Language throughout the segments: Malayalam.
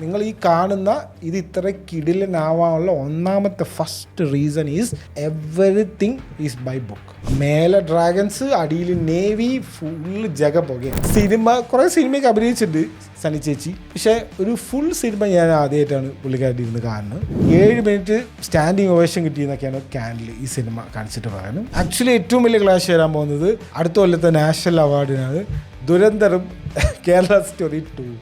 നിങ്ങൾ ഈ കാണുന്ന ഇത് ഇത്ര കിടിലനാവാനുള്ള ഒന്നാമത്തെ first reason is everything is by book. മേലെ ഡ്രാഗൺസ്, അടിയിൽ നേവി, ഫുള്ള് ജഗ പുകയാണ്. കുറേ സിനിമയൊക്കെ അഭിനയിച്ചിട്ടുണ്ട് സണ്ണി ചേച്ചി, പക്ഷേ ഒരു ഫുൾ സിനിമ ഞാൻ ആദ്യമായിട്ടാണ് പുള്ളിക്കാരുടെ ഇരുന്ന് കാണുന്നത്. 7 മിനിറ്റ് സ്റ്റാൻഡിങ് ഓവേഷൻ കിട്ടിയെന്നൊക്കെയാണ് ക്യാൻഡിൽ ഈ സിനിമ കാണിച്ചിട്ട് പറയുന്നത്. ആക്ച്വലി ഏറ്റവും വലിയ ക്ലാഷ് വരാൻ പോകുന്നത് അടുത്ത കൊല്ലത്തെ നാഷണൽ അവാർഡിനാണ്. ദുരന്തറും കേരള സ്റ്റോറി 2.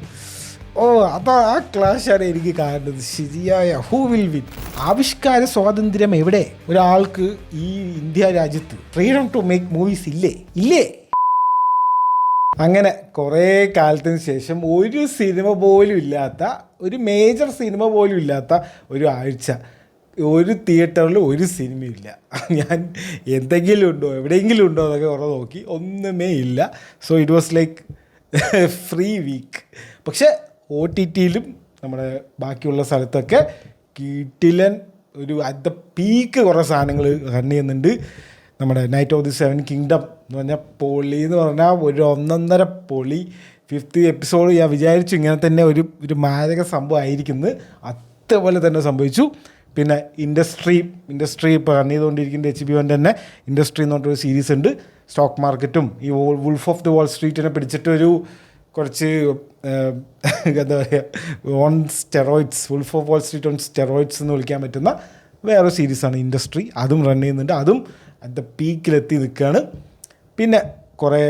അപ്പോൾ ആ ക്ലാഷാണ് എനിക്ക് കാണുന്നത്. ശരിയായ ഹൂ വിൽ വിൻ? ആവിഷ്കാര സ്വാതന്ത്ര്യം എവിടെ? ഒരാൾക്ക് ഈ ഇന്ത്യ രാജ്യത്ത് ഫ്രീഡം ടു മേക്ക് മൂവീസ് ഇല്ലേ? അങ്ങനെ കുറേ കാലത്തിന് ശേഷം ഒരു സിനിമ പോലും ഇല്ലാത്ത, ഒരു മേജർ സിനിമ പോലും ഇല്ലാത്ത ഒരു ആഴ്ച, ഒരു തിയേറ്ററിൽ ഒരു സിനിമയില്ല. ഞാൻ എന്തെങ്കിലും ഉണ്ടോ, എവിടെയെങ്കിലും ഉണ്ടോ എന്നൊക്കെ കുറേ നോക്കി, ഒന്നുമേ ഇല്ല. So it was like free week. പക്ഷേ OTTയിലും നമ്മുടെ ബാക്കിയുള്ള സ്ഥലത്തൊക്കെ കിടിലൻ ഒരു അറ്റ് ദ പീക്ക് കുറേ സാധനങ്ങൾ റൺ ചെയ്യുന്നുണ്ട്. നമ്മുടെ നൈറ്റ് ഓഫ് ദി 7 കിങ്ഡം എന്ന് പറഞ്ഞാൽ പൊളി എന്ന് പറഞ്ഞാൽ ഒരു 1.5 പൊളി. 5th എപ്പിസോഡ് ഞാൻ വിചാരിച്ചു ഇങ്ങനെ തന്നെ ഒരു മാരക സംഭവം ആയിരിക്കുന്നത്. അതേപോലെ തന്നെ സംഭവിച്ചു. പിന്നെ ഇൻഡസ്ട്രി ഇപ്പോൾ റൺ ചെയ്തുകൊണ്ടിരിക്കുന്ന HBO തന്നെ ഇൻഡസ്ട്രി എന്ന് പറഞ്ഞൊരു സീരീസ് ഉണ്ട്. സ്റ്റോക്ക് മാർക്കറ്റും ഈ വുൾഫ് ഓഫ് ദി വാൾ സ്ട്രീറ്റിനെ പിടിച്ചിട്ടൊരു കുറച്ച് എന്താ പറയുക, on steroids, wolf of wall street on steroids എന്ന് വിളിക്കാൻ പറ്റുന്ന വേറെ സീരീസാണ് ഇൻഡസ്ട്രി. അതും റൺ ചെയ്യുന്നുണ്ട്. അതും അറ്റ് ദ പീക്കിലെത്തി നിൽക്കുകയാണ്. പിന്നെ കുറേ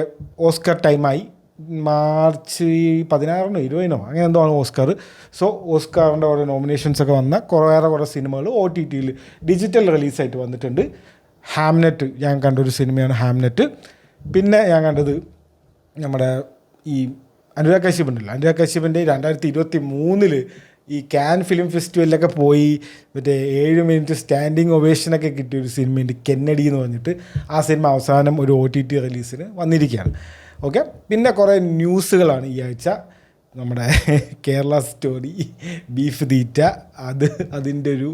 ഓസ്കർ ടൈമായി. മാർച്ച് 16 20 അങ്ങനെ എന്തോ ആണ് ഓസ്കാർ. സോ ഓസ്കാറിൻ്റെ ഓരോ നോമിനേഷൻസൊക്കെ വന്ന കുറേ സിനിമകൾ OTTയിൽ ഡിജിറ്റൽ റിലീസായിട്ട് വന്നിട്ടുണ്ട്. ഹാംനെറ്റ് ഞാൻ കണ്ടൊരു സിനിമയാണ് ഹാംനെറ്റ്. പിന്നെ ഞാൻ കണ്ടത് നമ്മുടെ ഈ അനുരാഗ് കശ്യപ് ഉണ്ടല്ലോ, അനുരാഗ് കശ്യപിൻ്റെ 2023 ഈ കാൻ ഫിലിം ഫെസ്റ്റിവലിലൊക്കെ പോയി മറ്റേ 7 മിനിറ്റ് സ്റ്റാൻഡിങ് ഒവേഷനൊക്കെ കിട്ടിയ ഒരു സിനിമയുണ്ട്, കെന്നഡി എന്ന് പറഞ്ഞിട്ട്. ആ സിനിമ അവസാനം ഒരു OTT റിലീസിന് വന്നിരിക്കുകയാണ്. ഓക്കെ, പിന്നെ കുറേ ന്യൂസുകളാണ് ഈ ആഴ്ച. നമ്മുടെ കേരള സ്റ്റോറി, ബീഫ് തീറ്റ, അതിൻ്റെ ഒരു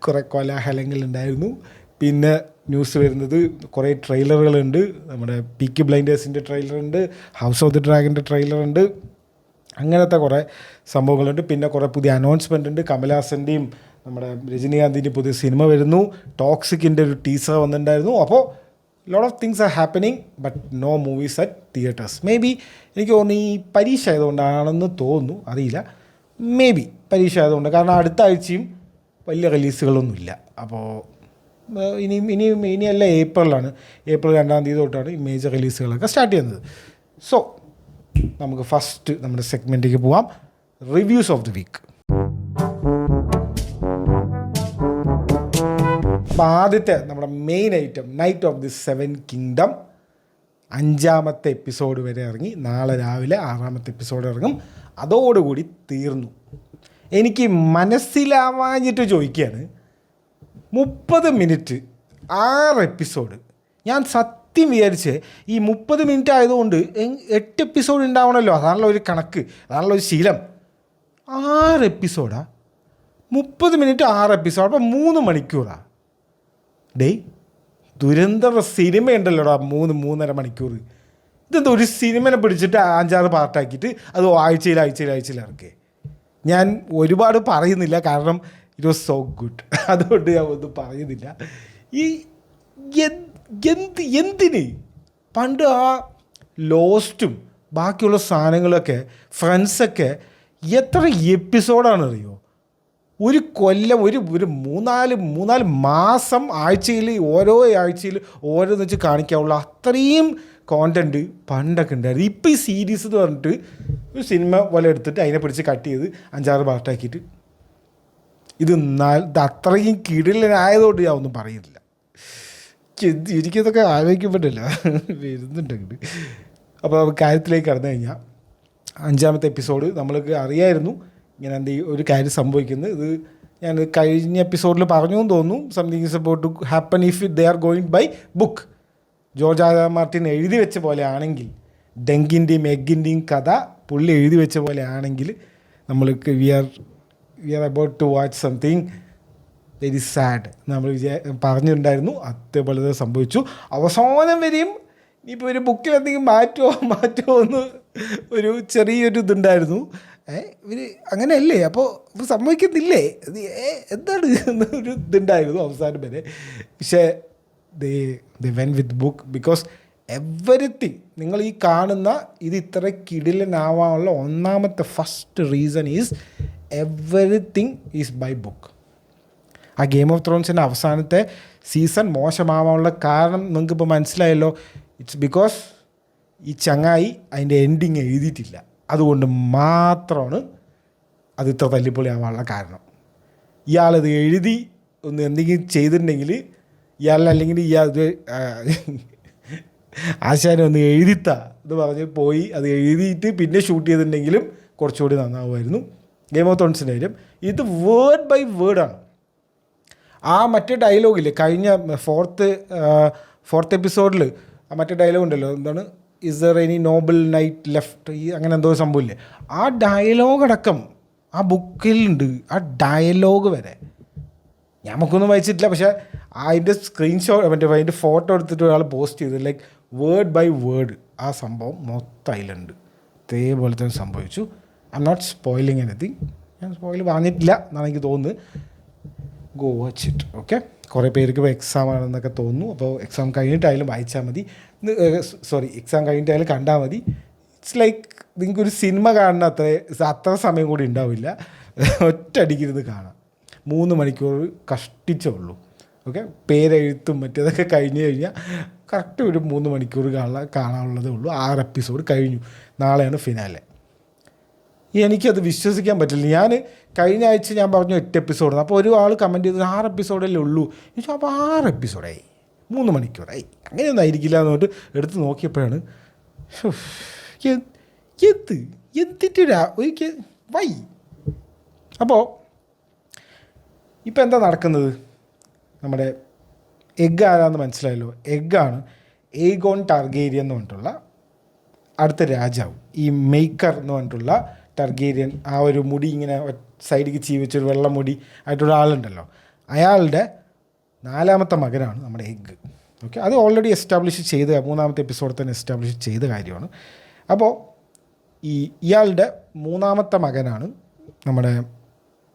കുറേ കോലാഹലങ്ങളുണ്ടായിരുന്നു. പിന്നെ ന്യൂസ് വരുന്നത് കുറേ ട്രെയിലറുകളുണ്ട്. നമ്മുടെ പീക്കി ബ്ലൈൻഡേഴ്സിൻ്റെ ട്രെയിലറുണ്ട്, ഹൗസ് ഓഫ് ദി ഡ്രാഗൻ്റെ ട്രെയിലറുണ്ട്, അങ്ങനത്തെ കുറേ സംഭവങ്ങളുണ്ട്. പിന്നെ കുറേ പുതിയ അനൗൺസ്മെൻ്റ് ഉണ്ട്. കമൽഹാസൻ്റെയും നമ്മുടെ രജനീകാന്തിൻ്റെ പുതിയ സിനിമ വരുന്നു. ടോക്സിക്കിൻ്റെ ഒരു ടീസർ വന്നിട്ടുണ്ടായിരുന്നു. അപ്പോൾ lot of things are happening, but no movies at theatres. Maybe എനിക്ക് തോന്നുന്നു ഈ പരീക്ഷ ആയതുകൊണ്ടാണെന്ന് തോന്നുന്നു, അറിയില്ല. മേ ബി പരീക്ഷ ആയതുകൊണ്ട്, കാരണം അടുത്ത ആഴ്ചയും വലിയ റിലീസുകളൊന്നുമില്ല. അപ്പോൾ ഇനിയല്ല, ഏപ്രിലാണ്. ഏപ്രിൽ 2 തീയതി തൊട്ടാണ് ഈ മേജർ റിലീസുകളൊക്കെ സ്റ്റാർട്ട് ചെയ്യുന്നത്. സോ നമുക്ക് ഫസ്റ്റ് നമ്മുടെ സെഗ്മെൻറ്റിലേക്ക് പോവാം. Reviews of the week. അപ്പോൾ ആദ്യത്തെ നമ്മുടെ main item knight of the 7 kingdom 5ാമത്തെ എപ്പിസോഡ് വരെ ഇറങ്ങി. നാളെ രാവിലെ 6ാമത്തെ എപ്പിസോഡ് ഇറങ്ങും. അതോടുകൂടി തീർന്നു. എനിക്ക് മനസ്സിലാവാഞ്ഞിട്ട് ചോദിക്കുകയാണ്, 30 മിനിറ്റ് 6 എപ്പിസോഡ്. ഞാൻ സത്യം വിചാരിച്ച് ഈ 30 മിനിറ്റ് ആയതുകൊണ്ട് 8 എപ്പിസോഡ് ഉണ്ടാവണമല്ലോ, അതാണല്ലോ ഒരു കണക്ക്, അതാണല്ലോ ഒരു ശീലം. 6 എപ്പിസോഡാ? 30 മിനിറ്റ് 6 എപ്പിസോഡ്, അപ്പോൾ 3 മണിക്കൂറാണ്. ദുരന്തർ സിനിമയുണ്ടല്ലോടാ 3-3.5 മണിക്കൂർ. ഇതെന്താ ഒരു സിനിമനെ പിടിച്ചിട്ട് 5-6 പാർട്ടാക്കിയിട്ട് അത് ആഴ്ചയിൽ ഇറക്കേ. ഞാൻ ഒരുപാട് പറയുന്നില്ല, കാരണം ഇറ്റ് വാസ് സോ ഗുഡ്. അതുകൊണ്ട് ഞാൻ ഒന്നും പറയുന്നില്ല. ഈ എന്തിന് പണ്ട് ആ ലോസ്റ്റും ബാക്കിയുള്ള സാധനങ്ങളൊക്കെ ഫ്രണ്ട്സൊക്കെ എത്ര എപ്പിസോഡാണ് അറിയോ? ഒരു കൊല്ലം, ഒരു 3-4 മാസം ആഴ്ചയിൽ ഓരോ ആഴ്ചയിൽ ഓരോന്ന് വെച്ച് കാണിക്കാവുള്ള അത്രയും കോണ്ടൻറ്റ് പണ്ടൊക്കെ ഉണ്ടായിരുന്നു. ഇപ്പോൾ ഈ സീരീസ് എന്ന് പറഞ്ഞിട്ട് ഒരു സിനിമ പോലെ എടുത്തിട്ട് അതിനെ പിടിച്ച് കട്ട് ചെയ്ത് 5-6 പാർട്ടാക്കിയിട്ട് ഇത് അത്രയും കിടിലനായതുകൊണ്ട് ഞാൻ ഒന്നും പറയുന്നില്ല. എനിക്കതൊക്കെ ആലോചിക്കപ്പെട്ടില്ല വരുന്നുണ്ടെങ്കിൽ. അപ്പോൾ നമുക്ക് കാര്യത്തിലേക്ക് കടന്നു കഴിഞ്ഞാൽ 5ാമത്തെ എപ്പിസോഡ് നമ്മൾക്ക് അറിയായിരുന്നു ഇങ്ങനെ ഒരു കാര്യം സംഭവിക്കുന്നത്. ഇത് ഞാൻ കഴിഞ്ഞ എപ്പിസോഡിൽ പറഞ്ഞു എന്ന് തോന്നുന്നു. Something is about to happen if they are going by book. George R Martin എഴുതി വെച്ച പോലെ ആണെങ്കിൽ, ഡെങ്കിൻ്റെയും എഗ്ഗിൻ്റെയും കഥ പുള്ളി എഴുതി വെച്ച പോലെ ആണെങ്കിൽ നമ്മൾക്ക് we are about to watch something very sad നമ്മൾ പറഞ്ഞിട്ടുണ്ടായിരുന്നു. അതേപോലെ സംഭവിച്ചു. അവസാനം വരെയും ഇനിയിപ്പോൾ ഒരു ബുക്കിൽ എന്തെങ്കിലും മാറ്റുമോ എന്ന് ഒരു ചെറിയൊരു ഇതുണ്ടായിരുന്നു. ഇവർ അങ്ങനെയല്ലേ, അപ്പോൾ സംഭവിക്കുന്നില്ലേ, എന്താണ് എന്നൊരു ഇതുണ്ടായിരുന്നു അവസാനം വരെ. പക്ഷേ they went with book because everything നിങ്ങൾ ഈ കാണുന്ന ഇത് ഇത്ര കിടിലനാവാനുള്ള ഒന്നാമത്തെ first reason is everything is by book. ആ ഗെയിം ഓഫ് ത്രോൺസിൻ്റെ അവസാനത്തെ സീസൺ മോശമാവാനുള്ള കാരണം നിങ്ങൾക്കിപ്പോൾ മനസ്സിലായല്ലോ. ഇറ്റ്സ് ബിക്കോസ് ഈ ചങ്ങായി അതിൻ്റെ എൻഡിങ് എഴുതിയിട്ടില്ല. അതുകൊണ്ട് മാത്രമാണ് അത് ഇത്ര തല്ലിപ്പൊളിയാവാനുള്ള കാരണം. ഇയാളത് എഴുതി ഒന്ന് എന്തെങ്കിലും ചെയ്തിട്ടുണ്ടെങ്കിൽ അല്ലെങ്കിൽ ആശാനെ ഒന്ന് എഴുതിത്താ എന്ന് പറഞ്ഞ് പോയി അത് എഴുതിയിട്ട് പിന്നെ ഷൂട്ട് ചെയ്തിട്ടുണ്ടെങ്കിലും കുറച്ചുകൂടി നന്നാവുമായിരുന്നു ഗെയിം ഓഫ് ത്രോൺസിൻ്റെ കാര്യം. ഇത് വേർഡ് ബൈ വേർഡാണ്. ആ മറ്റേ ഡയലോഗില്ലേ കഴിഞ്ഞ ഫോർത്ത് എപ്പിസോഡിൽ ആ മറ്റേ ഡയലോഗ് ഉണ്ടല്ലോ, എന്താണ് is there any Noble night left, ഈ അങ്ങനെ എന്തോ സംഭവമില്ലേ, ആ ഡയലോഗ് അടക്കം ആ ബുക്കിലുണ്ട്. ആ ഡയലോഗ് വരെ ഞാൻ നമുക്കൊന്നും വായിച്ചിട്ടില്ല, പക്ഷേ അതിൻ്റെ സ്ക്രീൻഷോട്ട് അതിൻ്റെ ഫോട്ടോ എടുത്തിട്ട് ഒരാൾ പോസ്റ്റ് ചെയ്തു, ലൈക്ക് വേർഡ് ബൈ വേർഡ് ആ സംഭവം മൊത്തം അതിലുണ്ട്. അതേപോലെ തന്നെ സംഭവിച്ചു. ഐ എം നോട്ട് സ്പോയിലിങ് എനിത്തിങ്, ഞാൻ സ്പോയിൽ പറഞ്ഞിട്ടില്ല എന്നാണ് എനിക്ക് തോന്നുന്നത്. Go watch it. ഓക്കെ, കുറേ പേർക്ക് ഇപ്പോൾ എക്സാം ആണെന്നൊക്കെ തോന്നുന്നു. അപ്പോൾ എക്സാം കഴിഞ്ഞിട്ടായാലും വായിച്ചാൽ മതി, എക്സാം കഴിഞ്ഞിട്ടായാലും കണ്ടാൽ മതി. ഇറ്റ്സ് ലൈക്ക് നിങ്ങൾക്കൊരു സിനിമ കാണുന്ന അത്ര സമയം കൂടി ഉണ്ടാവില്ല, ഒറ്റയടിക്കിരുന്ന് കാണാം. 3 മണിക്കൂർ കഷ്ടിച്ചേ ഉള്ളൂ. ഓക്കെ, പേരെഴുത്തും മറ്റേതൊക്കെ കഴിഞ്ഞ് കഴിഞ്ഞാൽ കറക്റ്റ് ഒരു 3 മണിക്കൂർ കാണാനുള്ളതേ ഉള്ളൂ. 6 എപ്പിസോഡ് കഴിഞ്ഞു, നാളെയാണ് ഫിനാലെ. എനിക്കത് വിശ്വസിക്കാൻ പറ്റില്ല. ഞാൻ കഴിഞ്ഞ ആഴ്ച ഞാൻ പറഞ്ഞു 8 എപ്പിസോഡ്, അപ്പോൾ ഒരു ആൾ കമൻറ്റ് ചെയ്തത് 6 എപ്പിസോഡല്ലേ ഉള്ളൂ. ചോദിച്ചാൽ അപ്പോൾ 6 എപ്പിസോഡായി, 3 മണിക്കൂറായി, അങ്ങനെയൊന്നും ആയിരിക്കില്ല എന്ന് പറഞ്ഞിട്ട് എടുത്ത് നോക്കിയപ്പോഴാണ് എന്തിട്ടൊരാ ഒരിക്കൽ വൈ. അപ്പോൾ ഇപ്പം എന്താ നടക്കുന്നത്, നമ്മുടെ എഗ്ഗ് ആരാന്ന് മനസ്സിലായല്ലോ. എഗ്ഗാണ് എയ്ഗോൺ ടാർഗേരിയൻ എന്ന് പറഞ്ഞിട്ടുള്ള അടുത്ത രാജാവ്. ഈ മെയ്ക്കർ എന്ന് പറഞ്ഞിട്ടുള്ള ടാർഗേരിയൻ, ആ ഒരു മുടി ഇങ്ങനെ സൈഡിലേക്ക് ചീവിച്ചൊരു വെള്ള മുടി ആയിട്ടൊരു ആളുണ്ടല്ലോ, അയാളുടെ 4ാമത്തെ മകനാണ് നമ്മുടെ എഗ്ഗ്. ഓക്കെ, അത് ഓൾറെഡി എസ്റ്റാബ്ലിഷ് ചെയ്ത 3ാമത്തെ എപ്പിസോഡിൽ തന്നെ എസ്റ്റാബ്ലിഷ് ചെയ്ത കാര്യമാണ്. അപ്പോൾ ഇയാളുടെ 3ാമത്തെ മകനാണ് നമ്മുടെ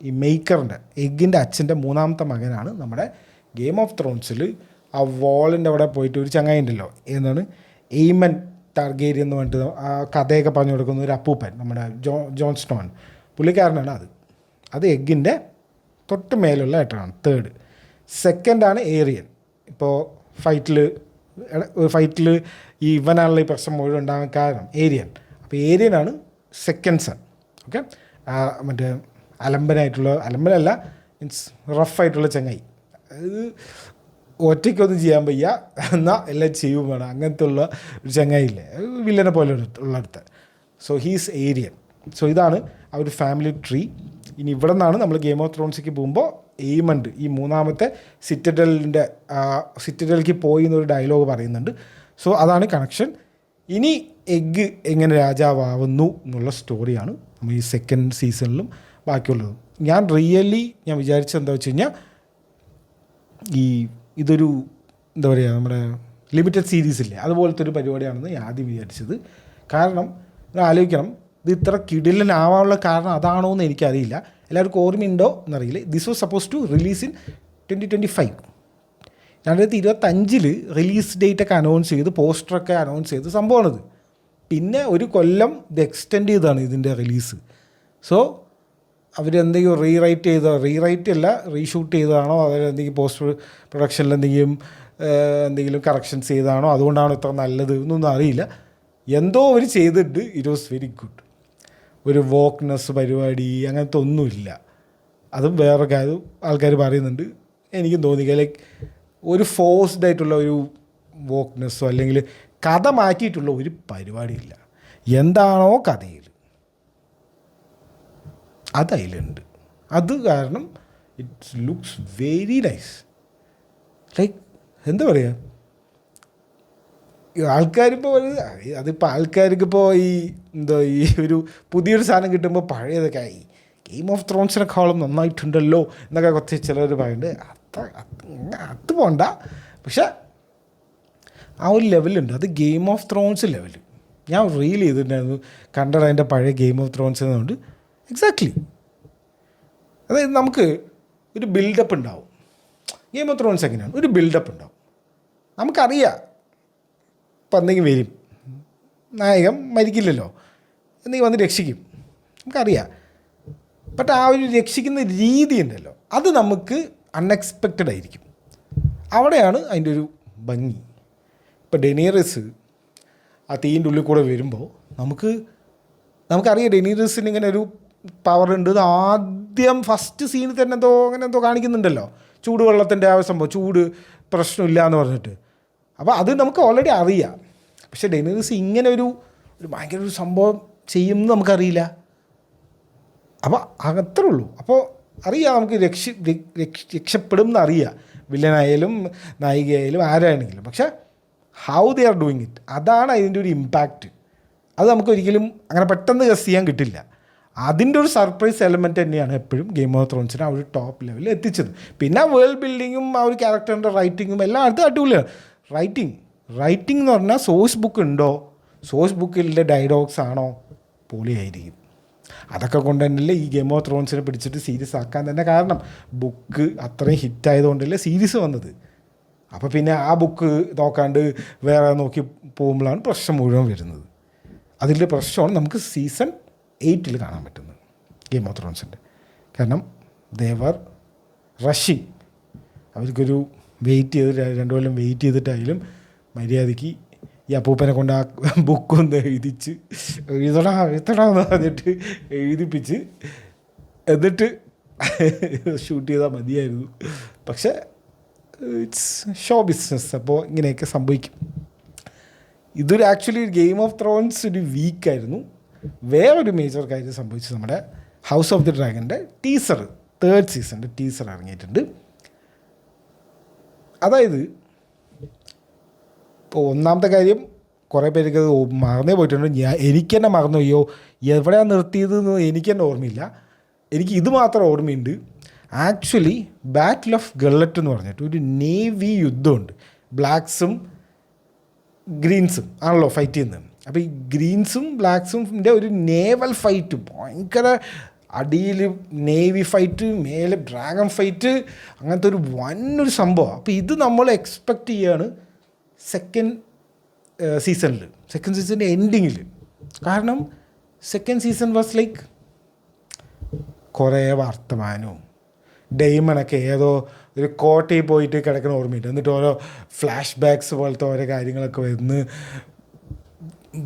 ഈ മെയ്ക്കറിൻ്റെ എഗ്ഗിൻ്റെ അച്ഛൻ്റെ 3ാമത്തെ മകനാണ് നമ്മുടെ ഗെയിം ഓഫ് ത്രോൺസിൽ ആ വാളിൻ്റെ അവിടെ പോയിട്ട് ഒരു ചങ്ങായി ഉണ്ടല്ലോ, എന്താണ് എയ്മൻ ടാർഗേരിയൻ എന്ന് പറഞ്ഞിട്ട് ആ കഥയൊക്കെ പറഞ്ഞു കൊടുക്കുന്ന ഒരു അപ്പൂപ്പൻ, നമ്മുടെ ജോൺ സ്നോൺ, പുള്ളിക്കാരനാണ് അത് എഗ്ഗിൻ്റെ തൊട്ട് മേലുള്ള ഏട്ടനാണ്, 3rd. 2nd ഏറിയൻ. ഇപ്പോൾ ഫൈറ്റിൽ ഈ ഇവനാണുള്ള ഈ പ്രശ്നം മുഴുവൻ ഉണ്ടാകാൻ കാരണം ഏരിയൻ. അപ്പോൾ ഏരിയനാണ് 2nd സൺ. ഓക്കെ, മറ്റേ അലമ്പനല്ല, മീൻസ് റഫായിട്ടുള്ള ചങ്ങായി. അത് ഒറ്റയ്ക്കൊന്നും ചെയ്യാൻ വയ്യ, എന്നാൽ എല്ലാം ചെയ്യും വേണം, അങ്ങനത്തെ ഉള്ള ഒരു ചങ്ങായില്ലേ, വില്ലനെ പോലെ ഉള്ളടുത്ത്. So he's Aerion. സോ ഇതാണ് ആ ഒരു ഫാമിലി ട്രീ. ഇനി ഇവിടെ നിന്നാണ് നമ്മൾ ഗെയിം ഓഫ് ത്രോൺസിലേക്ക് പോകുമ്പോൾ എയ്മണ്ട് ഈ 3ാമത്തെ സിറ്റഡലിലേക്ക് പോയി എന്നൊരു ഡയലോഗ് പറയുന്നുണ്ട്. സോ അതാണ് കണക്ഷൻ. ഇനി എഗ്ഗ് എങ്ങനെ രാജാവുന്നു എന്നുള്ള സ്റ്റോറിയാണ് നമ്മൾ ഈ 2nd സീസണിലും ബാക്കിയുള്ളത്. ഞാൻ വിചാരിച്ചത് എന്താ വെച്ച് കഴിഞ്ഞാൽ ഇതൊരു എന്താ പറയുക, നമ്മുടെ ലിമിറ്റഡ് സീരീസില്ലേ അതുപോലത്തെ ഒരു പരിപാടിയാണെന്ന് ഞാൻ ആദ്യം വിചാരിച്ചത്. കാരണം ആലോചിക്കണം, ഇത് ഇത്ര കിടിലനാവാനുള്ള കാരണം അതാണോ എന്ന് എനിക്കറിയില്ല. എല്ലാവർക്കും ഓർമ്മയുണ്ടോ എന്നറിയില്ല. This was suppose to release in 2025. 2025 release ഡേറ്റൊക്കെ അനൗൺസ് ചെയ്ത് പോസ്റ്ററൊക്കെ അനൗൺസ് ചെയ്ത് സംഭവമാണിത്. പിന്നെ ഒരു കൊല്ലം ഇത് എക്സ്റ്റെൻഡ് ചെയ്താണ് ഇതിൻ്റെ റിലീസ്. സോ അവരെന്തെങ്കിലും റീഷൂട്ട് ചെയ്തതാണോ, അവരെന്തെങ്കിലും പോസ്റ്റ് പ്രൊഡക്ഷനിൽ എന്തെങ്കിലും കറക്ഷൻസ് ചെയ്തതാണോ, അതുകൊണ്ടാണോ ഇത്ര നല്ലത് എന്നൊന്നും അറിയില്ല. എന്തോ അവർ ചെയ്തിട്ട് ഇറ്റ് വാസ് വെരി ഗുഡ്. ഒരു വോക്ക്നെസ് പരിപാടി അങ്ങനത്തെ ഒന്നുമില്ല. അതും വേറെ കാര്യം ആൾക്കാർ പറയുന്നുണ്ട്. എനിക്കും തോന്നിക്കുക ലൈക്ക് ഒരു ഫോഴ്സ്ഡ് ആയിട്ടുള്ള ഒരു വോക്ക്നെസ്സോ അല്ലെങ്കിൽ കഥ മാറ്റിയിട്ടുള്ള ഒരു പരിപാടിയില്ല. എന്താണോ കഥയിൽ അത് അതിലുണ്ട്. അത് കാരണം it looks very nice. Like എന്താ പറയുക, ആൾക്കാരിപ്പോൾ അതിപ്പോൾ ആൾക്കാർക്കിപ്പോൾ ഈ ഒരു പുതിയൊരു സാധനം കിട്ടുമ്പോൾ പഴയതൊക്കെ ആയി ഗെയിം ഓഫ് ത്രോൺസിനെക്കാളും നന്നായിട്ടുണ്ടല്ലോ എന്നൊക്കെ കുറച്ച് ചിലർ പറയുന്നുണ്ട്. അത് പോണ്ട, പക്ഷെ ആ ഒരു ലെവലുണ്ട്. അത് ഗെയിം ഓഫ് ത്രോൺസ് ലെവൽ. ഞാൻ റീൽ ചെയ്തിട്ടുണ്ടായിരുന്നു, കണ്ടത് അതിൻ്റെ പഴയ ഗെയിം ഓഫ് ത്രോൺസ് എന്നുകൊണ്ട് എക്സാക്ട്ലി. അതായത് നമുക്ക് ഒരു ബിൽഡപ്പ് ഉണ്ടാവും. ഗെയിം ഓഫ് ത്രോൺസ് എങ്ങനെയാണ്, ഒരു ബിൽഡപ്പ് ഉണ്ടാവും. നമുക്കറിയാം ഇപ്പം എന്തെങ്കിലും വരും, നായകൻ മരിക്കില്ലല്ലോ, എന്തെങ്കിലും വന്ന് രക്ഷിക്കും, നമുക്കറിയാം. ബട്ട് ആ ഒരു രക്ഷിക്കുന്ന രീതി ഉണ്ടല്ലോ, അത് നമുക്ക് അൺഎക്സ്പെക്റ്റഡ് ആയിരിക്കും. അവിടെയാണ് അതിൻ്റെ ഒരു ഭംഗി. ഇപ്പോൾ ഡെനീറിസ് ആ തീൻ്റെ ഉള്ളിൽ കൂടെ വരുമ്പോൾ നമുക്കറിയാം ഡെനീറിസിന് ഇങ്ങനെ ഒരു പവർ ഉണ്ട്. ആദ്യം ഫസ്റ്റ് സീനിൽ തന്നെ എന്തോ കാണിക്കുന്നുണ്ടല്ലോ, ചൂടുവെള്ളത്തിൻ്റെ ആ സംഭവം, ചൂട് പ്രശ്നമില്ല എന്ന് പറഞ്ഞിട്ട്. അപ്പോൾ അത് നമുക്ക് ഓൾറെഡി അറിയാം. പക്ഷേ ഡെനീറിസ് ഇങ്ങനെ ഒരു ഭയങ്കര ഒരു സംഭവം ചെയ്യുമെന്ന് നമുക്കറിയില്ല. അപ്പോൾ അത്രേ ഉള്ളൂ. അപ്പോൾ അറിയാം നമുക്ക് രക്ഷപ്പെടും എന്നറിയാം, വില്ലനായാലും നായികയായാലും ആരാണെങ്കിലും. പക്ഷേ how they are doing it, അതാണ് അതിൻ്റെ ഒരു ഇമ്പാക്റ്റ്. അത് നമുക്കൊരിക്കലും അങ്ങനെ പെട്ടെന്ന് ഗസ് ചെയ്യാൻ കിട്ടില്ല. അതിൻ്റെ ഒരു സർപ്രൈസ് എലമെൻറ്റ് തന്നെയാണ് എപ്പോഴും ഗെയിം ഓഫ് ത്രോൺസിനെ ആ ഒരു ടോപ്പ് ലെവലിൽ എത്തിച്ചത്. പിന്നെ ആ വേൾഡ് ബിൽഡിങ്ങും ആ ഒരു ക്യാരക്ടറിൻ്റെ റൈറ്റിങ്ങും എല്ലാം അടുത്ത് അടിപൊളിയാണ്. റൈറ്റിംഗ് എന്ന് പറഞ്ഞാൽ സോഴ്സ് ബുക്ക് ഉണ്ടോ, സോഴ്സ് ബുക്കിലെ ഡയലോഗ്സ് ആണോ, പൊളിയായിരിക്കും. അതൊക്കെ കൊണ്ട് തന്നെയല്ലേ ഈ ഗെയിം ഓഫ് ത്രോൺസിനെ പിടിച്ചിട്ട് സീരീസ് ആക്കാൻ തന്നെ കാരണം. ബുക്ക് അത്രയും ഹിറ്റായതുകൊണ്ടല്ലേ സീരീസ് വന്നത്. അപ്പോൾ പിന്നെ ആ ബുക്ക് നോക്കാണ്ട് വേറെ നോക്കി പോകുമ്പോഴാണ് പ്രശ്നം മുഴുവൻ വരുന്നത്. അതിൻ്റെ പ്രശ്നമാണ് നമുക്ക് സീസൺ 8 കാണാൻ പറ്റുന്നത് ഗെയിം ഓഫ് ത്രോൺസിൻ്റെ. കാരണം ദേവർ റഷിങ്, അവർക്കൊരു വെയിറ്റ് ചെയ്ത് 2 കൊല്ലം വെയിറ്റ് ചെയ്തിട്ടായാലും മര്യാദയ്ക്ക് ഈ അപ്പൂപ്പനെ കൊണ്ട് ആ ബുക്കൊന്ന് എഴുതടാന്ന് പറഞ്ഞിട്ട് എഴുതിപ്പിച്ച് എന്നിട്ട് ഷൂട്ട് ചെയ്താൽ മതിയായിരുന്നു. പക്ഷേ ഇറ്റ്സ് ഷോ ബിസിനസ്, അപ്പോൾ ഇങ്ങനെയൊക്കെ സംഭവിക്കും. ഇതൊരു ആക്ച്വലി ഗെയിം ഓഫ് ത്രോൺസ് ഒരു വീക്കായിരുന്നു. വേറൊരു മേജർ കാര്യം സംഭവിച്ചു. നമ്മുടെ ഹൗസ് ഓഫ് ദി ഡ്രാഗൻ്റെ ടീസർ, 3rd സീസണിൻ്റെ ടീസർ ഇറങ്ങിയിട്ടുണ്ട്. അതായത് ഇപ്പോൾ ഒന്നാമത്തെ കാര്യം, കുറേ പേർക്ക് അത് മറന്നേ പോയിട്ടുണ്ട്. എനിക്ക് തന്നെ മറന്നു, അയ്യോ എവിടെയാണ് നിർത്തിയതെന്ന് എനിക്ക് തന്നെ ഓർമ്മയില്ല. എനിക്ക് ഇത് മാത്രം ഓർമ്മയുണ്ട്. ആക്ച്വലി ബാറ്റിൽ ഓഫ് ഗള്ളറ്റ് എന്ന് പറഞ്ഞിട്ട് ഒരു നേവി യുദ്ധമുണ്ട്. ബ്ലാക്സും ഗ്രീൻസും ആണല്ലോ ഫൈറ്റ് ചെയ്യുന്നത്. അപ്പോൾ ഈ ഗ്രീൻസും ബ്ലാക്സും ഒരു നേവൽ ഫൈറ്റ്, ഭയങ്കര അടിയിൽ നേവി ഫൈറ്റ്, മേലെ ഡ്രാഗൺ ഫൈറ്റ്, അങ്ങനത്തെ ഒരു വന്നൊരു സംഭവം. അപ്പോൾ ഇത് നമ്മൾ എക്സ്പെക്റ്റ് ചെയ്യുകയാണ് സെക്കൻഡ് സീസണിൻ്റെ എൻഡിങ്ങിൽ. കാരണം സെക്കൻഡ് സീസൺ വാസ് ലൈക്ക് കുറേ വർത്തമാനവും, ഡെയ്മണൊക്കെ ഏതോ ഒരു കോട്ടയിൽ പോയിട്ട് കിടക്കണ ഓർമ്മയുണ്ട്. എന്നിട്ട് ഓരോ ഫ്ലാഷ് ബാക്സ് പോലത്തെ ഓരോ കാര്യങ്ങളൊക്കെ വരുന്നു.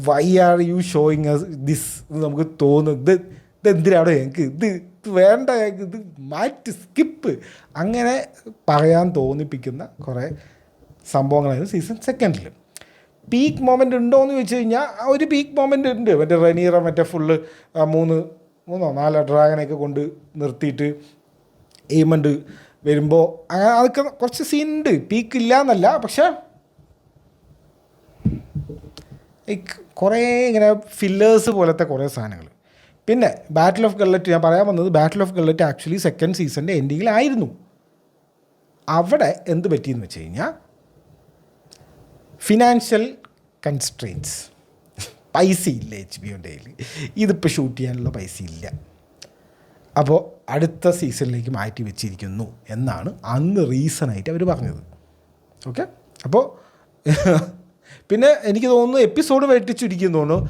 Why are you showing us this എന്ന് നമുക്ക് തോന്നുന്നത്. ഇതെന്തിനാണോ ഞങ്ങൾക്ക് ഇത് വേണ്ട, ഞങ്ങൾക്ക് ഇത് മാറ്റി സ്കിപ്പ്, അങ്ങനെ പറയാൻ തോന്നിപ്പിക്കുന്ന കുറേ സംഭവങ്ങളായിരുന്നു സീസൺ 2. പീക്ക് മൊമെൻ്റ് ഉണ്ടോ എന്ന് ചോദിച്ചു കഴിഞ്ഞാൽ ആ ഒരു പീക്ക് മൊമെൻ്റ് ഉണ്ട്. മറ്റേ റനീറ ഫുള്ള് 3-4 ഡ്രാഗനൊക്കെ കൊണ്ട് നിർത്തിയിട്ട് എയിമണ്ട് വരുമ്പോൾ അങ്ങനെ അതൊക്കെ കുറച്ച് സീനുണ്ട്. പീക്കില്ല എന്നല്ല, പക്ഷേ കുറേ ഇങ്ങനെ ഫില്ലേഴ്സ് പോലത്തെ കുറേ സാധനങ്ങൾ. പിന്നെ ബാറ്റിൽ ഓഫ് ഗള്ളറ്റ്, ഞാൻ പറയാൻ വന്നത് ബാറ്റിൽ ഓഫ് ഗള്ളറ്റ് ആക്ച്വലി സെക്കൻഡ് സീസണിൻ്റെ എൻഡിങ്ങിലായിരുന്നു. അവിടെ എന്ത് പറ്റിയെന്ന് വെച്ച് കഴിഞ്ഞാൽ ഫിനാൻഷ്യൽ കൺസ്ട്രെയിൻസ്, പൈസ ഇല്ല HBO-ൻ്റെ കയ്യിൽ, ഇതിപ്പോൾ ഷൂട്ട് ചെയ്യാനുള്ള പൈസ ഇല്ല. അപ്പോൾ അടുത്ത സീസണിലേക്ക് മാറ്റി വെച്ചിരിക്കുന്നു എന്നാണ് അന്ന് റീസണായിട്ട് അവർ പറഞ്ഞത്. ഓക്കെ, അപ്പോൾ പിന്നെ എനിക്ക് തോന്നുന്നു എപ്പിസോഡ് വെട്ടിച്ചിരിക്കുന്നു തോന്നുന്നു.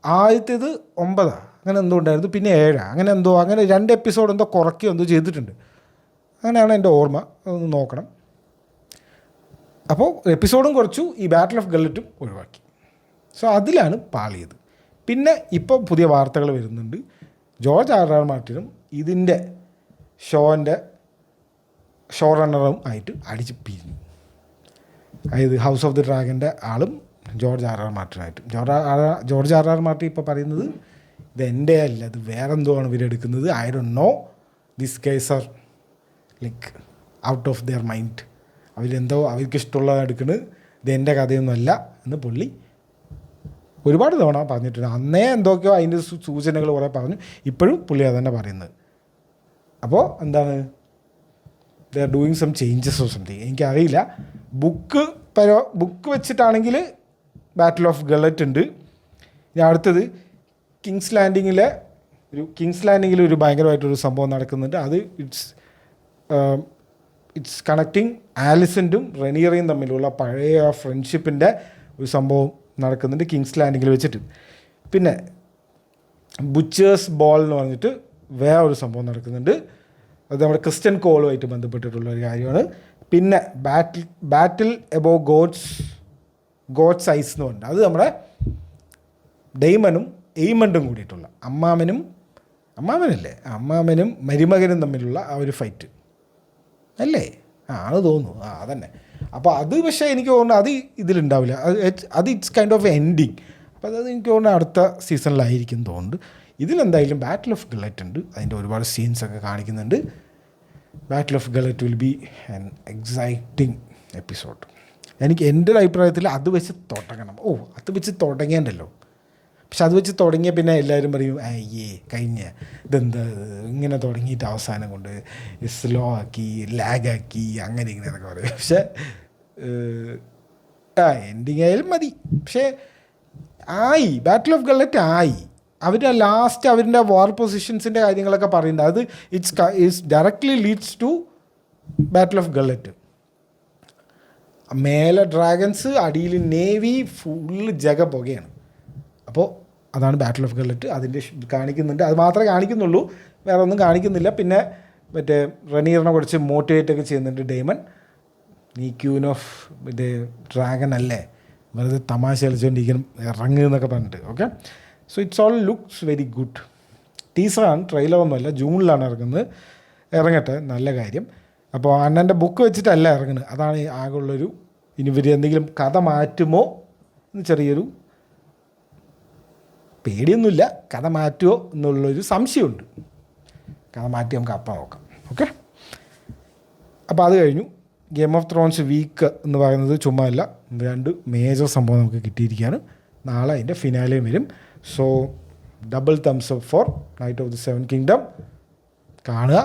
ആദ്യത്തേത് 9 അങ്ങനെ എന്തോ ഉണ്ടായിരുന്നു, പിന്നെ 7 അങ്ങനെ എന്തോ, അങ്ങനെ 2 എപ്പിസോഡ് എന്തോ കുറയ്ക്കുകയോ എന്തോ ചെയ്തിട്ടുണ്ട്. അങ്ങനെയാണ് എൻ്റെ ഓർമ്മ, അതൊന്ന് നോക്കണം. അപ്പോൾ എപ്പിസോഡും കുറച്ചു, ഈ ബാറ്റിൽ ഓഫ് ഗള്ളറ്റും ഒഴിവാക്കി. സോ അതിലാണ് പാളിയത്. പിന്നെ ഇപ്പോൾ പുതിയ വാർത്തകൾ വരുന്നുണ്ട്, ജോർജ് R.R. മാർട്ടിനും ഇതിൻ്റെ ഷോൻ്റെ ഷോ റണ്ണറും ആയിട്ട് അടിച്ച് പിരിഞ്ഞു. അതായത് ഹൗസ് ഓഫ് ദി ഡ്രാഗൻ്റെ ആളും George R.R. മാർട്ടിനായിട്ട്. George R.R. Martin ഇപ്പോൾ പറയുന്നത് ഇത് എൻ്റെ അല്ല, ഇത് വേറെ എന്തോ ആണ് ഇവരെടുക്കുന്നത്. I don't know, this guys are like out of their mind. അവരെന്തോ അവർക്ക് ഇഷ്ടമുള്ളത് എടുക്കുന്നത്, ഇത് എൻ്റെ കഥയൊന്നുമല്ല എന്ന് പുള്ളി ഒരുപാട് തവണ പറഞ്ഞിട്ടുണ്ട്. അന്നേ എന്തൊക്കെയോ അതിൻ്റെ സൂചനകൾ കുറേ പറഞ്ഞു, ഇപ്പോഴും പുള്ളി അതന്നെ പറയുന്നത്. അപ്പോൾ എന്താണ്, they are doing some changes or something, എനിക്കറിയില്ല. ബുക്ക് വെച്ചിട്ടാണെങ്കിൽ ബാറ്റിൽ ഓഫ് ഗള്ളറ്റ് ഉണ്ട്. ഇനി അടുത്തത് കിങ്സ് ലാൻഡിങ്ങിലെ ഒരു കിങ്സ് ലാൻഡിങ്ങിൽ ഒരു ഭയങ്കരമായിട്ടൊരു സംഭവം നടക്കുന്നുണ്ട്. അത് ഇറ്റ്സ് കണക്റ്റിംഗ് ആലിസൻറ്റും റെനീറയും തമ്മിലുള്ള പഴയ ഫ്രണ്ട്ഷിപ്പിൻ്റെ ഒരു സംഭവം നടക്കുന്നുണ്ട് കിങ്സ് ലാൻഡിങ്ങിൽ വെച്ചിട്ട്. പിന്നെ ബുച്ചേഴ്സ് ബോൾ എന്ന് പറഞ്ഞിട്ട് വേറെ ഒരു സംഭവം നടക്കുന്നുണ്ട്. അത് നമ്മുടെ ക്രിസ്ത്യൻ കോളുമായിട്ട് ബന്ധപ്പെട്ടിട്ടുള്ള ഒരു കാര്യമാണ്. പിന്നെ ബാറ്റിൽ എബോവ് ഗോഡ്സ് ഐസ് എന്ന് പറഞ്ഞിട്ട് അത് നമ്മുടെ ഡെയ്മനും എയ്മണ്ടും കൂടിയിട്ടുള്ള അമ്മാമനും മരുമകനും തമ്മിലുള്ള ആ ഒരു ഫൈറ്റ് അല്ലേ? ആണ് തോന്നുന്നു. അതന്നെ. അപ്പോൾ അത് പക്ഷേ എനിക്ക് തോന്നുന്നു അത് ഇതിലുണ്ടാവില്ല. അത് ഇറ്റ്സ് കൈൻഡ് ഓഫ് എൻഡിങ്. അപ്പോൾ അത് എനിക്ക് തോന്നുന്നു അടുത്ത സീസണിലായിരിക്കും തോന്നുന്നുണ്ട്. ഇതിലെന്തായാലും ബാറ്റിൽ ഓഫ് ഗില്ലറ്റ് ഉണ്ട്. അതിൻ്റെ ഒരുപാട് സീൻസൊക്കെ കാണിക്കുന്നുണ്ട്. ബാറ്റിൽ of Gillette will be an exciting episode. എനിക്ക് എൻ്റെ ഒരു അഭിപ്രായത്തിൽ അത് വെച്ച് തുടങ്ങണം. അത് വെച്ച് തുടങ്ങേണ്ടല്ലോ. പക്ഷെ അത് വെച്ച് തുടങ്ങിയ പിന്നെ എല്ലാവരും പറയും കഴിഞ്ഞ ഇതെന്താ ഇങ്ങനെ തുടങ്ങിയിട്ട് അവസാനം കൊണ്ട് സ്ലോ ആക്കി ലാഗാക്കി അങ്ങനെ ഇങ്ങനെ എന്നൊക്കെ പറയും. പക്ഷേ എൻഡിങ് ആയാലും മതി. പക്ഷേ ബാറ്റിൽ ഓഫ് ഗില്ലറ്റ് അവരുടെ ലാസ്റ്റ് അവരുടെ വാർ പൊസിഷൻസിൻ്റെ കാര്യങ്ങളൊക്കെ പറയുന്നത് അത് it's directly leads to battle of gullet. മേലെ ഡ്രാഗൺസ്, അടിയിൽ നേവി, ഫുള്ള് പുകയാണ്. അപ്പോൾ അതാണ് ബാറ്റിൽ ഓഫ് ഗില്ലറ്റ്. അതിൻ്റെ കാണിക്കുന്നുണ്ട്. അത് മാത്രമേ കാണിക്കുന്നുള്ളൂ, വേറെ ഒന്നും കാണിക്കുന്നില്ല. പിന്നെ മറ്റേ റെനീറിനെ കുറിച്ച് മോട്ടിവേറ്റ് ഒക്കെ ചെയ്യുന്നുണ്ട് ഡെയ്മൺ. നീ ക്യൂൻ ഓഫ് മറ്റേ ഡ്രാഗൺ അല്ലേ, വെറുതെ തമാശ കളിച്ചുകൊണ്ടിരിക്കണം, ഇറങ്ങുന്നൊക്കെ പറഞ്ഞിട്ട്. Okay, so it's all looks very good. ടീസറാണ്, ട്രെയിലറൊന്നുമല്ല. ജൂണിലാണ് ഇറങ്ങട്ടെ, നല്ല കാര്യം. അപ്പോൾ അണ്ണൻ്റെ ബുക്ക് വെച്ചിട്ടല്ല ഇറങ്ങുന്നത്. അതാണ് ആകെയുള്ളൊരു. ഇനി ഇവർ എന്തെങ്കിലും കഥ മാറ്റുമോ എന്ന് ചെറിയൊരു പേടിയൊന്നുമില്ല. കഥ മാറ്റുമോ എന്നുള്ളൊരു സംശയമുണ്ട്. കഥ മാറ്റി നമുക്ക് അപ്പം നോക്കാം. ഓക്കെ, അപ്പോൾ അത് കഴിഞ്ഞു. ഗെയിം ഓഫ് ത്രോൺസ് വീക്ക് എന്ന് പറയുന്നത് ചുമ്മാ അല്ല, 2 മേജർ സംഭവം നമുക്ക് കിട്ടിയിരിക്കുകയാണ്. നാളെ അതിൻ്റെ ഫിനാലെയും വരും. So double thumbs up four night of the 7 kingdom. കാണുക.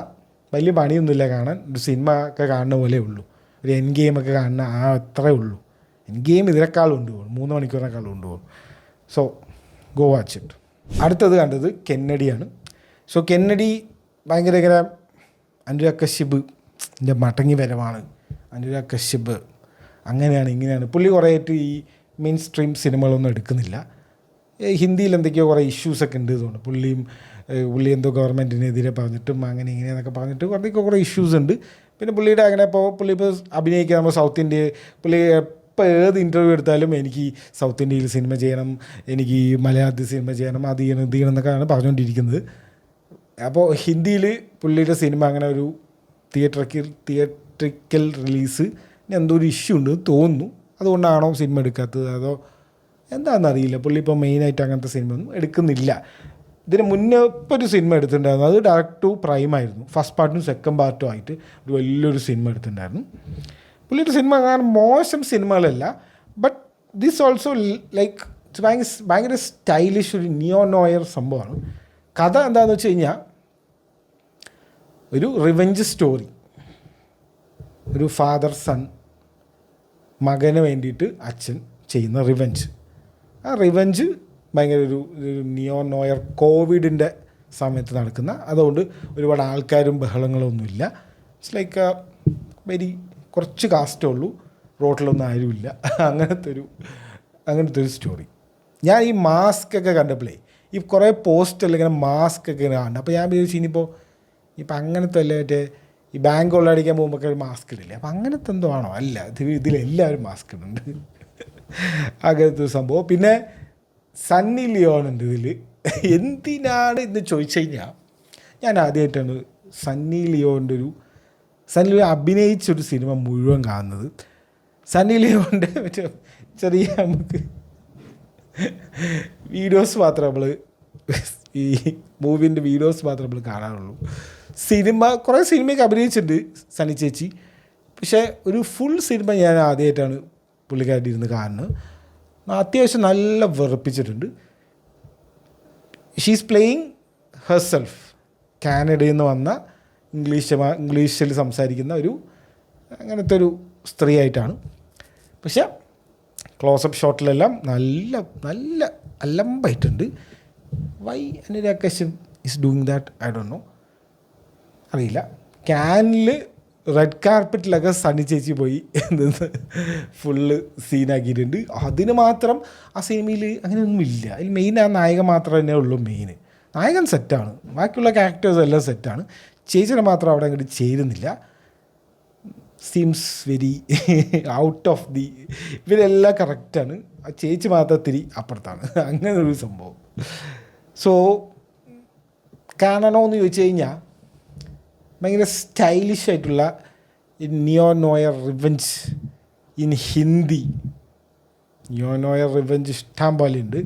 വലിയ പണിയൊന്നുമില്ല കാണാൻ. ഒരു സിനിമ ഒക്കെ കാണുന്ന പോലെ ഉള്ളൂ. ഒരു എൻ ഗെയിമൊക്കെ കാണുന്ന അത്രേ ഉള്ളൂ. എൻ ഗെയിം ഇതിനേക്കാളും കൊണ്ടുപോകും, 3 മണിക്കൂറിനേക്കാളും കൊണ്ടുപോകും. So go watch it. അടുത്തത് കണ്ടത് കെന്നഡിയാണ്. സോ കെന്നഡി ഭയങ്കര ഇങ്ങനെ അനുരാഗ് കശ്യപിൻ്റെ മടങ്ങി വരവാണ്. അനുരാഗ് കശ്യപ് അങ്ങനെയാണ് ഇങ്ങനെയാണ്. പുള്ളി കുറേയായിട്ട് ഈ മെയിൻ സ്ട്രീം സിനിമകളൊന്നും എടുക്കുന്നില്ല. ഹിന്ദിയിൽ എന്തൊക്കെയോ കുറേ ഇഷ്യൂസൊക്കെ ഉണ്ട് തോന്നുന്നു. പുള്ളി എന്തോ ഗവൺമെൻറ്റിനെതിരെ പറഞ്ഞിട്ടും അങ്ങനെ ഇങ്ങനെയെന്നൊക്കെ പറഞ്ഞിട്ട് കുറേ ഇഷ്യൂസ് ഉണ്ട്. പിന്നെ പുള്ളിയുടെ അങ്ങനെ പുള്ളി ഇപ്പോൾ അഭിനയിക്കുക നമ്മൾ സൗത്ത് ഇന്ത്യ. പുള്ളി ഇപ്പോൾ ഏത് ഇൻ്റർവ്യൂ എടുത്താലും എനിക്ക് സൗത്ത് ഇന്ത്യയിൽ സിനിമ ചെയ്യണം, എനിക്ക് മലയാളത്തിൽ സിനിമ ചെയ്യണം, അത് ചെയ്യണം എന്നൊക്കെയാണ് പറഞ്ഞുകൊണ്ടിരിക്കുന്നത്. അപ്പോൾ ഹിന്ദിയിൽ പുള്ളിയുടെ സിനിമ അങ്ങനെ ഒരു തിയേറ്ററിക്കൽ റിലീസ് എന്തോ ഒരു ഇഷ്യൂ ഉണ്ട് തോന്നുന്നു. അതുകൊണ്ടാണോ സിനിമ എടുക്കാത്തത് അതോ എന്താണെന്നറിയില്ല. പുള്ളി ഇപ്പോൾ മെയിനായിട്ട് അങ്ങനത്തെ സിനിമ ഒന്നും എടുക്കുന്നില്ല. ഇതിന് മുന്നേ ഇപ്പോൾ ഒരു സിനിമ എടുത്തിട്ടുണ്ടായിരുന്നു. അത് ഡയറക്റ്റ് ടു പ്രൈം ആയിരുന്നു. ഫസ്റ്റ് പാർട്ടും സെക്കൻഡ് പാർട്ടും ആയിട്ട് ഒരു വലിയൊരു സിനിമ എടുത്തിട്ടുണ്ടായിരുന്നു. പുള്ളിയുടെ സിനിമ അങ്ങനെ മോശം സിനിമകളല്ല. ബട്ട് ദിസ് ഓൾസോ ലൈക്ക് ഭയങ്കര സ്റ്റൈലിഷ് ഒരു നിയോ നോയർ സംഭവമാണ്. കഥ എന്താണെന്ന് വെച്ച് കഴിഞ്ഞാൽ ഒരു റിവെഞ്ച് സ്റ്റോറി. ഒരു ഫാദർ സൺ മകന് വേണ്ടിയിട്ട് അച്ഛൻ ചെയ്യുന്ന റിവെഞ്ച്. ആ റിവെഞ്ച് ഭയങ്കര ഒരു നിയോ നോയർ കോവിഡിൻ്റെ സമയത്ത് നടക്കുന്ന, അതുകൊണ്ട് ഒരുപാട് ആൾക്കാരും ബഹളങ്ങളൊന്നുമില്ല. ഇറ്റ്സ് ലൈക്ക് വെരി കുറച്ച് കാസ്റ്റേ ഉള്ളൂ, റോട്ടിലൊന്നും ആരുമില്ല, അങ്ങനത്തെ ഒരു സ്റ്റോറി. ഞാൻ ഈ മാസ്ക് ഒക്കെ കണ്ടപ്പോഴേ ഈ കുറേ പോസ്റ്റല്ല ഇങ്ങനെ മാസ്ക് ഒക്കെ കാണുന്നത്. അപ്പോൾ ഞാൻ വിചാരിച്ചു ഇനിയിപ്പോൾ അങ്ങനത്തെ അല്ലേ മറ്റേ ഈ ബാങ്ക് കൊള്ളടിക്കാൻ പോകുമ്പോൾ ഒരു മാസ്ക് ഇടില്ലേ, അപ്പോൾ അങ്ങനത്തെ എന്തോ ആണോ? അല്ല, ഇതിലെല്ലാവരും മാസ്ക് ഇടുന്നുണ്ട്, അങ്ങനത്തെ ഒരു സംഭവം. പിന്നെ സണ്ണി ലിയോൺ ഉണ്ട് ഇതിൽ. എന്തിനാണ് ഇന്ന് ചോദിച്ചു കഴിഞ്ഞാൽ ഞാൻ ആദ്യമായിട്ടാണ് സണ്ണി ലിയോൺ അഭിനയിച്ചൊരു സിനിമ മുഴുവൻ കാണുന്നത്. സണ്ണി ലിയോണിൻ്റെ മറ്റേ ചെറിയ നമുക്ക് വീഡിയോസ് മാത്രമേ നമ്മൾ ഈ മൂവിൻ്റെ വീഡിയോസ് മാത്രമേ നമ്മൾ കാണാറുള്ളൂ. കുറേ സിനിമയൊക്കെ അഭിനയിച്ചിട്ടുണ്ട് സണ്ണി ചേച്ചി, പക്ഷേ ഒരു ഫുൾ സിനിമ ഞാൻ ആദ്യമായിട്ടാണ് പുള്ളിക്കാരുടെ ഇരുന്ന് കാണുന്നത്. അത്യാവശ്യം നല്ല വെറുപ്പിച്ചിട്ടുണ്ട്. She's playing herself. കാനഡയിൽ നിന്ന് വന്ന ഇംഗ്ലീഷിൽ സംസാരിക്കുന്ന അങ്ങനത്തെ ഒരു സ്ത്രീ ആയിട്ടാണ്. പക്ഷേ ക്ലോസപ്പ് ഷോട്ടിലെല്ലാം നല്ല നല്ല അലമ്പായിട്ടുണ്ട്. Anurag Kashyap is doing that, I don't know, അറിയില്ല. ക്യാനിൽ റെഡ് കാർപ്പറ്റിലൊക്കെ സണ്ണി ചേച്ചി പോയി എന്തെന്ന് ഫുള്ള് സീനാക്കിയിട്ടുണ്ട്. അതിന് മാത്രം ആ സിനിമയിൽ അങ്ങനെയൊന്നും ഇല്ല. അതിൽ മെയിൻ ആ നായകൻ മാത്രമേ തന്നെ ഉള്ളൂ. മെയിൻ നായകൻ സെറ്റാണ്, ബാക്കിയുള്ള ക്യാരക്ടേഴ്സ് എല്ലാം സെറ്റാണ്. ചേച്ചിനെ മാത്രം അവിടെ അങ്ങോട്ട് ചേരുന്നില്ല. Seems very out of the, ഇവരെല്ലാം കറക്റ്റാണ്, ആ ചേച്ചി മാത്രം തിരി അപ്പുറത്താണ്. അങ്ങനെ ഒരു സംഭവം. സോ കാണണോ എന്ന് ചോദിച്ചു കഴിഞ്ഞാൽ ഭയങ്കര സ്റ്റൈലിഷ് ആയിട്ടുള്ള neo noir revenge in Hindi. Neo noir revenge ഇഷ്ടം പോലെ ഉണ്ട്.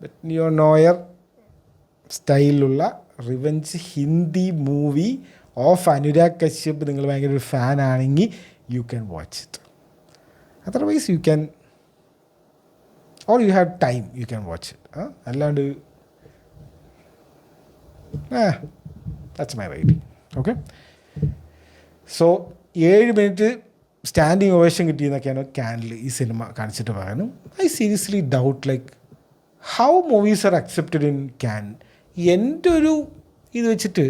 ബട്ട് നിയോ നോയർ സ്റ്റൈലിലുള്ള revenge Hindi movie of Anurag Kashyap നിങ്ങൾ ഭയങ്കര ഒരു ഫാൻ ആണെങ്കിൽ you can watch it. Otherwise you can, or you have time, you can watch it. അല്ലാണ്ട് that's my writing. Okay, so 7 minute standing ovation കിട്ടിയെന്നൊക്കെയാണ് ക്യാനിൽ ഈ സിനിമ കാണിച്ചിട്ട് പറയുന്നത്. I seriously doubt like how movies are accepted in can. എൻ്റെ ഒരു ഇത് വെച്ചിട്ട്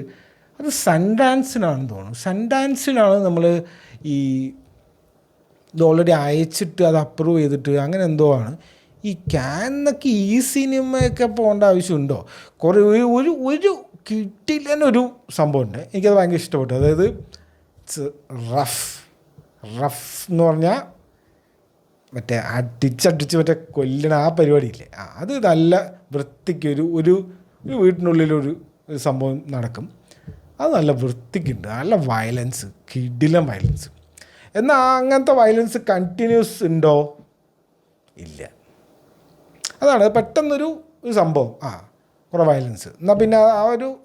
അത് സൺഡാൻസിനാണെന്ന് തോന്നുന്നു. സൺഡാൻസിനാണ് നമ്മൾ ഈ ഇത് ഓൾറെഡി അയച്ചിട്ട് അത് അപ്രൂവ് ചെയ്തിട്ട് അങ്ങനെ എന്തോ ആണ്. ഈ ക്യാനൊക്കെ ഈ സിനിമയൊക്കെ പോകേണ്ട ആവശ്യമുണ്ടോ? കുറേ ഒരു കിട്ടില്ലെന്നൊരു സംഭവമുണ്ട്, എനിക്കത് ഭയങ്കര ഇഷ്ടപ്പെട്ടു. അതായത് ഇറ്റ്സ് റഫ് എന്ന് പറഞ്ഞാൽ മറ്റേ അടിച്ചടിച്ച് മറ്റേ കൊല്ലണ ആ പരിപാടിയില്ലേ, അത് നല്ല വൃത്തിക്ക് ഒരു വീട്ടിനുള്ളിലൊരു സംഭവം നടക്കും. അത് നല്ല വൃത്തിക്കുണ്ട്, നല്ല വയലൻസ്, കിടിലം വയലൻസ്. എന്നാൽ അങ്ങനത്തെ വയലൻസ് കണ്ടിന്യൂസ് ഉണ്ടോ? ഇല്ല. അതാണ് പെട്ടെന്നൊരു സംഭവം, കുറേ വയലൻസ്. എന്നാൽ പിന്നെ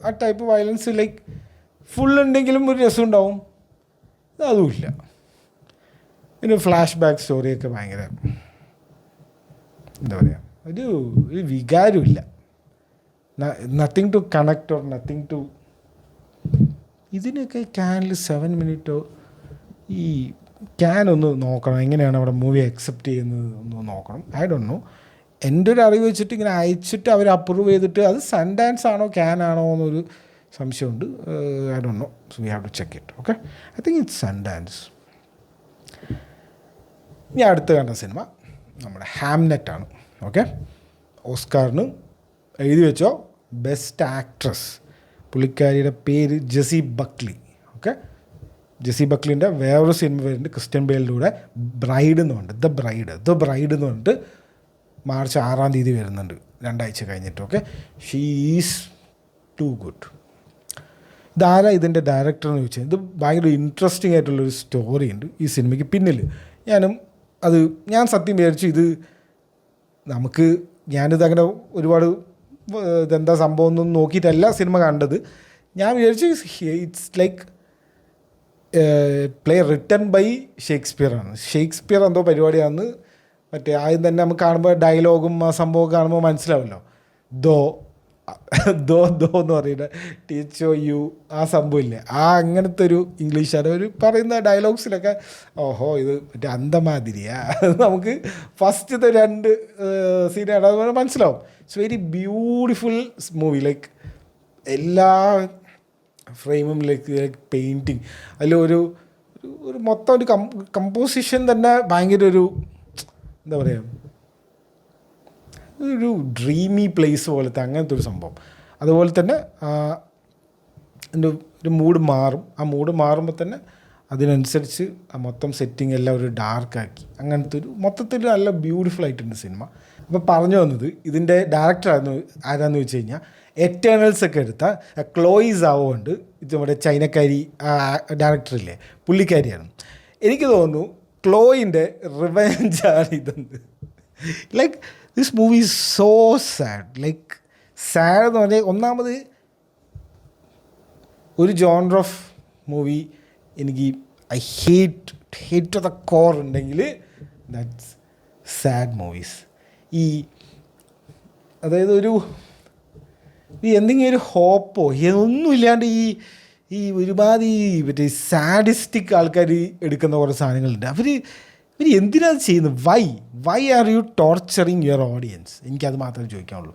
ആ ടൈപ്പ് വയലൻസ് ലൈക്ക് ഫുൾ ഉണ്ടെങ്കിലും ഒരു രസം ഉണ്ടാവും, അതുമില്ല. പിന്നെ ഫ്ലാഷ് ബാക്ക് സ്റ്റോറിയൊക്കെ ഭയങ്കര എന്താ പറയുക, ഒരു വികാരമില്ല. Nothing to connect or nothing to. ഇതിനൊക്കെ ക്യാനിൽ 7 മിനിറ്റോ ഈ ക്യാൻ ഒന്ന് നോക്കണം, എങ്ങനെയാണ് അവിടെ മൂവി അക്സെപ്റ്റ് ചെയ്യുന്നത് ഒന്ന് നോക്കണം. ഐ ഡോണ്ട് നോ, എൻ്റെ ഒരു അറിവ് വെച്ചിട്ട് ഇങ്ങനെ അയച്ചിട്ട് അവർ അപ്രൂവ് ചെയ്തിട്ട് അത് സൺഡാൻസ് ആണോ ക്യാൻ ആണോ എന്നൊരു സംശയമുണ്ട്. I don't know, so we have to check it. Okay, I think it's Sundance. ഇനി അടുത്ത് കണ്ട സിനിമ നമ്മുടെ ഹാംനെറ്റാണ്. ഓക്കെ, ഓസ്കാറിന് എഴുതി വെച്ചോ ബെസ്റ്റ് ആക്ട്രസ്. പുള്ളിക്കാരിയുടെ പേര് ജെസി ബക്ലി. ഓക്കെ, ജെസി ബക്ലിൻ്റെ വേറൊരു സിനിമ വരുന്നുണ്ട് ക്രിസ്ത്യൻ ബെയിലിലൂടെ, ബ്രൈഡ് എന്ന് പറഞ്ഞിട്ട് ദ ബ്രൈഡ് എന്ന് പറഞ്ഞിട്ട് മാർച്ച് 6-ാം തീയതി വരുന്നുണ്ട്, 2 ആഴ്ച കഴിഞ്ഞിട്ട്. Okay, she is too good. ഇതാരാ ഇതിൻ്റെ ഡയറക്ടർ എന്ന് ചോദിച്ചാൽ, ഇത് ഭയങ്കര ഇൻട്രസ്റ്റിംഗ് ആയിട്ടുള്ളൊരു സ്റ്റോറി ഉണ്ട് ഈ സിനിമയ്ക്ക് പിന്നിൽ. ഞാൻ സത്യം വിചാരിച്ചു ഇത് ഞാനിത് അങ്ങനെ ഒരുപാട് ഇതെന്താ സംഭവം ഒന്നും നോക്കിയിട്ടല്ല സിനിമ കണ്ടത്. ഞാൻ വിചാരിച്ചു it's like play written by ഷേക്സ്പിയറാണ്. ഷേക്സ്പിയർ എന്തോ പരിപാടിയാണെന്ന് മറ്റേ ആദ്യം തന്നെ നമുക്ക് കാണുമ്പോൾ ഡയലോഗും ആ സംഭവമൊക്കെ കാണുമ്പോൾ മനസ്സിലാവുമല്ലോ. ദോ എന്ന് പറയുന്നത് ടീച്ചോ യു ആ സംഭവമില്ലേ, അങ്ങനത്തെ ഒരു ഇംഗ്ലീഷാണ് അവർ പറയുന്ന ഡയലോഗ്സിലൊക്കെ. ഓഹോ, ഇത് മറ്റേ അന്തമാതിരിയാ. നമുക്ക് ഫസ്റ്റത്തെ 2 സീനാണ് അതുപോലെ മനസ്സിലാവും. It's very beautiful movie. Like എല്ലാ ഫ്രെയിമും ലൈക്ക് പെയിൻറ്റിങ്, അതിലൊരു മൊത്തം ഒരു കമ്പോസിഷൻ തന്നെ ഭയങ്കര ഒരു എന്താ പറയുക, ഒരു ഡ്രീമി പ്ലേസ് പോലത്തെ അങ്ങനത്തെ ഒരു സംഭവം. അതുപോലെ തന്നെ എൻ്റെ ഒരു മൂഡ് മാറും. ആ മൂഡ് മാറുമ്പോൾ തന്നെ അതിനനുസരിച്ച് ആ മൊത്തം സെറ്റിംഗ് എല്ലാം ഒരു ഡാർക്കാക്കി, അങ്ങനത്തെ ഒരു മൊത്തത്തിൽ നല്ല ബ്യൂട്ടിഫുൾ ആയിട്ടുണ്ട് സിനിമ. അപ്പോൾ പറഞ്ഞു വന്നത് ഇതിൻ്റെ ഡയറക്ടർ ആരാന്ന് വെച്ച് കഴിഞ്ഞാൽ എറ്റേണൽസ് ഒക്കെ എടുത്ത ക്ലോയി സാവോ ഉണ്ട്. ഇത് നമ്മുടെ ചൈനക്കാരി ഡയറക്ടറില്ലേ, പുള്ളിക്കാരിയാണ്. എനിക്ക് തോന്നുന്നു ക്ലോയിൻ്റെ റിവെഞ്ചാണ് ഇതെന്ന്. Like this movie is so sad. Like sad എന്ന് പറഞ്ഞാൽ ഒന്നാമത് ഒരു ജോണർ ഓഫ് മൂവി എനിക്ക് I hate to the core ഉണ്ടെങ്കിൽ ദാറ്റ്സ് സാഡ് മൂവീസ്. അതായത് എന്തെങ്കിലും ഒരു ഹോപ്പോ ഒന്നുമില്ലാണ്ട് ഈ ഒരുപാട് മറ്റേ സാഡിസ്റ്റിക് ആൾക്കാർ എടുക്കുന്ന കുറേ സാധനങ്ങളുണ്ട്. അവർ എന്തിനാണ് ചെയ്യുന്നത്? Why are you torturing your audience? എനിക്കത് മാത്രമേ ചോദിക്കാനുള്ളൂ.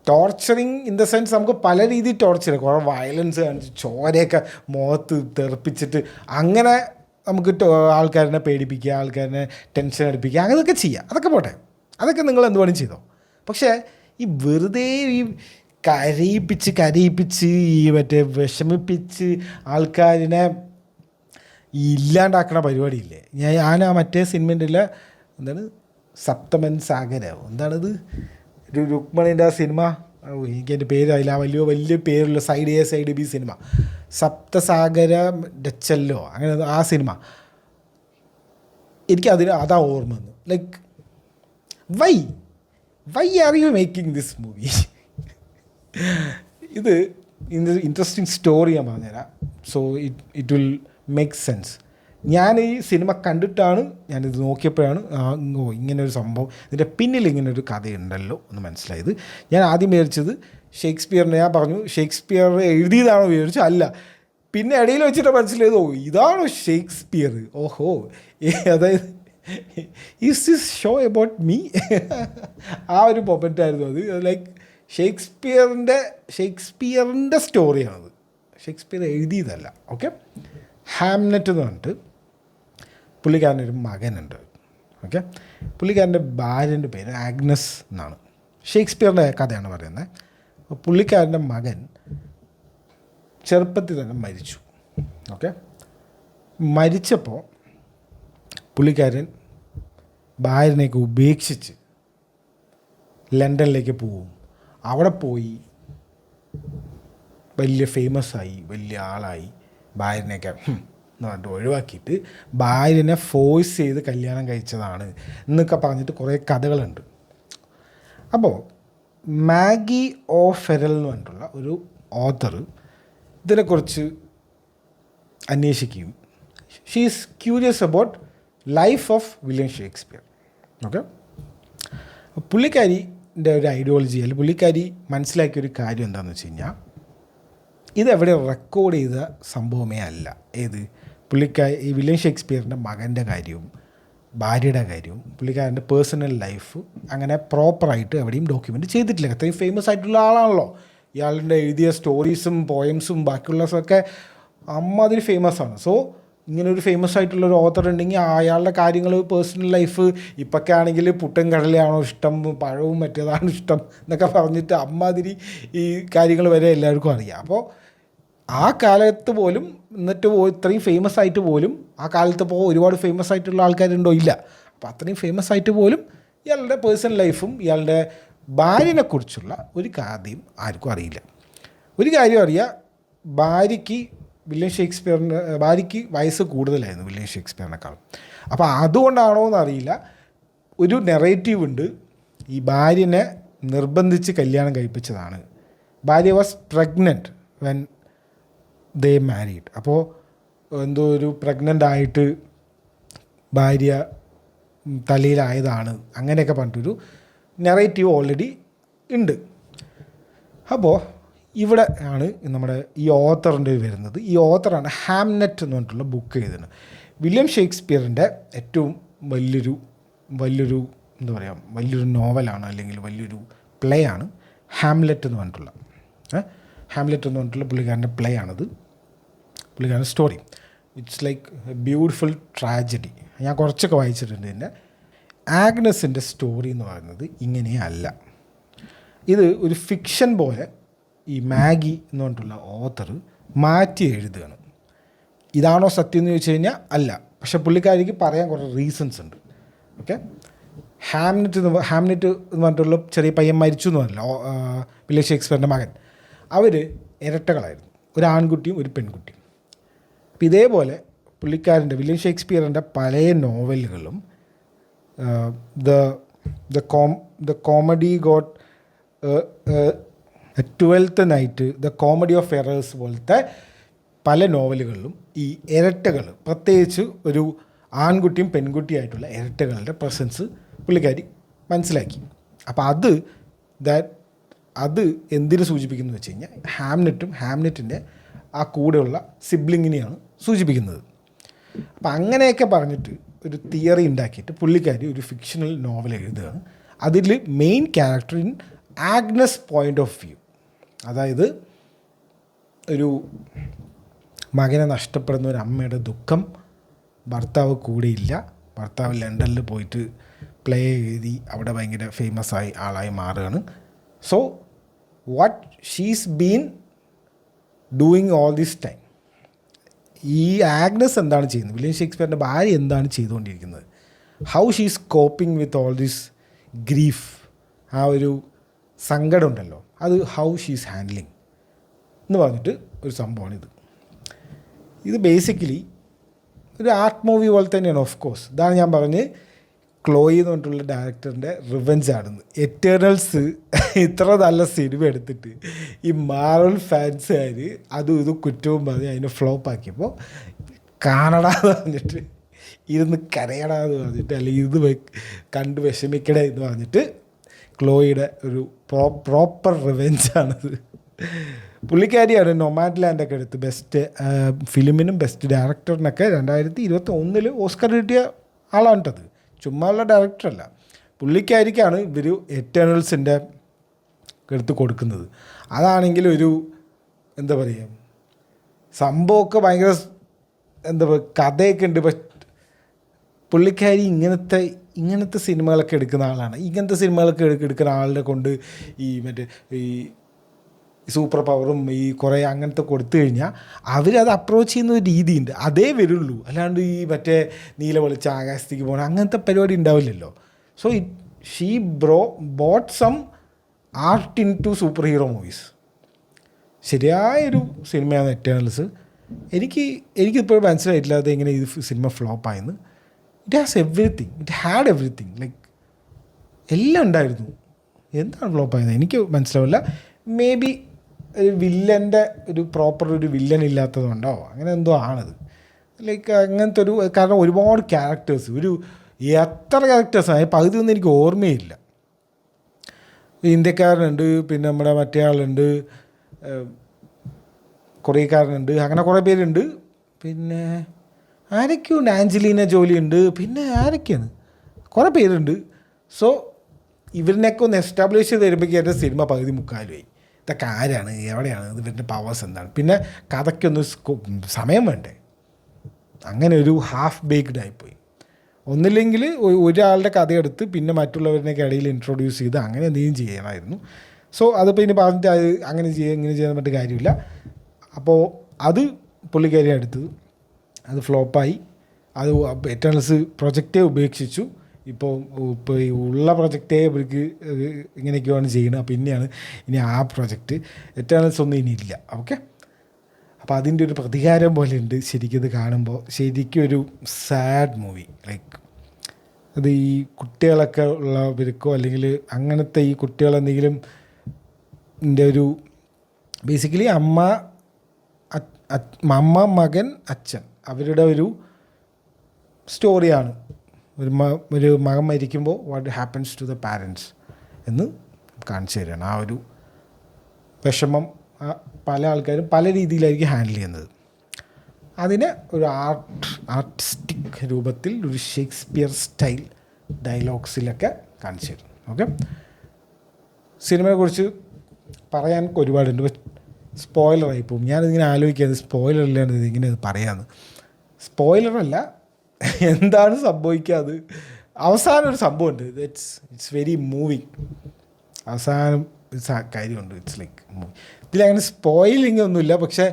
ടോർച്ചറിങ് ഇൻ ദ സെൻസ് നമുക്ക് പല രീതിയിൽ ടോർച്ചർ, കുറേ വയലൻസ് കാണിച്ച് ചോരയൊക്കെ മുഖത്ത് തെറിപ്പിച്ചിട്ട് അങ്ങനെ നമുക്ക് ആൾക്കാരെ പേടിപ്പിക്കുക, ആൾക്കാരെ ടെൻഷൻ അടിപ്പിക്കുക, അങ്ങനെയൊക്കെ ചെയ്യുക. അതൊക്കെ പോട്ടെ, അതൊക്കെ നിങ്ങൾ എന്ത് വേണം ചെയ്തോ. പക്ഷേ ഈ വെറുതെ ഈ കരയിപ്പിച്ച് ഈ മറ്റേ വിഷമിപ്പിച്ച് ആൾക്കാരിനെ ഇല്ലാണ്ടാക്കണ പരിപാടിയില്ലേ. ഞാൻ ആ മറ്റേ സിനിമേൻ്റെ എന്താണ് സപ്തമൻ സാഗരോ എന്താണിത്, ഒരു രുക്മണീൻ്റെ ആ സിനിമ, എനിക്കതിൻ്റെ പേരായില്ല, ആ വലിയ പേരുള്ള സൈഡ് എ സൈഡ് ബി സിനിമ, സപ്തസാഗര ഡച്ചല്ലോ അങ്ങനെ ആ സിനിമ, എനിക്ക് അതാ ഓർമ്മ വന്നു. Like why are you making this movie? ഇത് ഇൻട്രസ്റ്റിംഗ് സ്റ്റോറി ഞാൻ പറഞ്ഞുതരാം. So it will make sense. ഞാൻ ഈ സിനിമ കണ്ടിട്ടാണ് ഞാനിത് നോക്കിയപ്പോഴാണ് ഇങ്ങനൊരു സംഭവം, ഇതിൻ്റെ പിന്നിൽ ഇങ്ങനൊരു കഥയുണ്ടല്ലോ എന്ന് മനസ്സിലായത്. ഞാൻ ആദ്യം വിചാരിച്ചത് ഷേക്സ്പിയറിനെ, ഞാൻ പറഞ്ഞു ഷേക്സ്പിയർ എഴുതിയതാണോ വിചാരിച്ചു, അല്ല. പിന്നെ ഇടയിൽ വെച്ചിട്ട് മനസ്സിലായത് ഇതാണോ ഷേക്സ്പിയർ, ഓഹോ അതായത് is this show about me? ആ ഒരു മൊമെൻ്റായിരുന്നു അത്. ലൈക്ക് ഷേക്സ്പിയറിൻ്റെ സ്റ്റോറിയാണത്, ഷേക്സ്പിയർ എഴുതിയതല്ല. ഓക്കെ. ഹാംലെറ്റ് എന്ന് പറഞ്ഞിട്ട് പുള്ളിക്കാരനൊരു മകനുണ്ട്. ഓക്കെ. പുള്ളിക്കാരൻ്റെ ഭാര്യൻ്റെ പേര് ആഗ്നസ് എന്നാണ്. ഷേക്സ്പിയറിൻ്റെ കഥയാണ് പറയുന്നത്. പുള്ളിക്കാരൻ്റെ മകൻ ചെറുപ്പത്തിൽ തന്നെ മരിച്ചു. ഓക്കെ. മരിച്ചപ്പോൾ പുള്ളിക്കാരൻ ഭാര്യനെയൊക്കെ ഉപേക്ഷിച്ച് ലണ്ടനിലേക്ക് പോവും. അവിടെ പോയി വലിയ ഫേമസായി, വലിയ ആളായി, ഭാര്യനെയൊക്കെ എന്ന് പറഞ്ഞിട്ട് ഒഴിവാക്കിയിട്ട് ഭാര്യനെ ഫോഴ്സ് ചെയ്ത് കല്യാണം കഴിച്ചതാണ് എന്നൊക്കെ പറഞ്ഞിട്ട് കുറേ കഥകളുണ്ട്. അപ്പോൾ മാഗി ഓ ഫെറൽ എന്ന് പറഞ്ഞിട്ടുള്ള ഒരു ഓത്തർ ഇതിനെക്കുറിച്ച് അന്വേഷിക്കുകയും she is curious about life of William Shakespeare. Okay. പുള്ളിക്കാരിൻ്റെ ഒരു ഐഡിയോളജി, അല്ലെങ്കിൽ പുള്ളിക്കാരി മനസ്സിലാക്കിയൊരു കാര്യം എന്താണെന്ന് വെച്ച് കഴിഞ്ഞാൽ, ഇതെവിടെ റെക്കോർഡ് ചെയ്ത സംഭവമേ അല്ല. ഏത് ഈ വില്യം ഷേക്സ്പിയറിൻ്റെ മകൻ്റെ കാര്യവും ഭാര്യയുടെ കാര്യവും പുള്ളിക്കാരൻ്റെ പേഴ്സണൽ ലൈഫ് അങ്ങനെ പ്രോപ്പറായിട്ട് എവിടെയും ഡോക്യുമെൻ്റ് ചെയ്തിട്ടില്ല. അത്രയും ഫേമസ് ആയിട്ടുള്ള ആളാണല്ലോ. ഇയാളുടെ എഴുതിയ സ്റ്റോറീസും പോയംസും ബാക്കിയുള്ളതൊക്കെ അമ്മാതിരി ഫേമസ് ആണ്. സോ ഇങ്ങനൊരു ഫേമസ് ആയിട്ടുള്ളൊരു ഓത്തർ ഉണ്ടെങ്കിൽ അയാളുടെ കാര്യങ്ങൾ, പേഴ്സണൽ ലൈഫ്, ഇപ്പൊക്കെ ആണെങ്കിൽ പുട്ടും കടലയാണോ ഇഷ്ടം, പഴവും മറ്റേതാണോ ഇഷ്ടം എന്നൊക്കെ പറഞ്ഞിട്ട് അമ്മാതിരി ഈ കാര്യങ്ങൾ വരെ എല്ലാവർക്കും അറിയാം. അപ്പോൾ ആ കാലത്ത് പോലും, എന്നിട്ട് ഇത്രയും ഫേമസ് ആയിട്ട് പോലും, ആ കാലത്ത് ഇപ്പോൾ ഒരുപാട് ഫേമസ് ആയിട്ടുള്ള ആൾക്കാരുണ്ടോ? ഇല്ല. അപ്പോൾ അത്രയും ഫേമസ് ആയിട്ട് പോലും ഇയാളുടെ പേഴ്സണൽ ലൈഫും ഇയാളുടെ ഭാര്യനെക്കുറിച്ചുള്ള ഒരു കഥയും ആർക്കും അറിയില്ല. ഒരു കാര്യം അറിയാം, ഭാര്യയ്ക്ക് വയസ്സ് കൂടുതലായിരുന്നു വില്യം ഷേക്സ്പിയറിനേക്കാളും. അപ്പോൾ അതുകൊണ്ടാണോ എന്നറിയില്ല, ഒരു നെറേറ്റീവ് ഉണ്ട്, ഈ ഭാര്യനെ നിർബന്ധിച്ച് കല്യാണം കഴിപ്പിച്ചതാണ്. ഭാര്യ was pregnant when they married. അപ്പോൾ എന്തോ ഒരു പ്രഗ്നൻ്റ് ആയിട്ട് ഭാര്യ തലയിലായതാണ്, അങ്ങനെയൊക്കെ പറഞ്ഞിട്ടൊരു നെറേറ്റീവ് ഓൾറെഡി ഉണ്ട്. അപ്പോൾ ഇവിടെ ആണ് നമ്മുടെ ഈ ഓത്തറിൻ്റെ വരുന്നത്. ഈ ഓത്തറാണ് ഹാംനെറ്റ് എന്ന് പറഞ്ഞിട്ടുള്ള ബുക്ക് എഴുതുന്നത്. വില്യം ഷേക്സ്പിയറിൻ്റെ ഏറ്റവും വലിയൊരു എന്താ പറയുക, വലിയൊരു നോവലാണ്, അല്ലെങ്കിൽ വലിയൊരു പ്ലേ ആണ് ഹാംലെറ്റ് എന്ന് പറഞ്ഞിട്ടുള്ള പുള്ളിക്കാരൻ്റെ പ്ലേ ആണത്, പുള്ളിക്കാരൻ്റെ story. It's like A beautiful tragedy. ഞാൻ കുറച്ചൊക്കെ വായിച്ചിട്ടുണ്ട്. ഇതിൻ്റെ ആഗ്നസിൻ്റെ സ്റ്റോറി എന്ന് പറയുന്നത് ഇങ്ങനെയല്ല. ഇത് ഒരു ഫിക്ഷൻ പോലെ ഈ മാഗി എന്ന് പറഞ്ഞിട്ടുള്ള ഓത്തർ മാറ്റി എഴുതുകയാണ്. ഇതാണോ സത്യം എന്ന് ചോദിച്ചു കഴിഞ്ഞാൽ അല്ല. പക്ഷെ പുള്ളിക്കാരിക്ക് പറയാൻ കുറേ റീസൺസ് ഉണ്ട്. ഓക്കെ. ഹാംനെറ്റ് എന്ന് പറഞ്ഞിട്ടുള്ള ചെറിയ പയ്യൻ മരിച്ചു എന്ന് പറഞ്ഞില്ല, വില്യം ഷേക്സ്പിയറിൻ്റെ മകൻ. അവർ ഇരട്ടകളായിരുന്നു, ഒരു ആൺകുട്ടിയും ഒരു പെൺകുട്ടിയും. അപ്പം ഇതേപോലെ വില്യം ഷേക്സ്പിയറിൻ്റെ പല നോവലുകളും the comedy got twelfth night, the comedy of errors പോലത്തെ പല നോവലുകളിലും ഈ ഇരട്ടകൾ, പ്രത്യേകിച്ച് ഒരു ആൺകുട്ടിയും പെൺകുട്ടിയായിട്ടുള്ള ഇരട്ടകളുടെ പ്രസൻസ് പുള്ളിക്കാരി മനസ്സിലാക്കി. അപ്പോൾ അത് എന്തിനു സൂചിപ്പിക്കുന്നു വെച്ച് കഴിഞ്ഞാൽ ഹാംനെറ്റിൻ്റെ ആ കൂടെയുള്ള സിബ്ലിങ്ങിനെയാണ് സൂചിപ്പിക്കുന്നത്. അപ്പം അങ്ങനെയൊക്കെ പറഞ്ഞിട്ട് ഒരു തിയറി ഉണ്ടാക്കിയിട്ട് പുള്ളിക്കാരി ഒരു ഫിക്ഷണൽ നോവൽ എഴുതുകയാണ്. അതിൽ main character Agnes point of view, അതായത് ഒരു മകനെ നഷ്ടപ്പെടുന്ന ഒരു അമ്മയുടെ ദുഃഖം, ഭർത്താവ് കൂടെയില്ല, ഭർത്താവ് ലണ്ടനിൽ പോയിട്ട് പ്ലേ എഴുതി അവിടെ ഭയങ്കര ഫേമസ് ആളായി മാറുകയാണ്. So what she's been doing all this time, ഈ ആഗ്നസ് എന്താണ് ചെയ്യുന്നത്, വില്യം ഷേക്സ്പിയറിൻ്റെ ഭാര്യ എന്താണ് ചെയ്തുകൊണ്ടിരിക്കുന്നത്, how she's coping with all this grief, ആ ഒരു സങ്കടം ഉണ്ടല്ലോ, അത് ഹൗ ഷീസ് ഹാൻഡ്ലിങ് എന്ന് പറഞ്ഞിട്ട് ഒരു സംഭവമാണിത്. ഇത് ബേസിക്കലി ഒരു ആർട്ട് മൂവി പോലെ തന്നെയാണ്. ഓഫ് കോഴ്സ് ഇതാണ് ഞാൻ പറഞ്ഞ് ക്ലോയി എന്ന് പറഞ്ഞിട്ടുള്ള ഡയറക്ടറിൻ്റെ റിവെഞ്ച് ആണെന്ന്. എറ്റേർണൽസ് ഇത്ര നല്ല സിനിമ എടുത്തിട്ട് ഈ മാർവൽ ഫാൻസുകാർ അതും ഇതും കുറ്റവും പറഞ്ഞ് അതിനെ ഫ്ലോപ്പാക്കിയപ്പോൾ കാണടാന്ന് പറഞ്ഞിട്ട് ഇരുന്ന് കരയടാന്ന് പറഞ്ഞിട്ട് അല്ലെങ്കിൽ ഇത് കണ്ട് വിഷമിക്കടേ എന്ന് പറഞ്ഞിട്ട് ക്ലോയിയുടെ ഒരു പ്രോപ്പർ റിവെഞ്ചാണത്. പുള്ളിക്കാരിയാണ് നൊമാഡ് ലാൻഡൊക്കെ എടുത്ത് ബെസ്റ്റ് ഫിലിമിനും ബെസ്റ്റ് ഡയറക്ടറിനൊക്കെ 2021 ഓസ്കർ കിട്ടിയ ആളാണിട്ടത്. ചുമ്മാ ഉള്ള ഡയറക്ടറല്ല, പുള്ളിക്കാരിക്കാണ് ഇവർ എറ്റേണൽസിൻ്റെ എടുത്ത് കൊടുക്കുന്നത്. അതാണെങ്കിൽ ഒരു എന്താ പറയുക, സംഭവമൊക്കെ ഭയങ്കര എന്താ പറയുക കഥയൊക്കെ ഉണ്ട്. പുള്ളിക്കാരി ഇങ്ങനത്തെ സിനിമകളൊക്കെ എടുക്കുന്ന ആളാണ്. ഇങ്ങനത്തെ സിനിമകളൊക്കെ എടുക്കുന്ന ആളിനെ കൊണ്ട് ഈ മറ്റേ ഈ സൂപ്പർ പവറും ഈ കുറേ അങ്ങനത്തെ കൊടുത്തു കഴിഞ്ഞാൽ അവരത് അപ്രോച്ച് ചെയ്യുന്ന ഒരു രീതിയുണ്ട്, അതേ വരുള്ളൂ. അല്ലാണ്ട് ഈ മറ്റേ നീല വെളിച്ച ആകാശത്തേക്ക് പോകണം അങ്ങനത്തെ പരിപാടി ഉണ്ടാവില്ലല്ലോ. So she bought some art into super hero movies. ശരിയായൊരു സിനിമയാണ് എറ്റേണൽസ്. എനിക്കിപ്പോഴും മനസ്സിലായിട്ടില്ല അത് എങ്ങനെ ഇത് സിനിമ ഫ്ലോപ്പായെന്ന്. It has everything, it had everything, like എല്ലാം ഉണ്ടായിരുന്നു. എന്താണ് ഫ്ലോപ്പായത് എനിക്ക് മനസ്സിലാവില്ല. മേ ബി ഒരു വില്ലൻ്റെ ഒരു വില്ലൻ ഇല്ലാത്തതുകൊണ്ടോ അങ്ങനെ എന്തോ ആണത്. ലൈക്ക് അങ്ങനത്തെ കാരണം ഒരുപാട് ക്യാരക്ടേഴ്സ്, എത്ര ക്യാരക്ടേഴ്സാണ് പകുതി ഒന്നും എനിക്ക് ഓർമ്മയില്ല. ഇന്ത്യക്കാരനുണ്ട്, പിന്നെ നമ്മുടെ മറ്റേ ആളുണ്ട്, കൊറിയക്കാരനുണ്ട്, അങ്ങനെ കുറേ പേരുണ്ട്. പിന്നെ ആരൊക്കെയുണ്ട്, ആഞ്ചലീന ജോലി ഉണ്ട്, പിന്നെ ആരൊക്കെയാണ് കുറേ പേരുണ്ട്. സോ ഇവരിനൊക്കെ ഒന്ന് എസ്റ്റാബ്ലിഷ് ചെയ്ത് തരുമ്പോഴേക്കും എൻ്റെ സിനിമ പകുതി മുക്കാലുമായി. ഇതൊക്കെ ആരാണ്, എവിടെയാണ്, ഇവരുടെ പവേഴ്സ് എന്താണ്, പിന്നെ കഥയ്ക്കൊന്ന് സമയം വേണ്ടേ. അങ്ങനെ ഒരു ഹാഫ് ബേക്ക്ഡ് ആയിപ്പോയി. ഒന്നില്ലെങ്കിൽ ഒരാളുടെ കഥയെടുത്ത് പിന്നെ മറ്റുള്ളവരിനൊക്കെ ഇടയിൽ ഇൻട്രൊഡ്യൂസ് ചെയ്ത് അങ്ങനെ എന്തെങ്കിലും ചെയ്യണമായിരുന്നു. സോ അതിപ്പോൾ ഇനി പറഞ്ഞിട്ട് അത് അങ്ങനെ ചെയ്യുക ഇങ്ങനെ ചെയ്യാൻ പറ്റിയ കാര്യമില്ല. അപ്പോൾ അത് പുള്ളിക്കാരി എടുത്തത്, അത് ഫ്ലോപ്പായി. അത് എറ്റേണൽസ് പ്രൊജക്റ്റേ ഉപേക്ഷിച്ചു. ഇപ്പോൾ ഈ ഉള്ള പ്രൊജക്റ്റേ ഇവർക്ക് ഇങ്ങനെയൊക്കെയാണ് ചെയ്യുന്നത്. പിന്നെയാണ് ഇനി ആ പ്രൊജക്റ്റ് എറ്റേണൽസ് ഒന്നും ഇനിയില്ല. ഓക്കെ, അപ്പോൾ അതിൻ്റെ ഒരു പ്രതികാരം പോലെ ഉണ്ട് ശരിക്കും ഇത് കാണുമ്പോൾ. ശരിക്കും ഒരു സാഡ് മൂവി. ലൈക്ക് അത് ഈ കുട്ടികളൊക്കെ ഉള്ളവർക്കോ അല്ലെങ്കിൽ അങ്ങനത്തെ ഈ കുട്ടികളെന്തെങ്കിലും ഒരു ബേസിക്കലി അമ്മ, മകൻ, അച്ഛൻ അവരുടെ ഒരു സ്റ്റോറിയാണ്. ഒരു മകൻ മരിക്കുമ്പോൾ what happens to the parents എന്ന് കാണിച്ചു തരികയാണ്. ആ ഒരു വിഷമം പല ആൾക്കാരും പല രീതിയിലായിരിക്കും ഹാൻഡിൽ ചെയ്യുന്നത്. അതിനെ ഒരു ആർട്ടിസ്റ്റിക് രൂപത്തിൽ ഒരു ഷേക്സ്പിയർ സ്റ്റൈൽ ഡയലോഗ്സിലൊക്കെ കാണിച്ചു തരും. ഓക്കെ, സിനിമയെക്കുറിച്ച് പറയാൻ ഒരുപാടുണ്ട്. സ്പോയിലറായി പോകും. ഞാനിങ്ങനെ ആലോചിക്കുന്നത് സ്പോയിലറില്ലാണ്ട് ഇങ്ങനെ പറയാമെന്ന്. സ്പോയിലറല്ല, എന്താണ് സംഭവിക്കാതെ അവസാനം ഒരു സംഭവമുണ്ട്. It's very moving. അവസാനം കാര്യമുണ്ട്. It's like movie. ഇതിലങ്ങനെ സ്പോയിലിംഗ് ഒന്നുമില്ല. പക്ഷേ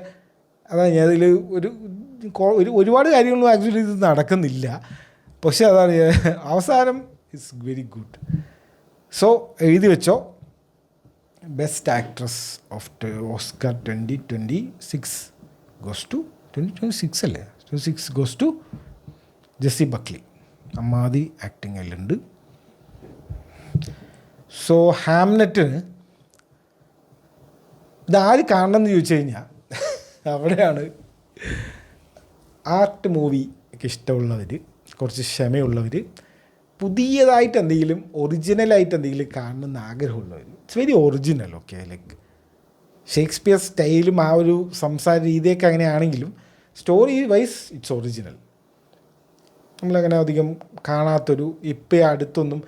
അതാണ് ഞാൻ അതിൽ ഒരുപാട് കാര്യങ്ങളൊന്നും ആക്ച്വലി ഇത് നടക്കുന്നില്ല. പക്ഷേ അതാണ് അവസാനം ഇറ്റ്സ് വെരി ഗുഡ്. സോ എഴുതി വെച്ചോ, best actress of Oscar 2026 goes to 2026 അല്ലേ, 26 ഗോസ് ടു ജെസ്സി ബക്ലി. അമ്മാതി ആക്ടിങ് അതിലുണ്ട്. സോ ഹാംലെറ്റിന് ഇതാര് കാണണമെന്ന് ചോദിച്ചു കഴിഞ്ഞാൽ അവിടെയാണ് ആർട്ട് മൂവി ഒക്കെ ഇഷ്ടമുള്ളവർ, കുറച്ച് ക്ഷമയുള്ളവർ, പുതിയതായിട്ട് എന്തെങ്കിലും ഒറിജിനലായിട്ട് എന്തെങ്കിലും കാണണമെന്ന് ആഗ്രഹമുള്ളവർ. It's very original. Okay, like Shakespeare സ്റ്റൈലും ആ ഒരു സംസാര രീതിയൊക്കെ അങ്ങനെയാണെങ്കിലും സ്റ്റോറി വൈസ് ഇറ്റ്സ് ഒറിജിനൽ. നമ്മളങ്ങനെ അധികം കാണാത്തൊരു, ഇപ്പം അടുത്തൊന്നും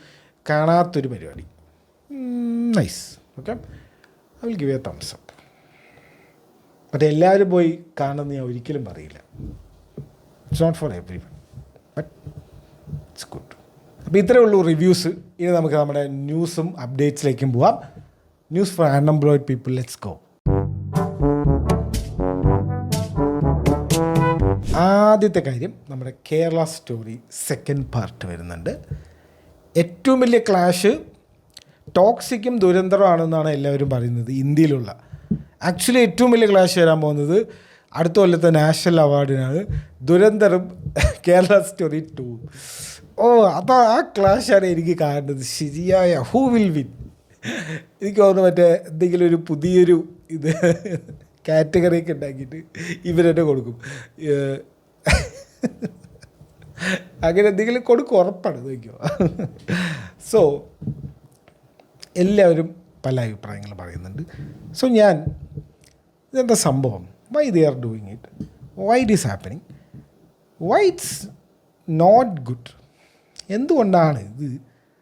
കാണാത്തൊരു പരിപാടി. Nice. Okay, I will give a thumbs up. മറ്റേ എല്ലാവരും പോയി കാണുമെന്ന് ഞാൻ ഒരിക്കലും പറയില്ല. It's not for everyone, but it's good. അപ്പോൾ ഇത്രയേ ഉള്ളൂ റിവ്യൂസ്. ഇനി നമുക്ക് നമ്മുടെ ന്യൂസും അപ്ഡേറ്റ്സിലേക്കും പോവാം. News for unemployed people, let's go. ആദ്യത്തെ കാര്യം, നമ്മുടെ കേരള സ്റ്റോറി സെക്കൻഡ് പാർട്ട് വരുന്നുണ്ട്. ഏറ്റവും വലിയ ക്ലാഷ് ടോക്സിക്കും ദുരന്തരമാണെന്നാണ് എല്ലാവരും പറയുന്നത് ഇന്ത്യയിലുള്ള. ആക്ച്വലി ഏറ്റവും വലിയ ക്ലാഷ് വരാൻ പോകുന്നത് അടുത്ത കൊല്ലത്തെ നാഷണൽ അവാർഡിനാണ്. ദുരന്തരം കേരള സ്റ്റോറി 2. ആ ക്ലാഷാണ് എനിക്ക് കാണുന്നത്. ശരിയായ ഹൂ വിൽ വിൻ. എനിക്ക് തോന്നുന്നു മറ്റേ എന്തെങ്കിലും ഒരു പുതിയൊരു ഇത് കാറ്റഗറിയൊക്കെ ഉണ്ടാക്കിയിട്ട് ഇവരെന്നെ കൊടുക്കും. അങ്ങനെ എന്തെങ്കിലും കൊടുക്കും, ഉറപ്പാണ്. നോക്കിയോ. സോ എല്ലാവരും പല അഭിപ്രായങ്ങളും പറയുന്നുണ്ട്. സോ ഞാൻ ഇതെന്താ സംഭവം, why they are doing it, why it is happening, why it's not good, എന്തുകൊണ്ടാണ് ഇത്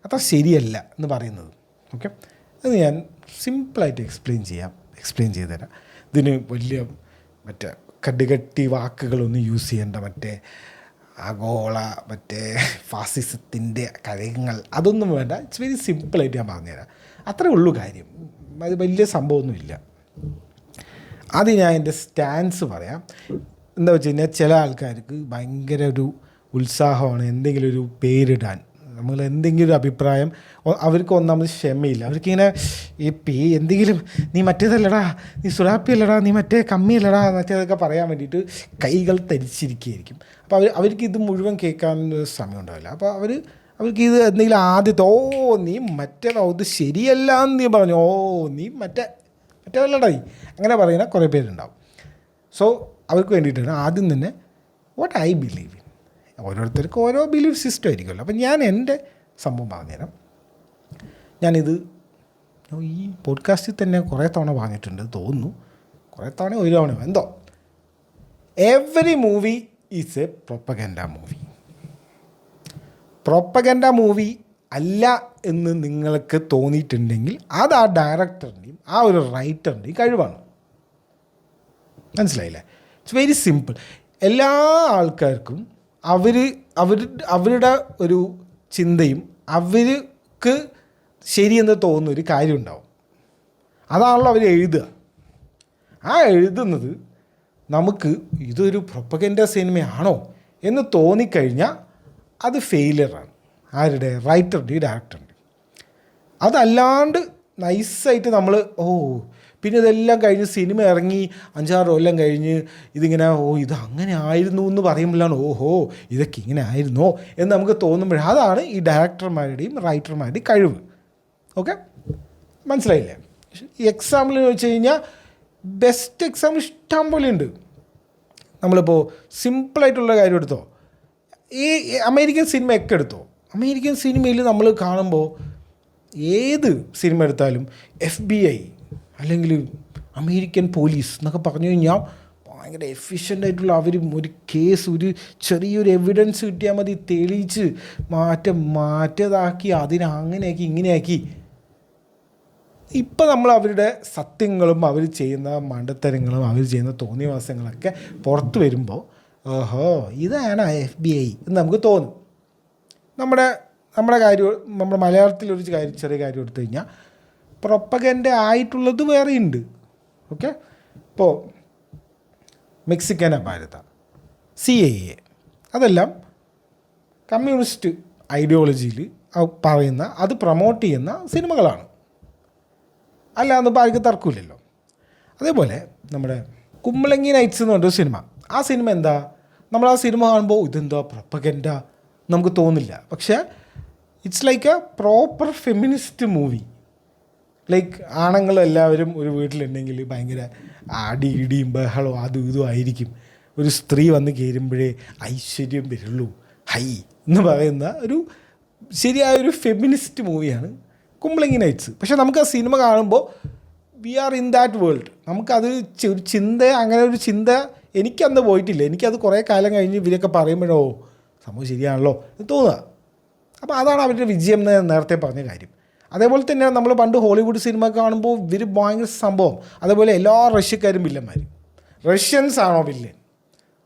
അത്ര ശരിയല്ല എന്ന് പറയുന്നത്. ഓക്കെ, അത് ഞാൻ സിമ്പിളായിട്ട് എക്സ്പ്ലെയിൻ ചെയ്ത് തരാം. ഇതിന് വലിയ മറ്റേ കടുകട്ടി വാക്കുകളൊന്നും യൂസ് ചെയ്യേണ്ട, മറ്റേ ആഗോള മറ്റേ ഫാസിസത്തിൻ്റെ കാര്യങ്ങൾ അതൊന്നും വേണ്ട. ഇറ്റ്സ് വെരി സിമ്പിളായിട്ട് ഞാൻ പറഞ്ഞുതരാം. അത്രേ ഉള്ളൂ കാര്യം, അത് വലിയ സംഭവമൊന്നുമില്ല. ആദ്യം ഞാൻ എൻ്റെ സ്റ്റാൻസ് പറയാം. എന്താ വെച്ച് കഴിഞ്ഞാൽ ചില ആൾക്കാർക്ക് ഭയങ്കര ഒരു ഉത്സാഹമാണ് എന്തെങ്കിലും ഒരു പേരിടാൻ. നമ്മൾ എന്തെങ്കിലും ഒരു അഭിപ്രായം, അവർക്ക് ഒന്നാമത് ക്ഷമയില്ല. അവർക്കിങ്ങനെ എന്തെങ്കിലും നീ മറ്റേതല്ലടാ, നീ സുറാപ്പിയല്ലടാ, നീ മറ്റേ കമ്മിയല്ലടാ മറ്റേതൊക്കെ പറയാൻ വേണ്ടിയിട്ട് കൈകൾ തരിച്ചിരിക്കുകയായിരിക്കും. അപ്പോൾ അവർക്ക് ഇത് മുഴുവൻ കേൾക്കാൻ സമയം ഉണ്ടാവില്ല. അപ്പോൾ അവർക്ക് ഇത് എന്തെങ്കിലും ആദ്യത്തെ നീ മറ്റേതോ ഇത് ശരിയല്ല എന്ന് നീ പറഞ്ഞു, നീ മറ്റേതല്ലടാ അങ്ങനെ പറയുന്ന കുറേ പേരുണ്ടാവും. സോ അവർക്ക് വേണ്ടിയിട്ടാണ് ആദ്യം തന്നെ വാട്ട് ഐ ബിലീവ് ഇൻ. ഓരോരുത്തർക്കും ഓരോ ബിലീഫ് സിസ്റ്റം ആയിരിക്കുമല്ലോ. അപ്പം ഞാൻ എൻ്റെ സംഭവം പറഞ്ഞുതരാം. ഞാനിത് ഈ പോഡ്കാസ്റ്റിൽ തന്നെ കുറേ തവണ പറഞ്ഞിട്ടുണ്ട് തോന്നുന്നു, കുറേ തവണ ഒരു തവണ എന്തോ. Every movie is A propaganda movie. Propaganda movie അല്ല എന്ന് നിങ്ങൾക്ക് തോന്നിയിട്ടുണ്ടെങ്കിൽ അത് ആ ഡയറക്ടറിൻ്റെയും ആ ഒരു റൈറ്ററിൻ്റെയും കഴിവാണ്. മനസ്സിലായില്ലേ? It's very simple. എല്ലാ ആൾക്കാർക്കും അവരുടെ ഒരു ചിന്തയും അവർക്ക് ശരിയെന്ന് തോന്നുന്ന ഒരു കാര്യം ഉണ്ടാവും. അതാണല്ലോ അവർ എഴുതുക. ആ എഴുതുന്നത് നമുക്ക് ഇതൊരു പ്രൊപ്പഗൻഡ സിനിമയാണോ എന്ന് തോന്നിക്കഴിഞ്ഞാൽ അത് ഫെയിലിയറാണ്. ആരുടെ? റൈറ്ററിൻ്റെയും ഡയറക്ടറിൻ്റെയും. അതല്ലാണ്ട് നൈസായിട്ട് നമ്മൾ പിന്നെ ഇതെല്ലാം കഴിഞ്ഞ് സിനിമ ഇറങ്ങി 5-6 കൊല്ലം കഴിഞ്ഞ് ഇതിങ്ങനെ ഇത് അങ്ങനെ ആയിരുന്നു എന്ന് പറയുമ്പോഴാണ് ഇതൊക്കെ ഇങ്ങനെ ആയിരുന്നോ എന്ന് നമുക്ക് തോന്നുമ്പോഴേ അതാണ് ഈ ഡയറക്ടർമാരുടെയും റൈറ്റർമാരുടെയും കഴിവ്. ഓക്കെ, മനസ്സിലായില്ലേ? ഈ എക്സാമ്പിൾ എന്ന് വെച്ച് കഴിഞ്ഞാൽ ബെസ്റ്റ് എക്സാമ്പിൾ ഇഷ്ടം പോലെ ഉണ്ട്. നമ്മളിപ്പോൾ സിമ്പിളായിട്ടുള്ള കാര്യം എടുത്തോ, ഈ അമേരിക്കൻ സിനിമയൊക്കെ എടുത്തോ. അമേരിക്കൻ സിനിമയിൽ നമ്മൾ കാണുമ്പോൾ ഏത് സിനിമ എടുത്താലും FBI അല്ലെങ്കിൽ അമേരിക്കൻ പോലീസ് എന്നൊക്കെ പറഞ്ഞു കഴിഞ്ഞാൽ ഭയങ്കര എഫിഷ്യൻ്റായിട്ടുള്ള അവർ ഒരു കേസ്, ഒരു ചെറിയൊരു എവിഡൻസ് കിട്ടിയാൽ മതി തെളിയിച്ച് മാറ്റതാക്കി അതിനെ അങ്ങനെയാക്കി ഇങ്ങനെയാക്കി. ഇപ്പം നമ്മൾ അവരുടെ സത്യങ്ങളും അവർ ചെയ്യുന്ന മണ്ടത്തരങ്ങളും അവർ ചെയ്യുന്ന തോന്നിയവാസങ്ങളൊക്കെ പുറത്ത് വരുമ്പോൾ ഇതാണ് FBI എന്ന് നമുക്ക് തോന്നും. നമ്മുടെ കാര്യം, നമ്മുടെ മലയാളത്തിലൊരു ചെറിയ കാര്യം എടുത്തു കഴിഞ്ഞാൽ പ്രൊപ്പഗൻഡ ആയിട്ടുള്ളത് വേറെയുണ്ട്. ഓക്കെ, ഇപ്പോൾ മെക്സിക്കൻ അപാരത, CIA, അതെല്ലാം കമ്മ്യൂണിസ്റ്റ് ഐഡിയോളജിയിൽ പറയുന്ന, അത് പ്രൊമോട്ട് ചെയ്യുന്ന സിനിമകളാണ്. അല്ലാന്നിപ്പോൾ ആർക്ക് തർക്കമില്ലല്ലോ. അതേപോലെ നമ്മുടെ കുമ്പളങ്ങി നൈറ്റ്സ് എന്ന് പറഞ്ഞൊരു സിനിമ. ആ സിനിമ എന്താ, നമ്മൾ ആ സിനിമ കാണുമ്പോൾ ഇതെന്താ പ്രൊപ്പഗൻഡ നമുക്ക് തോന്നില്ല. പക്ഷേ it's like a proper feminist movie. Like ആണുങ്ങളെല്ലാവരും ഒരു വീട്ടിലുണ്ടെങ്കിൽ ഭയങ്കര ഇടിയും ബഹളവും അതും ഇതും ആയിരിക്കും. ഒരു സ്ത്രീ വന്ന് കയറുമ്പോഴേ ഐശ്വര്യം വരുള്ളൂ എന്ന് പറയുന്ന ഒരു ശരിയായൊരു ഫെമിനിസ്റ്റ് മൂവിയാണ് കുമ്പളങ്ങി നൈറ്റ്സ്. പക്ഷേ നമുക്ക് ആ സിനിമ കാണുമ്പോൾ we are in that world. നമുക്കത് ഒരു ചിന്ത, അങ്ങനെ ഒരു ചിന്ത എനിക്കന്ന് പോയിട്ടില്ല. എനിക്കത് കുറേ കാലം കഴിഞ്ഞ് ഇവരൊക്കെ പറയുമ്പോഴോ സംഭവം ശരിയാണല്ലോ എന്ന് തോന്നുക. അപ്പോൾ അതാണ് അവരുടെ വിജയം എന്ന് നേരത്തെ പറഞ്ഞ കാര്യം. അതേപോലെ തന്നെ നമ്മൾ പണ്ട് ഹോളിവുഡ് സിനിമ കാണുമ്പോൾ ഇവർ ഭയങ്കര സംഭവം. അതേപോലെ എല്ലാ റഷ്യക്കാരും വില്ലന്മാർ, റഷ്യൻസ് ആണോ വില്ലൻ.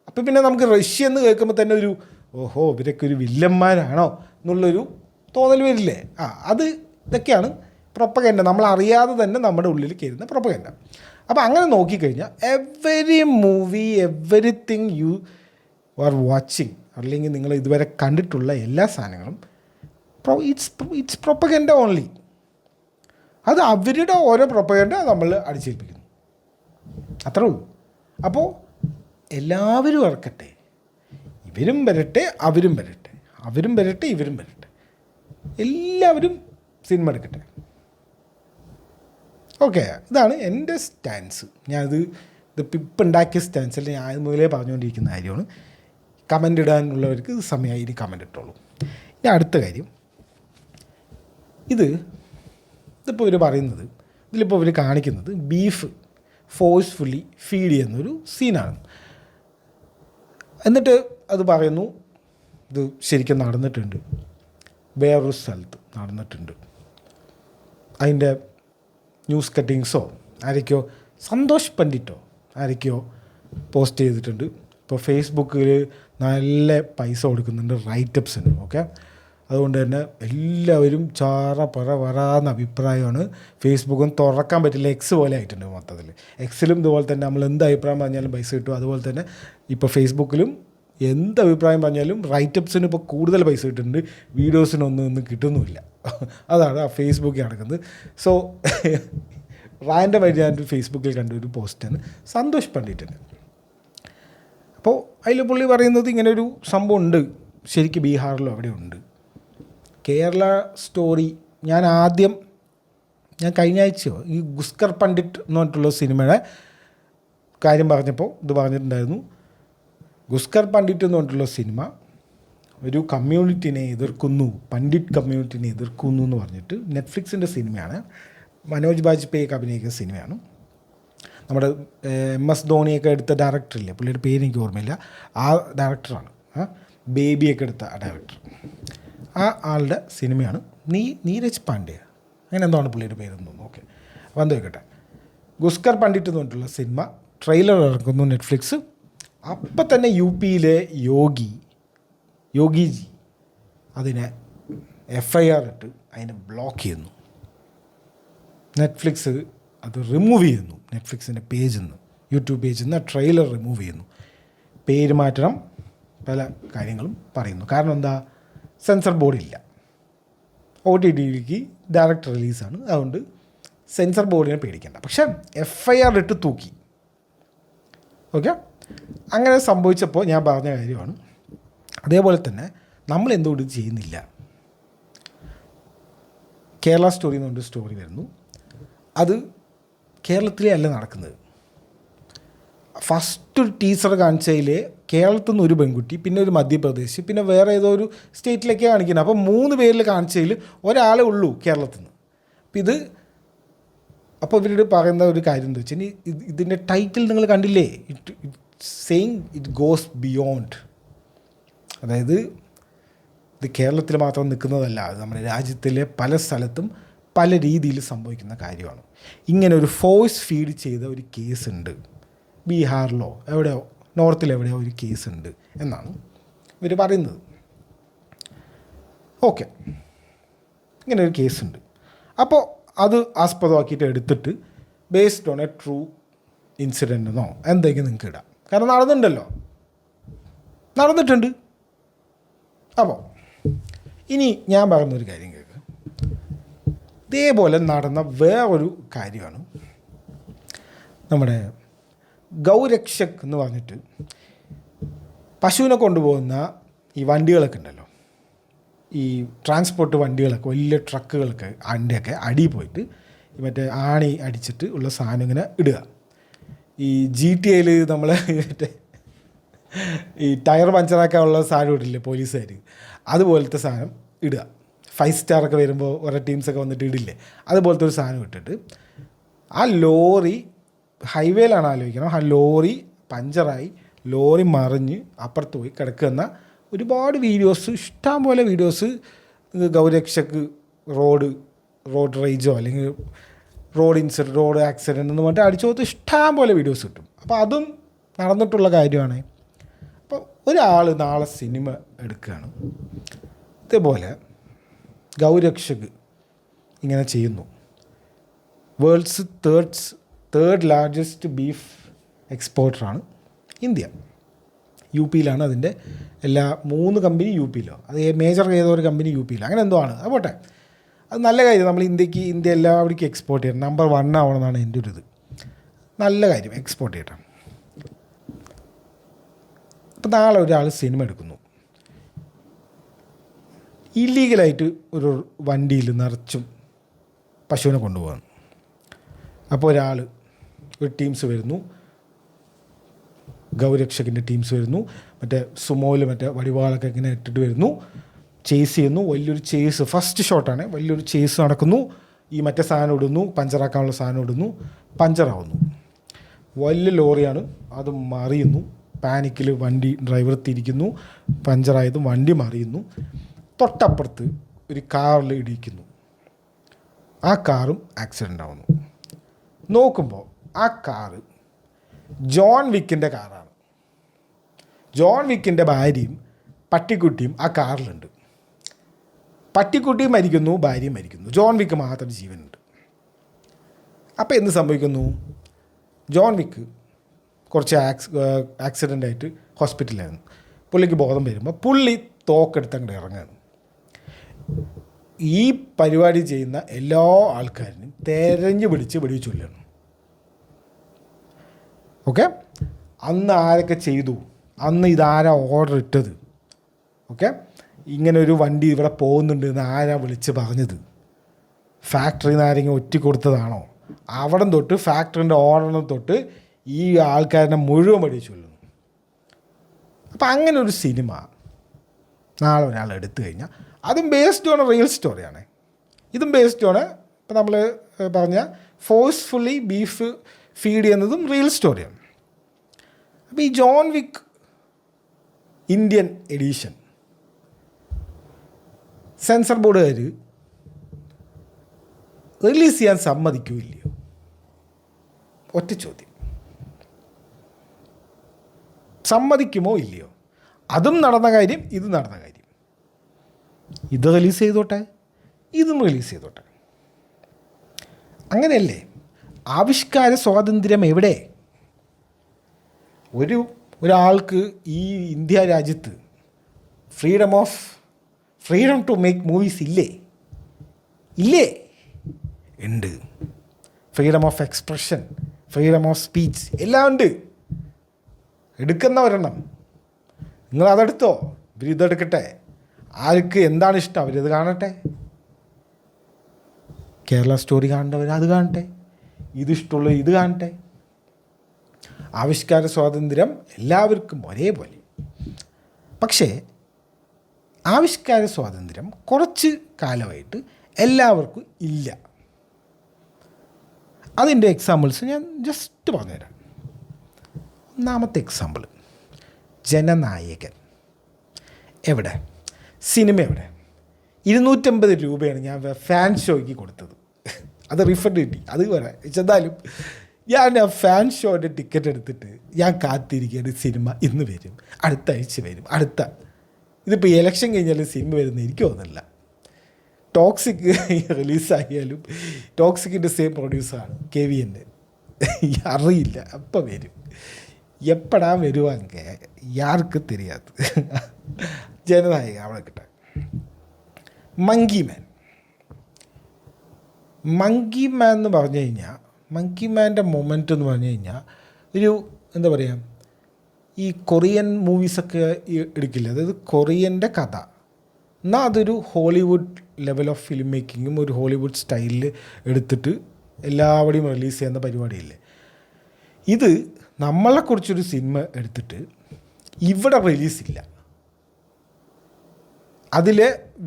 അപ്പോൾ പിന്നെ നമുക്ക് റഷ്യ എന്ന് കേൾക്കുമ്പോൾ തന്നെ ഒരു ഓഹോ ഇവരൊക്കെ ഒരു വില്ലന്മാരാണോ എന്നുള്ളൊരു തോന്നൽ വരില്ലേ. ഇതൊക്കെയാണ് പ്രൊപ്പഗൻഡ, നമ്മൾ അറിയാതെ തന്നെ നമ്മുടെ ഉള്ളിൽ കയറുന്ന പ്രൊപ്പഗൻഡ. അപ്പോൾ അങ്ങനെ നോക്കിക്കഴിഞ്ഞാൽ every movie, everything you are watching, അല്ലെങ്കിൽ നിങ്ങൾ ഇതുവരെ കണ്ടിട്ടുള്ള എല്ലാ സാധനങ്ങളും ഇറ്റ്സ് പ്രൊപ്പഗൻഡ ഓൺലി. അത് അവരുടെ ഓരോ പ്രൊപ്പഗൻഡ നമ്മൾ അടിച്ചേൽപ്പിക്കുന്നു, അത്രേ ഉള്ളൂ. അപ്പോൾ എല്ലാവരും ഇറക്കട്ടെ, ഇവരും വരട്ടെ അവരും വരട്ടെ, അവരും വരട്ടെ ഇവരും വരട്ടെ, എല്ലാവരും സിനിമ എടുക്കട്ടെ. ഓക്കെ, ഇതാണ് എൻ്റെ സ്റ്റാൻസ്. ഇതിപ്പോൾ ഉണ്ടാക്കിയ സ്റ്റാൻസ് അല്ല, ഞാൻ മുതലേ പറഞ്ഞുകൊണ്ടിരിക്കുന്ന കാര്യമാണ്. കമൻ്റ് ഇടാനുള്ളവർക്ക് സമയമായി, ഇനി കമൻ്റ് ഇട്ടോളൂ. ഇനി അടുത്ത കാര്യം, ഇതിപ്പോൾ ഇവർ പറയുന്നത്, ഇതിലിപ്പോൾ ഇവർ കാണിക്കുന്നത് ബീഫ് ഫോഴ്സ്ഫുള്ളി ഫീഡ് ചെയ്യുന്നൊരു സീനാണ്. എന്നിട്ട് അത് പറയുന്നു ഇത് ശരിക്കും നടന്നിട്ടുണ്ട്, വേറൊരു സ്ഥലത്ത് നടന്നിട്ടുണ്ട്. അതിൻ്റെ ന്യൂസ് കട്ടിങ്സോ ആരൊക്കെയോ, സന്തോഷ് പണ്ഡിറ്റോ ആരൊക്കെയോ പോസ്റ്റ് ചെയ്തിട്ടുണ്ട്. ഇപ്പോൾ ഫേസ്ബുക്കിൽ നല്ല പൈസ കൊടുക്കുന്നുണ്ട് റൈറ്റപ്സിന്. ഓക്കെ, അതുകൊണ്ട് തന്നെ എല്ലാവരും വരാന്ന അഭിപ്രായമാണ്. ഫേസ്ബുക്കും തുറക്കാൻ പറ്റില്ല, എക്സ് പോലെ ആയിട്ടുണ്ട് മൊത്തത്തിൽ. എക്സിലും ഇതുപോലെ തന്നെ നമ്മൾ എന്ത് അഭിപ്രായം പറഞ്ഞാലും പൈസ കിട്ടും. അതുപോലെ തന്നെ ഇപ്പോൾ ഫേസ്ബുക്കിലും എന്ത് അഭിപ്രായം പറഞ്ഞാലും റൈറ്റപ്സിന് ഇപ്പോൾ കൂടുതൽ പൈസ കിട്ടുന്നുണ്ട്, വീഡിയോസിനൊന്നും കിട്ടുന്നുമില്ല. അതാണ് ആ ഫേസ്ബുക്കിൽ നടക്കുന്നത്. സോ റാൻഡമായിട്ട് ഞാൻ ഫേസ്ബുക്കിൽ കണ്ട ഒരു പോസ്റ്റാണ് സന്തോഷ് പണ്ഡിറ്റിന്. അപ്പോൾ അതിൽ പുള്ളി പറയുന്നത് ഇങ്ങനൊരു സംഭവം ഉണ്ട്, ശരിക്കും ബീഹാറിലോ അവിടെ ഉണ്ട്. കേരള സ്റ്റോറി ഞാൻ കഴിഞ്ഞ ആഴ്ചയോ ഈ ഗുസ്കർ പണ്ഡിറ്റ് എന്ന് പറഞ്ഞിട്ടുള്ള സിനിമയുടെ കാര്യം പറഞ്ഞപ്പോൾ ഇത് പറഞ്ഞിട്ടുണ്ടായിരുന്നു. ഗുസ്കർ പണ്ഡിറ്റ് എന്ന് പറഞ്ഞിട്ടുള്ള സിനിമ ഒരു കമ്മ്യൂണിറ്റിനെ എതിർക്കുന്നു, പണ്ഡിറ്റ് കമ്മ്യൂണിറ്റിനെ എതിർക്കുന്നു എന്ന് പറഞ്ഞിട്ട് നെറ്റ്ഫ്ലിക്സിൻ്റെ സിനിമയാണ്. മനോജ് ബാജ്പേയിയൊക്കെ അഭിനയിക്കുന്ന സിനിമയാണ്. നമ്മുടെ MS ധോണിയൊക്കെ എടുത്ത ഡയറക്ടറില്ലേ, പുള്ളിയുടെ പേര് എനിക്ക് ഓർമ്മയില്ല, ആ ഡയറക്ടറാണ്. ബേബിയൊക്കെ എടുത്ത ആ ഡയറക്ടർ, ആ ആളുടെ സിനിമയാണ്. നീരജ് പാണ്ഡ്യ അങ്ങനെ എന്താണ് പുള്ളിയുടെ പേരെന്ന് തോന്നുന്നു. ഓക്കെ, വന്നു വെക്കട്ടെ. ഗുസ്കർ പണ്ഡിറ്റ് എന്ന് പറഞ്ഞിട്ടുള്ള സിനിമ ട്രെയിലർ ഇറക്കുന്നു നെറ്റ്ഫ്ലിക്സ്. അപ്പം തന്നെ UP-യിലെ യോഗിജി അതിനെ FIR ഇട്ട് അതിനെ ബ്ലോക്ക് ചെയ്യുന്നു. നെറ്റ്ഫ്ലിക്സ് അത് റിമൂവ് ചെയ്യുന്നു. നെറ്റ്ഫ്ലിക്സിൻ്റെ പേജിൽ നിന്ന്, യൂട്യൂബ് പേജിൽ നിന്ന് ട്രെയിലർ റിമൂവ് ചെയ്യുന്നു. പേര് മാറ്റണം, പല കാര്യങ്ങളും പറയുന്നു. കാരണം എന്താ, സെൻസർ ബോർഡില്ല. OTTയിലേക്ക് ഡയറക്റ്റ് റിലീസാണ്, അതുകൊണ്ട് സെൻസർ ബോർഡിനെ പേടിക്കേണ്ട. പക്ഷേ FIR ഇട്ട് തൂക്കി. ഓക്കെ, അങ്ങനെ സംഭവിച്ചപ്പോൾ ഞാൻ പറഞ്ഞ കാര്യമാണ്. അതേപോലെ തന്നെ നമ്മൾ എന്തുകൊണ്ട് ചെയ്യുന്നില്ല. കേരള സ്റ്റോറി എന്ന് പറഞ്ഞൊരു സ്റ്റോറി വരുന്നു. അത് കേരളത്തിലേ അല്ല നടക്കുന്നത്. ഫസ്റ്റ് ഒരു ടീസർ കാണിച്ചതിൽ കേരളത്തിൽ നിന്ന് ഒരു പെൺകുട്ടി, പിന്നെ ഒരു മധ്യപ്രദേശ്, പിന്നെ വേറെ ഏതോ ഒരു സ്റ്റേറ്റിലേക്കാണ് കാണിക്കുന്നത്. അപ്പോൾ 3 പേരിൽ കാണിച്ചതിൽ ഒരാളേ ഉള്ളൂ കേരളത്തിൽ നിന്ന്. അപ്പോൾ ഇവരോട് പറയുന്ന ഒരു കാര്യം എന്താ വെച്ചാൽ, ഇതിൻ്റെ ടൈറ്റിൽ നിങ്ങൾ കണ്ടില്ലേ, ഇറ്റ് ഗോസ് ബിയോണ്ട്. അതായത് ഇത് കേരളത്തിൽ മാത്രം നിൽക്കുന്നതല്ല, അത് നമ്മുടെ രാജ്യത്തിലെ പല സ്ഥലത്തും പല രീതിയിൽ സംഭവിക്കുന്ന കാര്യമാണ്. ഇങ്ങനെ ഒരു ഫോഴ്സ് ഫീഡ് ചെയ്ത ഒരു കേസുണ്ട് ബീഹാറിലോ എവിടെയോ, നോർത്തിലെവിടെയോ ഒരു കേസുണ്ട് എന്നാണ് ഇവർ പറയുന്നത്. ഓക്കെ, ഇങ്ങനെ ഒരു കേസുണ്ട്. അപ്പോൾ അത് ആസ്പദമാക്കിയിട്ട് എടുത്തിട്ട് based on A true incident എന്നോ എന്തെങ്കിലും നിങ്ങൾക്ക് ഇടാം. കാരണം നടന്നിട്ടുണ്ട്. അപ്പോൾ ഇനി ഞാൻ പറയുന്നൊരു കാര്യം കേൾക്കുക. ഇതേപോലെ നടന്ന വേറൊരു കാര്യമാണ് നമ്മുടെ ഗൗരക്ഷക് എന്ന് പറഞ്ഞിട്ട് പശുവിനെ കൊണ്ടുപോകുന്ന ഈ വണ്ടികളൊക്കെ ഉണ്ടല്ലോ, ഈ ട്രാൻസ്പോർട്ട് വണ്ടികളൊക്കെ, വലിയ ട്രക്കുകളൊക്കെ അതിൻ്റെയൊക്കെ അടിയിൽ പോയിട്ട് മറ്റേ ആണി അടിച്ചിട്ട് ഉള്ള സാധനം ഇങ്ങനെ ഇടുക. ഈ GTA നമ്മൾ മറ്റേ ഈ ടയർ പഞ്ചറാക്കാനുള്ള സാധനം ഇടില്ലേ പോലീസുകാർ, അതുപോലത്തെ സാധനം ഇടുക. 5 സ്റ്റാറൊക്കെ വരുമ്പോൾ ഓരോ ടീംസൊക്കെ വന്നിട്ട് ഇടില്ലേ, അതുപോലത്തെ ഒരു സാധനം ഇട്ടിട്ട് ആ ലോറി ഹൈവേയിലാണ് ആലോചിക്കണം. ആ ലോറി പഞ്ചറായി, ലോറി മറിഞ്ഞ് അപ്പുറത്ത് പോയി കിടക്കുന്ന ഒരുപാട് വീഡിയോസ്, ഇഷ്ടംപോലെ വീഡിയോസ് ഗൗരക്ഷക് റോഡ് റോഡ് റേജോ അല്ലെങ്കിൽ റോഡ് ആക്സിഡൻ്റ് എന്ന് പറഞ്ഞിട്ട് അടിച്ചു കൊടുത്ത് ഇഷ്ടം പോലെ വീഡിയോസ് കിട്ടും. അപ്പോൾ അതും നടന്നിട്ടുള്ള കാര്യമാണ്. അപ്പോൾ ഒരാൾ നാളെ സിനിമ എടുക്കുകയാണ്, ഇതേപോലെ ഗൗരക്ഷക് ഇങ്ങനെ ചെയ്യുന്നു. വേൾഡ്സ് തേർഡ് ലാർജസ്റ്റ് ബീഫ് എക്സ്പോർട്ടറാണ് ഇന്ത്യ. യു പിയിലാണ് അതിൻ്റെ എല്ലാ 3 കമ്പനി യു പിയിലോ, അത് മേജർ ഏതോ ഒരു കമ്പനി യു പിയിലോ, അങ്ങനെ എന്തോ ആണ്. അത് പോട്ടെ, അത് നല്ല കാര്യം. നമ്മൾ ഇന്ത്യ എല്ലാവർക്കും എക്സ്പോർട്ട് ചെയ്യണം, നമ്പർ 1 ആവണമെന്നാണ് എൻ്റെ ഒരു ഇത്. നല്ല കാര്യം, എക്സ്പോർട്ട് ചെയ്യണം. അപ്പോൾ നാളെ ഒരാൾ സിനിമ എടുക്കുന്നു, ഇല്ലീഗലായിട്ട് ഒരു വണ്ടിയിൽ നിറച്ചും പശുവിനെ കൊണ്ടുപോകുന്നു. അപ്പോൾ ഒരു ടീംസ് വരുന്നു, ഗൗരക്ഷകിൻ്റെ ടീംസ് വരുന്നു, മറ്റേ സുമോയിൽ മറ്റേ വടിവാളൊക്കെ ഇങ്ങനെ ഇട്ടിട്ട് വരുന്നു, ചേസ് ചെയ്യുന്നു. വലിയൊരു ചേസ്, ഫസ്റ്റ് ഷോട്ടാണ്, വലിയൊരു ചേസ് നടക്കുന്നു. ഈ മറ്റേ സാധനം ഇടുന്നു, പഞ്ചറാക്കാനുള്ള സാധനം ഇടുന്നു, പഞ്ചറാവുന്നു. വലിയ ലോറിയാണ്, അത് മറിയുന്നു. പാനിക്കിൽ വണ്ടി ഡ്രൈവർ തിരിക്കുന്നു, പഞ്ചറായത് വണ്ടി മറിയുന്നു. തൊട്ടപ്പുറത്ത് ഒരു കാറിൽ ഇടിക്കുന്നു, ആ കാറും ആക്സിഡൻ്റ് ആവുന്നു. നോക്കുമ്പോൾ ആ കാറ് ജോൺ വിക്കിൻ്റെ കാറാണ്. ജോൺ വിക്കിൻ്റെ ഭാര്യയും പട്ടിക്കുട്ടിയും ആ കാറിലുണ്ട്. പട്ടിക്കുട്ടിയും മരിക്കുന്നു, ഭാര്യയും മരിക്കുന്നു, ജോൺ വിക്ക് മാത്രം ജീവനുണ്ട്. അപ്പോൾ എന്ത് സംഭവിക്കുന്നു? ജോൺ വിക്ക് കുറച്ച് ആക്സിഡൻ്റായിട്ട് ഹോസ്പിറ്റലിലായിരുന്നു. പുള്ളിക്ക് ബോധം വരുമ്പോൾ പുള്ളി തോക്കെടുത്ത് അങ്ങോട്ട് ഇറങ്ങുകയാണ്. ഈ പരിപാടി ചെയ്യുന്ന എല്ലാ ആൾക്കാരിനും തെരഞ്ഞു പിടിച്ച് വെടിവെച്ചൊല്ലാണ്. ഓക്കെ, അന്ന് ആരൊക്കെ ചെയ്തു, അന്ന് ഇതാരാ ഓർഡർ ഇട്ടത്, ഓക്കെ, ഇങ്ങനെ ഒരു വണ്ടി ഇവിടെ പോകുന്നുണ്ട് എന്ന് ആരാ വിളിച്ച് പറഞ്ഞത്, ഫാക്ടറിയിൽ നിന്ന് ആരെങ്കിലും ഒറ്റ കൊടുത്തതാണോ, അവിടെ തൊട്ട് ഫാക്ടറിൻ്റെ ഓർഡറിന് തൊട്ട് ഈ ആൾക്കാരെ മുഴുവൻ വെടിവെച്ചൊല്ലുന്നു. അപ്പം അങ്ങനെ ഒരു സിനിമ നാളെ ഒരാൾ എടുത്തു കഴിഞ്ഞാൽ അതും ബേസ്ഡ് ഓൺ റിയൽ സ്റ്റോറിയാണ്. ഇതും ബേസ്ഡ് ഓൺ ഇപ്പം നമ്മൾ പറഞ്ഞ ഫോഴ്സ്ഫുള്ളി ബീഫ് ഫീഡ് ചെയ്യുന്നതും റിയൽ സ്റ്റോറിയാണ്. അപ്പോൾ ഈ John Wick Indian edition censor ബോർഡുകാർ റിലീസ് ചെയ്യാൻ സമ്മതിക്കോ ഇല്ലയോ? ഒറ്റ ചോദ്യം. സമ്മതിക്കുമോ ഇല്ലയോ? അതും നടന്ന കാര്യം, ഇത് നടന്ന കാര്യം. ഇത് റിലീസ് ചെയ്തോട്ടെ, ഇതും റിലീസ് ചെയ്തോട്ടെ. അങ്ങനെയല്ലേ? ആവിഷ്കാര സ്വാതന്ത്ര്യം എവിടെ? ഒരാൾക്ക് ഈ ഇന്ത്യ രാജ്യത്ത് ഫ്രീഡം ടു മേക്ക് മൂവീസ് ഇല്ലേ? ഉണ്ട്. Freedom of expression, freedom of speech എല്ലാം ഉണ്ട്. എടുക്കുന്ന ഒരെണ്ണം നിങ്ങളതെടുത്തോ, ഇവരിതെടുക്കട്ടെ. ആർക്ക് എന്താണ് ഇഷ്ടം അവരത് കാണട്ടെ. കേരള സ്റ്റോറി കാണേണ്ടവർ അത് കാണട്ടെ, ഇതിഷ്ടമുള്ള ഇത് കാണട്ടെ. ആവിഷ്കാര സ്വാതന്ത്ര്യം എല്ലാവർക്കും ഒരേപോലെ. പക്ഷേ ആവിഷ്കാര സ്വാതന്ത്ര്യം കുറച്ച് കാലമായിട്ട് എല്ലാവർക്കും ഇല്ല. അതിൻ്റെ എക്സാമ്പിൾസ് ഞാൻ ജസ്റ്റ് പറഞ്ഞുതരാം. ഒന്നാമത്തെ എക്സാമ്പിൾ, ജനനായകൻ. എവിടെ? സിനിമ എവിടെ? 250 രൂപയാണ് ഞാൻ ഫാൻ ഷോയ്ക്ക് കൊടുത്തത്. അത് റീഫണ്ട് കിട്ടി, അത് പറയാം. എന്തായാലും ഞാൻ ആ ഫാൻ ഷോയുടെ ടിക്കറ്റ് എടുത്തിട്ട് ഞാൻ കാത്തിരിക്കുകയാണ്. സിനിമ ഇന്ന് വരും, അടുത്ത ആഴ്ച വരും, ഇതിപ്പോൾ ഇലക്ഷൻ കഴിഞ്ഞാലും സിനിമ വരുന്ന എനിക്ക് തോന്നുന്നില്ല. ടോക്സിക് റിലീസായാലും ടോക്സിക്കിൻ്റെ സെയിം പ്രൊഡ്യൂസറാണ് KVN. അറിയില്ല അപ്പം വരും, എപ്പോഴാ വരുവാങ്ക യാർക്ക് തെരിയാത്. ജനനായക അവിടെ കിട്ടാൻ. മങ്കി മാൻ എന്ന് പറഞ്ഞു കഴിഞ്ഞാൽ, മങ്കി മാൻ്റെ മൊമെൻ്റ് എന്ന് പറഞ്ഞു കഴിഞ്ഞാൽ ഒരു എന്താ പറയുക, ഈ കൊറിയൻ മൂവീസൊക്കെ എടുക്കില്ല, അതായത് കൊറിയൻ്റെ കഥ എന്നാൽ അതൊരു ഹോളിവുഡ് ലെവൽ ഓഫ് ഫിലിം മേക്കിങ്ങും ഒരു ഹോളിവുഡ് സ്റ്റൈലിൽ എടുത്തിട്ട് എല്ലാവരുടെയും റിലീസ് ചെയ്യുന്ന പരിപാടിയില്ലേ. ഇത് നമ്മളെക്കുറിച്ചൊരു സിനിമ എടുത്തിട്ട് ഇവിടെ റിലീസില്ല. അതിൽ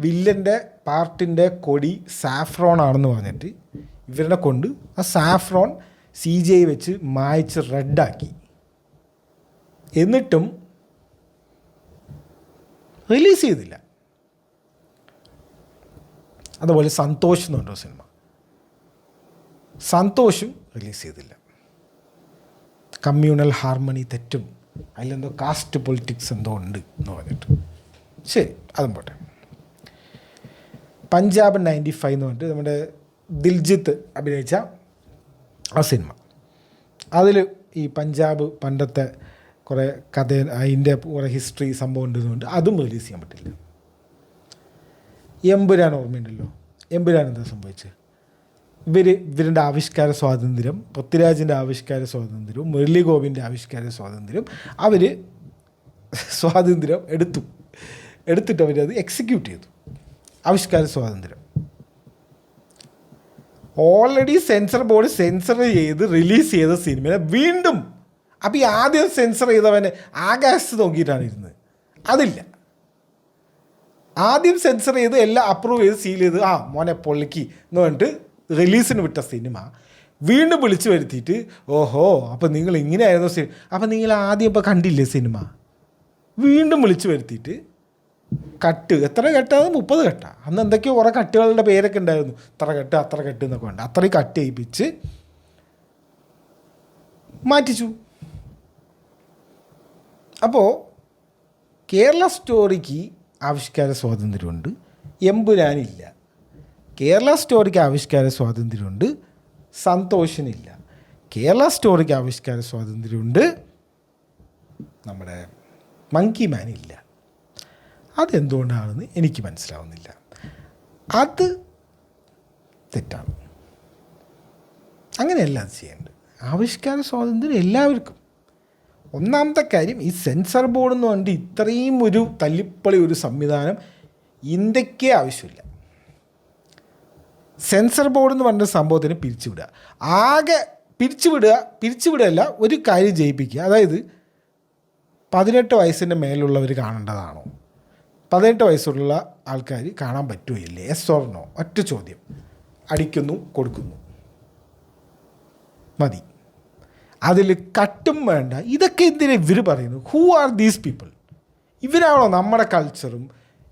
വില്ലൻ്റെ പാർട്ടിൻ്റെ കൊടി സാഫ്രോൺ ആണെന്ന് പറഞ്ഞിട്ട് ഇവരുടെ കൊണ്ട് ആ സാഫ്രോൺ CGI വെച്ച് മായ്ച്ച് റെഡാക്കി. എന്നിട്ടും റിലീസ് ചെയ്തില്ല. അതുപോലെ സന്തോഷ് എന്ന് പറഞ്ഞൊരു സിനിമ, സന്തോഷും റിലീസ് ചെയ്തില്ല. കമ്മ്യൂണൽ ഹാർമണി തെറ്റും, അതിലെന്തോ കാസ്റ്റ് പൊളിറ്റിക്സ് എന്തോ ഉണ്ട് എന്ന് പറഞ്ഞിട്ട്. ശരി, അതും പോട്ടെ. പഞ്ചാബ് 95 എന്ന് പറഞ്ഞിട്ട് നമ്മുടെ ദിൽജിത്ത് അഭിനയിച്ച ആ സിനിമ, അതിൽ ഈ പഞ്ചാബ് പണ്ടത്തെ കുറേ കഥ, അതിൻ്റെ കുറേ ഹിസ്റ്ററി സംഭവം ഉണ്ടെന്നുകൊണ്ട് അതും റിലീസ് ചെയ്യാൻ പറ്റില്ല. എമ്പുരാൻ ഓർമ്മയുണ്ടല്ലോ, എമ്പുരാൻ എന്താ സംഭവിച്ചത്? ഇവരുടെ ആവിഷ്കാര സ്വാതന്ത്ര്യം, പൃഥ്വിരാജിൻ്റെ ആവിഷ്കാര സ്വാതന്ത്ര്യവും മുരളി ഗോപിൻ്റെ ആവിഷ്കാര സ്വാതന്ത്ര്യം അവർ സ്വാതന്ത്ര്യം എടുത്തിട്ട് അവരത് എക്സിക്യൂട്ട് ചെയ്തു. ആവിഷ്കാര സ്വാതന്ത്ര്യം ഓൾറെഡി സെൻസർ ബോർഡ് സെൻസർ ചെയ്ത് റിലീസ് ചെയ്ത സിനിമയെ വീണ്ടും, അപ്പോൾ ഈ ആദ്യം സെൻസർ ചെയ്തവനെ ആകാശത്ത് നോക്കിയിട്ടാണ് ഇരുന്നത്. അതില്ല, ആദ്യം സെൻസർ ചെയ്ത് എല്ലാം അപ്രൂവ് ചെയ്ത് സീൽ ചെയ്ത് മോനെ പൊള്ളിക്ക് എന്ന് പറഞ്ഞിട്ട് റിലീസിന് വിട്ട സിനിമ വീണ്ടും വിളിച്ചു വരുത്തിയിട്ട് ഓഹോ അപ്പോൾ നിങ്ങൾ ഇങ്ങനെയായിരുന്നു സിനിമ, അപ്പോൾ നിങ്ങൾ ആദ്യം ഇപ്പോൾ കണ്ടില്ലേ സിനിമ, വീണ്ടും വിളിച്ചു വരുത്തിയിട്ട് കട്ട്, എത്ര കെട്ടാണ്? 30 കെട്ട. അന്ന് എന്തൊക്കെയോ കുറേ കട്ടുകളുടെ പേരൊക്കെ ഉണ്ടായിരുന്നു, ഇത്ര കെട്ട് അത്ര കെട്ട് എന്നൊക്കെ ഉണ്ട്. അത്രയും കട്ട് ചെയ്യിപ്പിച്ച് മാറ്റിച്ചു. അപ്പോൾ കേരള സ്റ്റോറിക്ക് ആവിഷ്കാര സ്വാതന്ത്ര്യമുണ്ട്, എമ്പുരാനില്ല. കേരള സ്റ്റോറിക്ക് ആവിഷ്കാര സ്വാതന്ത്ര്യമുണ്ട്, സന്തോഷിനില്ല. കേരള സ്റ്റോറിക്ക് ആവിഷ്കാര സ്വാതന്ത്ര്യമുണ്ട്, നമ്മുടെ മങ്കി മാനില്ല. അതെന്തുകൊണ്ടാണെന്ന് എനിക്ക് മനസ്സിലാവുന്നില്ല. അത് തെറ്റാണ്, അങ്ങനെയല്ല അത് ചെയ്യേണ്ടത്. ആവിഷ്കാര സ്വാതന്ത്ര്യം എല്ലാവർക്കും. ഒന്നാമത്തെ കാര്യം, ഈ സെൻസർ ബോർഡ് എന്ന് പറഞ്ഞിട്ട് ഇത്രയും ഒരു തല്ലിപ്പളി ഒരു സംവിധാനം ഇന്ത്യക്കേ ആവശ്യമില്ല. സെൻസർ ബോർഡ് എന്ന് പറഞ്ഞ സംഭവത്തിന് പിരിച്ചുവിടുക, ആകെ പിരിച്ചുവിടുകയല്ല, ഒരു കാര്യം ജയിപ്പിക്കുക. അതായത് 18 വയസ്സിൻ്റെ മേലുള്ളവർ കാണേണ്ടതാണോ, 18 വയസ്സുള്ള ആൾക്കാർ കാണാൻ പറ്റുമോ ഇല്ലേ, യെസ് ഓർ നോ, ഒറ്റ ചോദ്യം. അടിക്കുന്നു, കൊടുക്കുന്നു, മതി. അതിൽ കട്ടും വേണ്ട. ഇതൊക്കെ എന്തിനാ ഇവർ പറയുന്നു? Who are these people? ഇവരാണോ നമ്മുടെ കൾച്ചറും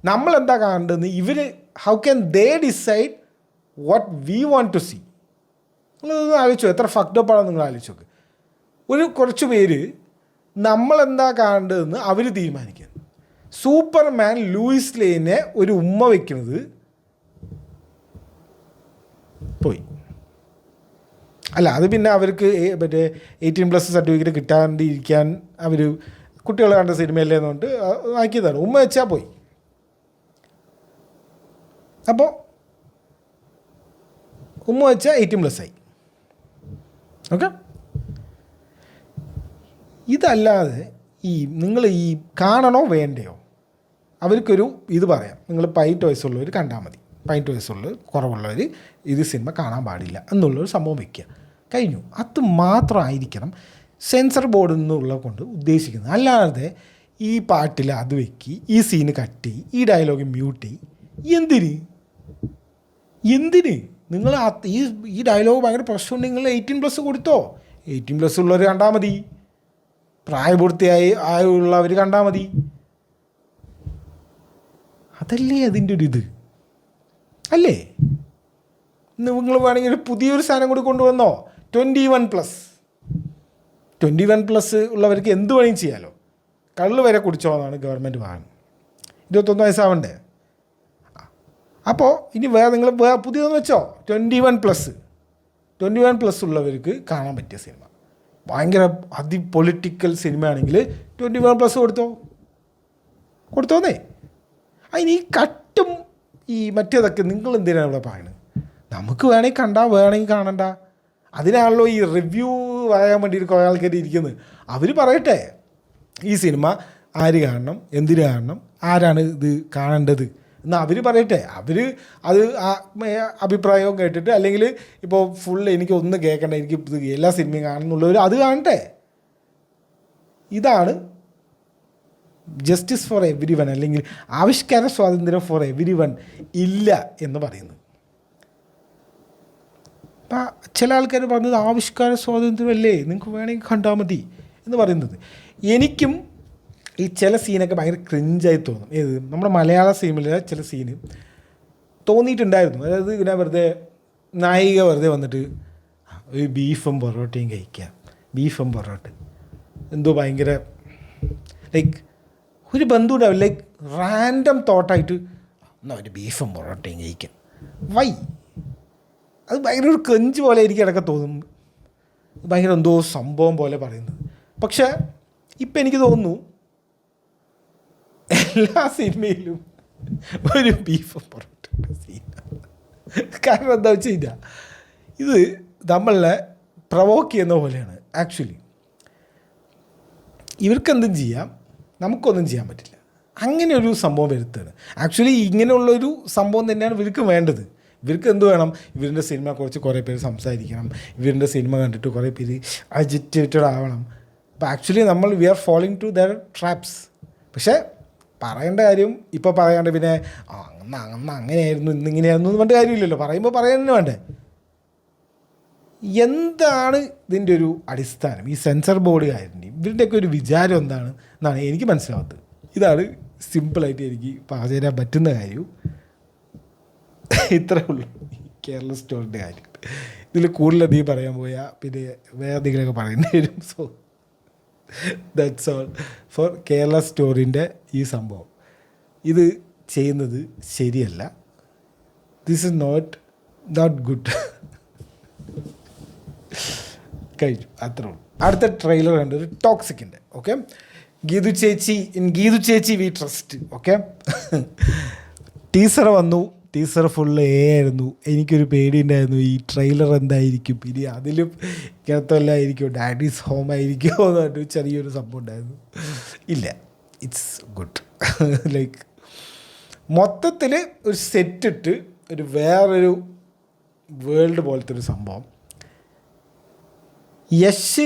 നമ്മളെന്താ കാണേണ്ടതെന്ന് ഇവർ, how can they decide what we want to see? നിങ്ങളൊന്ന് ആലോചിച്ചോ, എത്ര ഫക്ഡപ്പാണെന്ന് നിങ്ങൾ ആലോചിച്ച് നോക്ക്. കുറച്ച് പേര് നമ്മളെന്താ കാണേണ്ടതെന്ന് അവർ തീരുമാനിക്കുന്നു. സൂപ്പർമാൻ ലൂയിസ് ലെയിനെ ഒരു ഉമ്മ വയ്ക്കുന്നത് പോയി. അല്ല, അത് പിന്നെ അവർക്ക് മറ്റേ 18+ സർട്ടിഫിക്കറ്റ് കിട്ടാണ്ടിരിക്കാൻ അവർ കുട്ടികളെ കണ്ട സിനിമയല്ലേ എന്നുകൊണ്ട് ആക്കിയതാണ്. ഉമ്മ വെച്ചാൽ പോയി. അപ്പോൾ ഉമ്മ വെച്ചാൽ 18+ ആയി. ഓക്കെ. ഇതല്ലാതെ നിങ്ങൾ ഈ കാണണോ വേണ്ടയോ, അവർക്കൊരു ഇത് പറയാം, നിങ്ങൾ 18 വയസ്സുള്ളവർ കണ്ടാൽ മതി, 18 വയസ്സുള്ള കുറവുള്ളവർ ഇത് സിനിമ കാണാൻ പാടില്ല എന്നുള്ളൊരു സംഭവം വയ്ക്കുക, കഴിഞ്ഞു. അത് മാത്രമായിരിക്കണം സെൻസർ ബോർഡിൽ നിന്നുള്ള കൊണ്ട് ഉദ്ദേശിക്കുന്നത്. അല്ലാതെ ഈ പാട്ടിൽ അത് വയ്ക്കി, ഈ സീന് കട്ട് ചെയ്യും, ഈ ഡയലോഗ് മ്യൂട്ട് ചെയ്യും. എന്തിന് നിങ്ങൾ ഈ ഡയലോഗ് ഭയങ്കര പ്രശ്നമുണ്ടെങ്കിൽ നിങ്ങൾ 18+ കൊടുത്തോ. 18+ ഉള്ളവർ കണ്ടാൽ മതി, പ്രായപൂർത്തിയായുള്ളവർ കണ്ടാൽ മതി. അതല്ലേ അതിൻ്റെ ഒരു ഇത് അല്ലേ? നിങ്ങൾ വേണമെങ്കിൽ ഒരു പുതിയൊരു സാധനം കൂടി കൊണ്ടുവന്നോ, 21+ ഉള്ളവർക്ക് എന്ത് വേണമെങ്കിലും ചെയ്യാമല്ലോ. കള്ള് വരെ കുടിച്ചോ എന്നാണ് ഗവൺമെൻറ് പറയുന്നത്. 21 വയസ്സാവണ്ടേ? അപ്പോൾ ഇനി നിങ്ങൾ പുതിയതെന്ന് വെച്ചോ, 21+ ഉള്ളവർക്ക് കാണാൻ പറ്റിയ സിനിമ, ഭയങ്കര പൊളിറ്റിക്കൽ സിനിമയാണെങ്കിൽ 21+ കൊടുത്തോന്നേ. അതിന് ഈ കട്ടും ഈ മറ്റേതൊക്കെ നിങ്ങൾ എന്തിനാണ് ഇവിടെ പറയുന്നത്? നമുക്ക് വേണമെങ്കിൽ കണ്ടാൽ വേണമെങ്കിൽ കാണണ്ട. അതിനാണല്ലോ ഈ റിവ്യൂ പറയാൻ വേണ്ടിയിട്ട് കുറേ ആൾക്കാർ ഇരിക്കുന്നത്. അവർ പറയട്ടെ ഈ സിനിമ ആര് കാണണം, എന്തിനു കാണണം, ആരാണ് ഇത് കാണേണ്ടത് എന്നാൽ അവർ പറയട്ടെ. അവർ അത് അഭിപ്രായവും കേട്ടിട്ട്, അല്ലെങ്കിൽ ഇപ്പോൾ ഫുൾ എനിക്ക് ഒന്നും കേൾക്കണ്ട, എനിക്ക് എല്ലാ സിനിമയും കാണുന്നുള്ളവർ അത് കാണട്ടെ. ഇതാണ് ജസ്റ്റിസ് ഫോർ എവരി വൺ, അല്ലെങ്കിൽ ആവിഷ്കാര സ്വാതന്ത്ര്യം ഫോർ എവരി വൺ ഇല്ല എന്ന് പറയുന്നത്. അപ്പം ചില ആൾക്കാർ പറഞ്ഞത് ആവിഷ്കാര സ്വാതന്ത്ര്യമല്ലേ, നിങ്ങൾക്ക് വേണമെങ്കിൽ കണ്ടാൽ മതി എന്ന് പറയുന്നത്. എനിക്കും ഈ ചില സീനൊക്കെ ഭയങ്കര ക്രിഞ്ചായി തോന്നും. ഏത് നമ്മുടെ മലയാള സിനിമയിലെ ചില സീന് തോന്നിയിട്ടുണ്ടായിരുന്നു. അതായത് ഇങ്ങനെ വെറുതെ നായിക വെറുതെ വന്നിട്ട് ഒരു ബീഫും പൊറോട്ടയും കഴിക്കാം. ബീഫും പൊറോട്ട എന്തോ ഭയങ്കര ലൈക്ക് ഒരു ബന്ധം ഉണ്ടാവില്ല. ലൈക്ക് റാൻഡം തോട്ടായിട്ട് എന്നാൽ ഒരു ബീഫും പൊറോട്ടയും കഴിക്കാം. വൈ? അത് ഭയങ്കര ഒരു ക്രഞ്ച് പോലെ എനിക്ക് ഇടയ്ക്ക് തോന്നും. ഭയങ്കര എന്തോ സംഭവം പോലെ പറയുന്നത്. പക്ഷേ ഇപ്പം എനിക്ക് തോന്നുന്നു എല്ലാ സിനിമയിലും ഒരു ബീഫും പൊറോട്ടയുടെ സീനാണ്. കാരണം എന്താ വെച്ച് കഴിഞ്ഞാൽ ഇത് നമ്മളെ പ്രൊവോക്ക് ചെയ്യുന്ന പോലെയാണ്. ആക്ച്വലി ഇവർക്കെന്തും ചെയ്യാം, നമുക്കൊന്നും ചെയ്യാൻ പറ്റില്ല. അങ്ങനെ ഒരു സംഭവം വരുത്തുകയാണ്. ആക്ച്വലി ഇങ്ങനെയുള്ളൊരു സംഭവം തന്നെയാണ് ഇവർക്ക് വേണ്ടത്. ഇവർക്ക് എന്ത് വേണം? ഇവരുടെ സിനിമയെക്കുറിച്ച് കുറേ പേര് സംസാരിക്കണം, ഇവരുടെ സിനിമ കണ്ടിട്ട് കുറേ പേര് അജിറ്റേറ്റഡ് ആവണം. അപ്പോൾ actually we are following to there traps. പക്ഷേ പറയേണ്ട കാര്യം ഇപ്പോൾ പറയാണ്ട് പിന്നെ അങ്ങനെയായിരുന്നു ഇന്നിങ്ങനെയായിരുന്നു എന്ന് പറഞ്ഞിട്ട് കാര്യമില്ലല്ലോ. പറയുമ്പോൾ പറയാൻ തന്നെ വേണ്ടേ? എന്താണ് ഇതിൻ്റെ ഒരു അടിസ്ഥാനം? ഈ സെൻസർ ബോർഡ് കാര്യത്തിൻ്റെയും ഇവരുടെയൊക്കെ ഒരു വിചാരം എന്താണ് എന്നാണ് എനിക്ക് മനസ്സിലാവാത്തത്. ഇതാണ് സിമ്പിളായിട്ട് എനിക്ക് പറഞ്ഞു തരാൻ പറ്റുന്ന കാര്യം. ഇത്രേ ഉള്ളൂ കേരള സ്റ്റോറിൻ്റെ കാര്യം. ഇതിൽ കൂടുതലധികം പറയാൻ പോയാൽ പിന്നെ വേറെ എന്തെങ്കിലുമൊക്കെ പറയേണ്ടി വരും. So that's all for Kerala സ്റ്റോറിൻ്റെ ഈ സംഭവം. ഇത് ചെയ്യുന്നത് ശരിയല്ല. This is not good. കഴിഞ്ഞു, അത്രേ ഉള്ളൂ. അടുത്ത ട്രെയിലർ കണ്ടൊരു ടോക്സിക്കിൻ്റെ. ഓക്കെ, ഗീതു ചേച്ചി വി ട്രസ്റ്റ്. ഓക്കെ, ടീസർ വന്നു. ടീസർ ഫുള്ള് ആയിരുന്നു. എനിക്കൊരു പേടിയുണ്ടായിരുന്നു ഈ ട്രെയിലർ എന്തായിരിക്കും, ഇനി അതിലും ഇങ്ങനത്തെല്ലായിരിക്കും, ഡാഡീസ് ഹോം ആയിരിക്കുമോ എന്ന് പറഞ്ഞിട്ട് ചെറിയൊരു സംഭവം ഉണ്ടായിരുന്നു. ഇല്ല, ഇറ്റ്സ് ഗുഡ്. ലൈക്ക് മൊത്തത്തിൽ ഒരു സെറ്റിട്ട് ഒരു വേറൊരു വേൾഡ് പോലത്തെ ഒരു സംഭവം. യശ്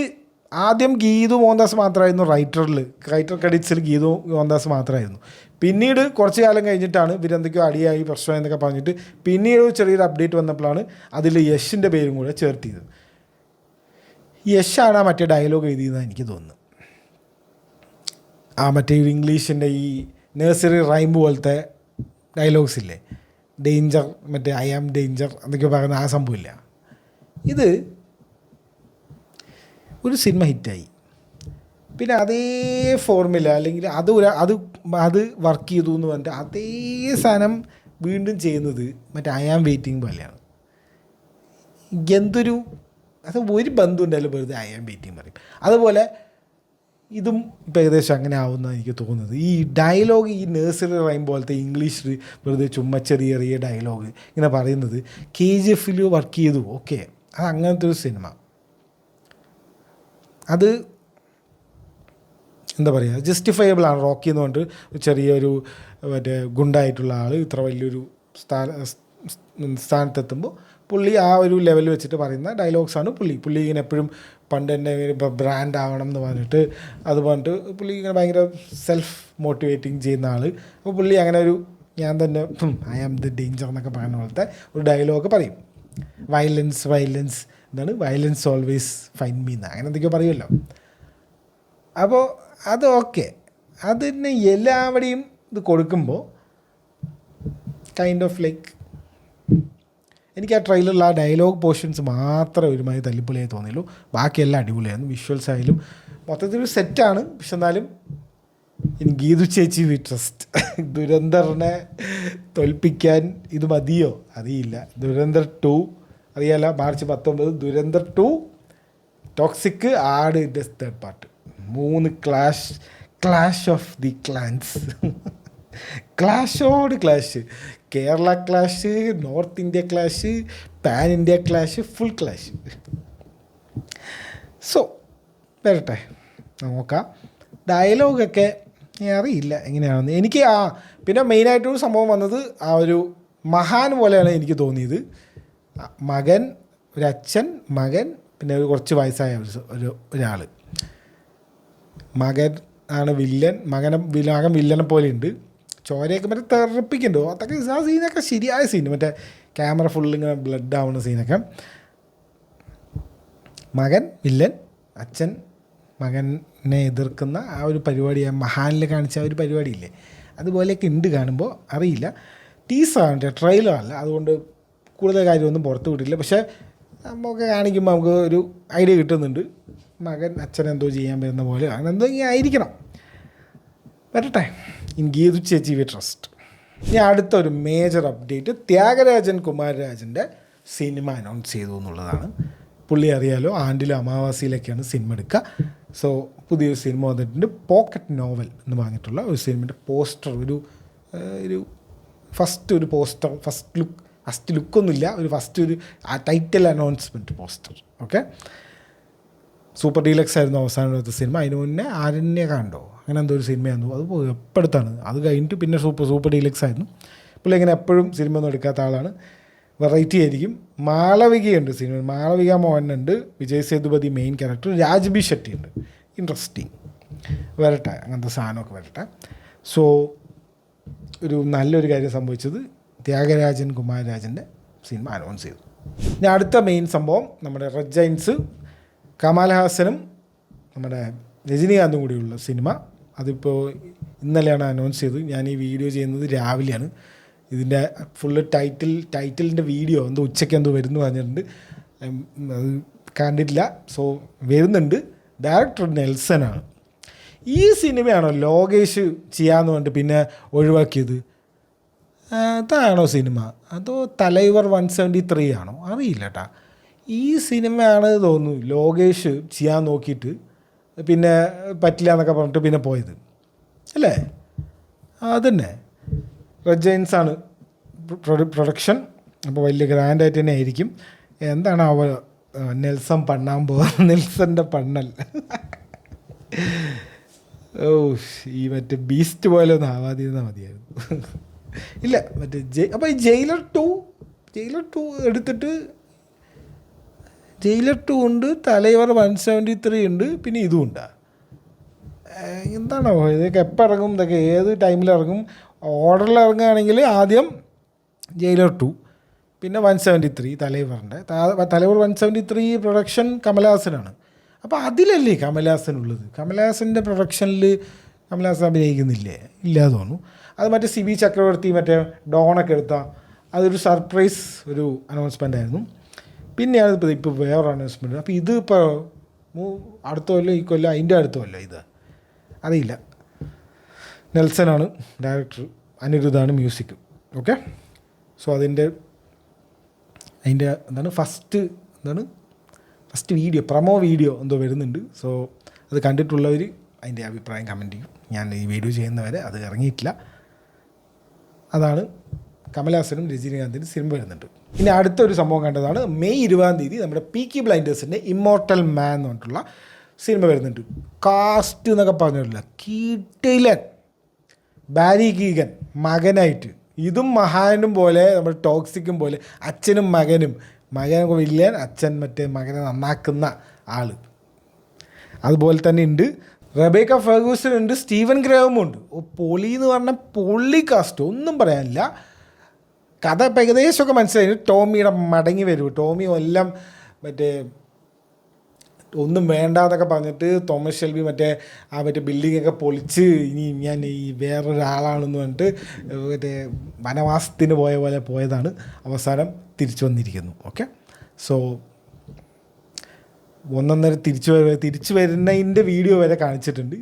ആദ്യം ഗീതു മോഹൻദാസ് മാത്രമായിരുന്നു റൈറ്റർ ക്രെഡിറ്റ്സിൽ ഗീതു മോഹൻദാസ് മാത്രമായിരുന്നു. പിന്നീട് കുറച്ച് കാലം കഴിഞ്ഞിട്ടാണ് ഇവരെന്തൊക്കെയോ അടിയായി പ്രശ്നം എന്നൊക്കെ പറഞ്ഞിട്ട് പിന്നീട് ചെറിയൊരു അപ്ഡേറ്റ് വന്നപ്പോഴാണ് അതിൽ യശിൻ്റെ പേരും കൂടെ ചേർത്തിയത്. യശാണ് ആ മറ്റേ ഡയലോഗ് എഴുതിയെന്ന് എനിക്ക് തോന്നുന്നു. ആ മറ്റേ ഇംഗ്ലീഷിൻ്റെ ഈ നഴ്സറി റൈം പോലത്തെ ഡയലോഗ്സ് ഇല്ലേ, ഡേഞ്ചർ, മറ്റേ ഐ ആം ഡേഞ്ചർ എന്നൊക്കെ പറയുന്ന ആ സംഭവമില്ല. ഇത് ഒരു സിനിമ ഹിറ്റായി, പിന്നെ അതേ ഫോർമുല അല്ലെങ്കിൽ അത് വർക്ക് ചെയ്തു എന്ന് പറഞ്ഞിട്ട് അതേ സാധനം വീണ്ടും ചെയ്യുന്നത് മറ്റേ ഐ ആം വെയിറ്റിംഗ് പോലെയാണ്. അത് ഒരു ബന്ധം ഉണ്ടായാലും വെറുതെ ഐ ആം വെയിറ്റിംഗ് പറയും. അതുപോലെ ഇതും ഇപ്പം ഏകദേശം അങ്ങനെ ആവുമെന്നാണ് എനിക്ക് തോന്നുന്നത്. ഈ ഡയലോഗ്, ഈ നഴ്സറി റൈം പോലത്തെ ഇംഗ്ലീഷിൽ വെറുതെ ചുമ്മാ ചെറിയ ഡയലോഗ് ഇങ്ങനെ പറയുന്നത് KGF വർക്ക് ചെയ്തു. ഓക്കെ, അത് അങ്ങനത്തെ ഒരു സിനിമ. അത് എന്താ പറയുക, ജസ്റ്റിഫയബിളാണ്. റോക്കി എന്ന് പറഞ്ഞിട്ട് ചെറിയൊരു മറ്റേ ഗുണ്ടായിട്ടുള്ള ആൾ ഇത്ര വലിയൊരു സ്ഥാനത്തെത്തുമ്പോൾ പുള്ളി ആ ഒരു ലെവലിൽ വെച്ചിട്ട് പറയുന്ന ഡയലോഗ്സാണ് പുള്ളി ഇങ്ങനെ എപ്പോഴും പണ്ട് തന്നെ ഇപ്പോൾ ബ്രാൻഡ് ആവണം എന്ന് പറഞ്ഞിട്ട് അത് പറഞ്ഞിട്ട് പുള്ളി ഇങ്ങനെ ഭയങ്കര സെൽഫ് മോട്ടിവേറ്റിംഗ് ചെയ്യുന്ന ആൾ. അപ്പോൾ പുള്ളി അങ്ങനെ ഒരു ഞാൻ തന്നെ ഐ ആം ദ ഡേഞ്ചർ എന്നൊക്കെ പറയുന്ന പോലത്തെ ഒരു ഡയലോഗ് പറയും. വയലൻസ് എന്താണ്, വയലൻസ് ഓൾവേസ് ഫൈൻഡ് മീ എന്ന് അങ്ങനെ എന്തൊക്കെയോ പറയുമല്ലോ. അപ്പോൾ അത് ഓക്കെ, അതിന് എല്ലാവരുടെയും ഇത് കൊടുക്കുമ്പോൾ കൈൻഡ് ഓഫ് ലൈക്ക് എനിക്ക് ആ ട്രെയിലറിൽ ആ ഡയലോഗ് പോർഷൻസ് മാത്രമേ ഒരുമാതിരി തല്ലിപ്പൊളിയായി തോന്നിയുള്ളൂ. ബാക്കിയെല്ലാം അടിപൊളിയായിരുന്നു. വിഷ്വൽസ് ആയാലും മൊത്തത്തിലൊരു സെറ്റാണ്. പക്ഷെ എന്നാലും ഇനി ഗീതു ചേച്ചി വി ട്രസ്റ്റ്. ദുരന്തറിനെ തോൽപ്പിക്കാൻ ഇത് മതിയോ അറിയില്ല. ദുരന്തർ 2 അറിയാലോ, March 19. ദുരന്തർ 2, ടോക്സിക്, ആട് ഇതിൻ്റെ 3rd part. 3 clash of the clans. ക്ലാഷോട് clash, Kerala clash, north India clash, pan India clash, full clash. So വരട്ടെ, നോക്കാം. ഡയലോഗൊക്കെ അറിയില്ല എങ്ങനെയാണെന്ന് എനിക്ക്. പിന്നെ മെയിനായിട്ടൊരു സംഭവം വന്നത് ആ ഒരു മഹാൻ പോലെയാണ് എനിക്ക് തോന്നിയത്. മകൻ, ഒരു അച്ഛൻ, മകൻ, പിന്നെ ഒരു കുറച്ച് വയസ്സായ ഒരാൾ. മകൻ ആണ് വില്ലൻ. മകൻ വില്ലനെ പോലെ ഉണ്ട്. ചോരയൊക്കെ മറ്റേ തെറിപ്പിക്കുന്നുണ്ടോ അതൊക്കെ. ആ സീനൊക്കെ ശരിയായ സീൻ, മറ്റേ ക്യാമറ ഫുള്ളിങ്ങനെ ബ്ലഡ് ആവുന്ന സീനൊക്കെ. മകൻ വില്ലൻ, അച്ഛൻ മകനെ എതിർക്കുന്ന ആ ഒരു പരിപാടി, മഹാനിൽ കാണിച്ച ആ ഒരു പരിപാടിയില്ലേ, അതുപോലെയൊക്കെ ഉണ്ട്. കാണുമ്പോൾ അറിയില്ല. ടീസറാണ്, ട്രെയിലറല്ല, അതുകൊണ്ട് കൂടുതൽ കാര്യമൊന്നും പുറത്ത് വിട്ടില്ല. പക്ഷേ നമുക്ക് കാണിക്കുമ്പോൾ നമുക്ക് ഒരു ഐഡിയ കിട്ടുന്നുണ്ട്. മകൻ അച്ഛനെന്തോ ചെയ്യാൻ വരുന്ന പോലെ അങ്ങനെ എന്തോ ഇങ്ങനെ ആയിരിക്കണം. വരട്ടെ. ഇൻ ഗീതു ചേച്ചി വി ട്രസ്റ്റ്. ഇനി അടുത്തൊരു മേജർ അപ്ഡേറ്റ്, ത്യാഗരാജൻ കുമാരരാജൻ്റെ സിനിമ അനൗൺസ് ചെയ്തു എന്നുള്ളതാണ്. പുള്ളി അറിയാലോ, ആണ്ടിലും അമാവാസിയിലൊക്കെയാണ് സിനിമ എടുക്കുക. സോ പുതിയൊരു സിനിമ വന്നിട്ടുണ്ട്, പോക്കറ്റ് നോവൽ എന്ന് പറഞ്ഞിട്ടുള്ള ഒരു സിനിമയുടെ പോസ്റ്റർ, ഒരു ഫസ്റ്റ് ലുക്കൊന്നുമില്ല, ഒരു title announcement poster. Okay, super deluxe ആയിരുന്നു അവസാനത്തെ സിനിമ. അതിന് മുന്നേ ആരണ്യകാണ്ടോ അങ്ങനെ എന്തോ ഒരു സിനിമയായിരുന്നു, അത് എപ്പോഴത്താണ്. അത് കഴിഞ്ഞിട്ട് പിന്നെ സൂപ്പർ ഡീലക്സ് ആയിരുന്നു. പുള്ളി ഇങ്ങനെ എപ്പോഴും സിനിമ ഒന്നും എടുക്കാത്ത ആളാണ്, വെറൈറ്റി ആയിരിക്കും. മാളവികയുണ്ട് സിനിമ, മാളവിക മോഹനുണ്ട്, വിജയ് സേതുപതി മെയിൻ ക്യാരക്ടർ, രാജ്ബി ഷെട്ടി ഉണ്ട്. ഇൻട്രസ്റ്റിംഗ്. വരട്ടെ, അങ്ങനത്തെ സാധനമൊക്കെ വരട്ടെ. സോ ഒരു നല്ലൊരു കാര്യം സംഭവിച്ചത്, ത്യാഗരാജൻ കുമാരരാജൻ്റെ സിനിമ അനൗൺസ് ചെയ്തു. ഇനി അടുത്ത മെയിൻ സംഭവം, നമ്മുടെ റെഡ് ജൈൻസ് കമൽഹാസനും നമ്മുടെ രജനീകാന്തും കൂടിയുള്ള സിനിമ. അതിപ്പോൾ ഇന്നലെയാണ് അനൗൺസ് ചെയ്തത്. ഞാൻ ഈ വീഡിയോ ചെയ്യുന്നത് രാവിലെയാണ്. ഇതിൻ്റെ ഫുള്ള് ടൈറ്റിലിൻ്റെ വീഡിയോ എന്തോ ഉച്ചയ്ക്ക് എന്തോ വരുന്നു പറഞ്ഞിട്ടുണ്ട്, അത് കണ്ടിട്ടില്ല. സോ വരുന്നുണ്ട്. ഡയറക്ടർ നെൽസനാണ്. ഈ സിനിമയാണോ ലോകേഷ് ചെയ്യാമെന്ന് പറഞ്ഞിട്ട് പിന്നെ ഒഴിവാക്കിയത്? അതാണോ സിനിമ? അതോ തലൈവർ 173 ആണോ? അറിയില്ല കേട്ടാ. ഈ സിനിമയാണ് തോന്നുന്നു ലോകേഷ് ചെയ്യാൻ നോക്കിയിട്ട് പിന്നെ പറ്റില്ല എന്നൊക്കെ പറഞ്ഞിട്ട് പിന്നെ പോയത് അല്ലേ? അതന്നെ. റെഡ് ജൈൻസാണ് പ്രൊഡക്ഷൻ. അപ്പോൾ വലിയ ഗ്രാൻഡായിട്ട് തന്നെ ആയിരിക്കും. എന്താണ് നെൽസൺ പണ്ണാൻ പോകുക, നെൽസൻ്റെ പണ്ണൽ. ഓ, ഈ മറ്റേ ബീസ്റ്റ് പോലെ ഒന്നും ആവാതിരുന്നാൽ മതിയായിരുന്നു. ഇല്ല, മറ്റേ അപ്പോൾ ഈ ജയിലർ ടു എടുത്തിട്ട് ജയിലർ 2 ഉണ്ട്, തലൈവർ 173 ഉണ്ട്, പിന്നെ ഇതും ഉണ്ടാ. എന്താണോ ഇതൊക്കെ? എപ്പോൾ ഇറങ്ങും ഇതൊക്കെ? ഏത് ടൈമിൽ ഇറങ്ങും? ഓർഡറിൽ ഇറങ്ങുകയാണെങ്കിൽ ആദ്യം ജയിലർ 2, പിന്നെ 173 തലൈവർ 173 പ്രൊഡക്ഷൻ കമൽഹാസനാണ്. അപ്പോൾ അതിലല്ലേ കമൽഹാസനുള്ളത്? കമൽഹാസൻ്റെ പ്രൊഡക്ഷനിൽ കമൽഹാസൻ അഭിനയിക്കുന്നില്ലേ? ഇല്ലാതെ തോന്നുന്നു. അത് മറ്റേ സിബി ചക്രവർത്തി മറ്റേ ഡോണൊക്കെ എടുത്താൽ അതൊരു സർപ്രൈസ് ഒരു അനൗൺസ്മെൻ്റ് ആയിരുന്നു. പിന്നെയാണ് ഇപ്പോൾ വേറൊരു അനൗൺസ്മെൻറ്റ്. അപ്പോൾ ഇത് ഇപ്പോൾ അടുത്ത കൊല്ലം, ഈ കൊല്ലം, അതിൻ്റെ അടുത്ത കൊല്ലം ഇത് അറിയില്ല. നെൽസനാണ് ഡയറക്ടർ, അനിരുദ്ധാണ് മ്യൂസിക്. ഓക്കെ, സോ അതിൻ്റെ ഫസ്റ്റ് വീഡിയോ, പ്രൊമോ വീഡിയോ എന്തോ വരുന്നുണ്ട്. സോ അത് കണ്ടിട്ടുള്ളവർ അതിൻ്റെ അഭിപ്രായം കമൻറ്റ് ചെയ്യും. ഞാൻ ഈ വീഡിയോ ചെയ്യുന്നവരെ അത് ഇറങ്ങിയിട്ടില്ല. അതാണ് കമൽഹാസനും രജനീകാന്തിനും സിനിമ വരുന്നുണ്ട്. ഇനി അടുത്തൊരു സംഭവം കണ്ടതാണ്, മെയ് 20 നമ്മുടെ പീക്കി ബ്ലൈൻഡേഴ്സിൻ്റെ ഇമ്മോർട്ടൽ മാൻ എന്ന് പറഞ്ഞിട്ടുള്ള സിനിമ വരുന്നുണ്ട്. കാസ്റ്റ് എന്നൊക്കെ പറഞ്ഞിട്ടില്ല, കീട്ടിലൻ ബാരി കീഗൻ മകനായിട്ട്. ഇതും മഹാനും പോലെ, നമ്മുടെ ടോക്സിക്കും പോലെ, അച്ഛനും മകനൊക്കെ വില്ലൻ, അച്ഛൻ മറ്റേ മകനെ നന്നാക്കുന്ന ആൾ. അതുപോലെ തന്നെ ഉണ്ട് റബേക്ക ഫെർഗൂസൺ ഉണ്ട്, സ്റ്റീവൻ ഗ്രേവമും ഉണ്ട്. പൊളി എന്ന് പറഞ്ഞാൽ പൊള്ളി കാസ്റ്റ്, ഒന്നും പറയാനില്ല. കഥ ഇപ്പം ഏകദേശമൊക്കെ മനസ്സിലായി. ടോമിയുടെ മടങ്ങി വരും. ടോമി എല്ലാം മറ്റേ ഒന്നും വേണ്ടാന്നൊക്കെ പറഞ്ഞിട്ട് തോമസ് ഷെൽബി മറ്റേ ബിൽഡിങ്ങൊക്കെ പൊളിച്ച് ഇനി ഞാൻ ഈ വേറൊരാളാണെന്ന് പറഞ്ഞിട്ട് മറ്റേ വനവാസത്തിന് പോയ പോലെ പോയതാണ്. അവസാനം തിരിച്ചു വന്നിരിക്കുന്നു. ഓക്കെ, സോ ഒന്നൊന്നര തിരിച്ചു വരുന്നതിൻ്റെ വീഡിയോ വരെ കാണിച്ചിട്ടുണ്ട്.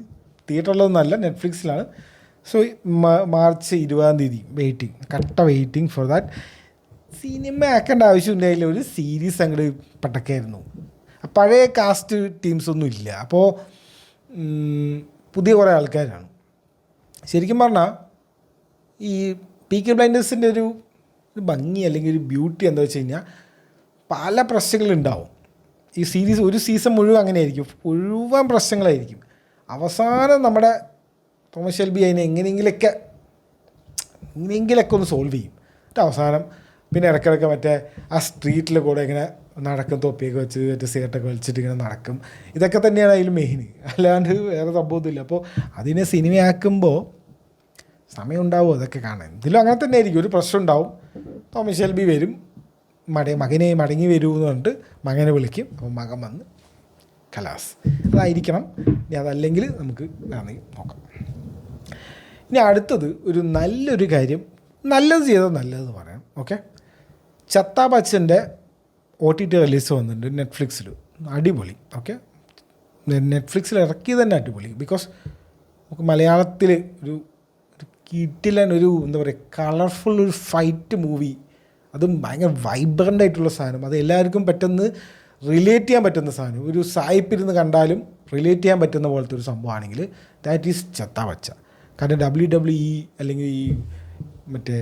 തിയേറ്ററിലൊന്നുമല്ല, നെറ്റ്ഫ്ലിക്സിലാണ്. So March 20 waiting for that. സിനിമ ആക്കേണ്ട ആവശ്യമുണ്ടായില്ല, ഒരു സീരീസ് അങ്ങോട്ട് പട്ടക്കായിരുന്നു. പഴയ കാസ്റ്റ് ടീംസൊന്നും ഇല്ല. അപ്പോൾ പുതിയ കുറേ ആൾക്കാരാണ്. ശരിക്കും പറഞ്ഞാൽ ഈ പീക്കി ബ്ലൈൻഡേഴ്സിൻ്റെ ഒരു ഭംഗി അല്ലെങ്കിൽ ഒരു ബ്യൂട്ടി എന്താ വെച്ച് കഴിഞ്ഞാൽ പല പ്രശ്നങ്ങളുണ്ടാവും. ഈ സീരീസ് ഒരു സീസൺ മുഴുവൻ അങ്ങനെയായിരിക്കും, മുഴുവൻ പ്രശ്നങ്ങളായിരിക്കും. അവസാനം നമ്മുടെ തോമസ് ഷെൽബി അതിനെ എങ്ങനെയെങ്കിലൊക്കെ ഒന്ന് സോൾവ് ചെയ്യും. എന്നിട്ട് അവസാനം പിന്നെ ഇടയ്ക്കിടയ്ക്ക് മറ്റേ ആ സ്ട്രീറ്റിൽ കൂടെ ഇങ്ങനെ നടക്കും, തൊപ്പിയൊക്കെ വെച്ച് മറ്റേ സിഗരറ്റൊക്കെ വലിച്ചിട്ട് ഇങ്ങനെ നടക്കും. ഇതൊക്കെ തന്നെയാണ് അതിൽ മെയിൻ, അല്ലാണ്ട് വേറെ സംഭവമൊന്നുമില്ല. അപ്പോൾ അതിനെ സിനിമയാക്കുമ്പോൾ സമയം ഉണ്ടാവും അതൊക്കെ കാണാൻ. ഇതിലും അങ്ങനെ തന്നെ ആയിരിക്കും, ഒരു പ്രശ്നം ഉണ്ടാവും. തോമസ് ഷെൽബി വരും, മകനെ മടങ്ങി വരൂ എന്ന് പറഞ്ഞിട്ട് മകനെ വിളിക്കും. അപ്പോൾ മകൻ വന്ന് ഖലാസ്, അതായിരിക്കണം. ഇനി അതല്ലെങ്കിൽ നമുക്ക് വേണമെങ്കിൽ നോക്കാം. ഇനി അടുത്തത് ഒരു നല്ലൊരു കാര്യം, നല്ലത് ചെയ്താൽ നല്ലതെന്ന് പറയാം. ഓക്കെ, ചത്താ ബച്ചൻ്റെ OTT റിലീസ് വന്നിട്ടുണ്ട് നെറ്റ്ഫ്ലിക്സിൽ. അടിപൊളി. ഓക്കെ, നെറ്റ്ഫ്ലിക്സിൽ ഇറക്കിയത് തന്നെ അടിപൊളി. ബിക്കോസ് നമുക്ക് മലയാളത്തിൽ ഒരു കിടിലൻ ഒരു എന്താ പറയുക കളർഫുൾ ഒരു ഫൈറ്റ് മൂവി, അതും ഭയങ്കര വൈബ്രൻ്റ് ആയിട്ടുള്ള സാധനം, അത് എല്ലാവർക്കും പെട്ടെന്ന് റിലേറ്റ് ചെയ്യാൻ പറ്റുന്ന സാധനം, ഒരു സായിപ്പിരുന്ന് കണ്ടാലും റിലേറ്റ് ചെയ്യാൻ പറ്റുന്ന പോലത്തെ ഒരു സംഭവമാണെങ്കിൽ ദാറ്റ് ഈസ് ചത്താവച്ച. കാരണം WWE അല്ലെങ്കിൽ ഈ മറ്റേ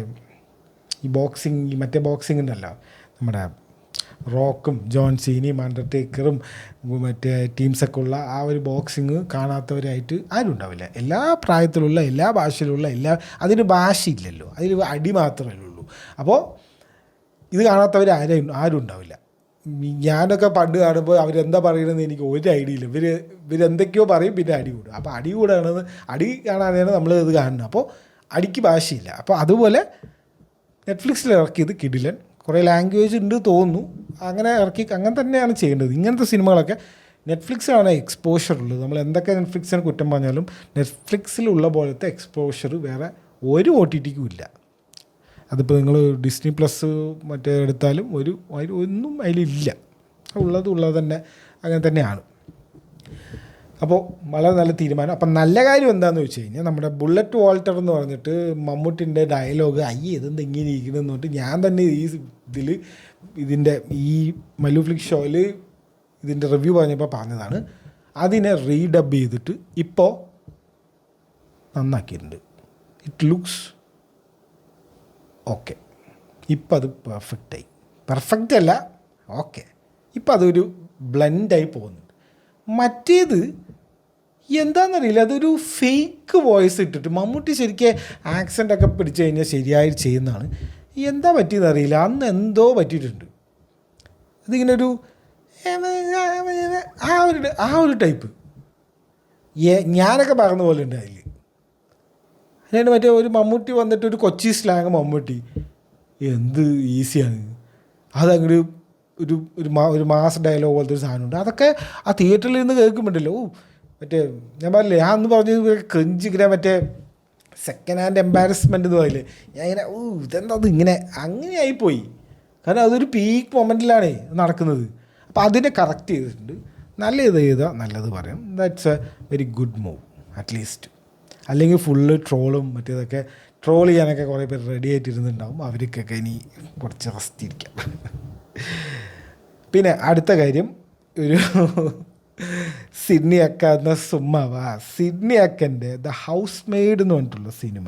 ബോക്സിംഗ് ഉണ്ടല്ലോ, നമ്മുടെ റോക്കും ജോൺ സീനിയും അണ്ടർടേക്കറും മറ്റേ ടീംസൊക്കെ ഉള്ള ആ ഒരു ബോക്സിങ് കാണാത്തവരായിട്ട് ആരും ഉണ്ടാവില്ല. എല്ലാ പ്രായത്തിലുള്ള എല്ലാ ഭാഷയിലുള്ള അതിന് ഭാഷയില്ലല്ലോ, അതിൽ അടി മാത്രമേ ഉള്ളൂ. അപ്പോൾ ഇത് കാണാത്തവർ ആരും ഉണ്ടാവില്ല. ഞാനൊക്കെ പണ്ട് കാണുമ്പോൾ അവരെന്താ പറയുന്നതെന്ന് എനിക്ക് ഒരു ഐഡിയ ഇല്ല. ഇവരെന്തൊക്കെയോ പറയും, പിന്നെ അടി കൂടും. അപ്പോൾ അടി കാണാനാണ് നമ്മൾ ഇത് കാണുന്നത്. അപ്പോൾ അടിക്ക് ഭാഷയില്ല. അപ്പോൾ അതുപോലെ നെറ്റ്ഫ്ലിക്സിൽ ഇറക്കിയത് കിടിലൻ, കുറേ ലാംഗ്വേജ് ഉണ്ട് തോന്നുന്നു, അങ്ങനെ അങ്ങനെ തന്നെയാണ് ചെയ്യേണ്ടത്. ഇങ്ങനത്തെ സിനിമകളൊക്കെ നെറ്റ്ഫ്ലിക്സിലാണ് എക്സ്പോഷർ ഉള്ളത്. നമ്മൾ എന്തൊക്കെ നെറ്റ്ഫ്ലിക്സിന് കുറ്റം പറഞ്ഞാലും നെറ്റ്ഫ്ലിക്സിലുള്ള പോലത്തെ എക്സ്പോഷർ വേറെ ഒരു OTTക്കും ഇല്ല. അതിപ്പോൾ നിങ്ങൾ ഡിസ്നി പ്ലസ് മറ്റേ എടുത്താലും ഒന്നും അതിലില്ല. ഉള്ളത് തന്നെ അങ്ങനെ തന്നെയാണ്. അപ്പോൾ വളരെ നല്ല തീരുമാനം. അപ്പം നല്ല കാര്യം എന്താണെന്ന് വെച്ച് കഴിഞ്ഞാൽ നമ്മുടെ ബുള്ളറ്റ് വാൾട്ടർ എന്ന് പറഞ്ഞിട്ട് മമ്മൂട്ടിൻ്റെ ഡയലോഗ് ഇതെന്ത് ഇങ്ങനെ ഇരിക്കണമെന്ന് പറഞ്ഞിട്ട് ഞാൻ തന്നെ ഇതിൻ്റെ ഈ മല്ലു ഫ്ലിക്സ് ഷോയിൽ ഇതിൻ്റെ റിവ്യൂ പറഞ്ഞപ്പോൾ പറഞ്ഞതാണ്. അതിനെ റീഡബ് ചെയ്തിട്ട് ഇപ്പോൾ നന്നാക്കിയിട്ടുണ്ട്. It looks okay. ഇപ്പം അത് പെർഫെക്റ്റ് അല്ല, ഓക്കെ. ഇപ്പം അതൊരു ബ്ലെൻഡായി പോകുന്നുണ്ട്. മറ്റേത് എന്താണെന്നറിയില്ല, അതൊരു ഫേക്ക് വോയിസ് ഇട്ടിട്ട് മമ്മൂട്ടി ശരിക്കും ആക്സെൻ്റൊക്കെ പിടിച്ചു കഴിഞ്ഞാൽ ശരിയായി ചെയ്യുന്നതാണ്. എന്താ പറ്റിയെന്നറിയില്ല, അന്ന് എന്തോ പറ്റിയിട്ടുണ്ട്. ഇതിങ്ങനെ ഒരു ആ ഒരു ടൈപ്പ് ഞാനൊക്കെ പറഞ്ഞ പോലെ ഉണ്ട് അതിൽ. അതിന് മറ്റേ ഒരു മമ്മൂട്ടി വന്നിട്ട് ഒരു സ്ലാങ് മമ്മൂട്ടി എന്ത് ഈസിയാണ് അതങ്ങോട്ട് ഒരു മാസ് ഡയലോഗ് പോലത്തെ ഒരു സാധനമുണ്ട്. അതൊക്കെ ആ തിയേറ്ററിൽ നിന്ന് കേൾക്കുമ്പോണ്ടല്ലോ മറ്റേ ഞാൻ പറഞ്ഞില്ലേ അന്ന് പറഞ്ഞത് ക്രിഞ്ച് ഇങ്ങനെ മറ്റേ സെക്കൻഡ് ഹാൻഡ് എംബാരസ്മെൻ്റ് എന്ന് പറയില്ലേ, ഞാൻ ഇങ്ങനെ ഇതെന്താ അത് ഇങ്ങനെ അങ്ങനെയായിപ്പോയി. കാരണം അതൊരു പീക്ക് മൊമെൻറ്റിലാണ് നടക്കുന്നത്. അപ്പോൾ അതിനെ കറക്റ്റ് ചെയ്തിട്ടുണ്ട്. നല്ല ഇത് ചെയ്താൽ നല്ലത് പറയാം. That's A very good move at least. അല്ലെങ്കിൽ ഫുള്ള് ട്രോളും മറ്റേതൊക്കെ ട്രോൾ ചെയ്യാനൊക്കെ കുറേ പേര് റെഡി ആയിട്ടിരുന്നുണ്ടാവും. അവർക്കൊക്കെ ഇനി കുറച്ച് റെസ്റ്റ് ഇരിക്കാം. പിന്നെ അടുത്ത കാര്യം, ഒരു സിഡ്നി അക്ക എന്ന സിഡ്നി അക്കൻ്റെ ദ ഹൗസ് മെയ്ഡ് എന്ന് പറഞ്ഞിട്ടുള്ള സിനിമ,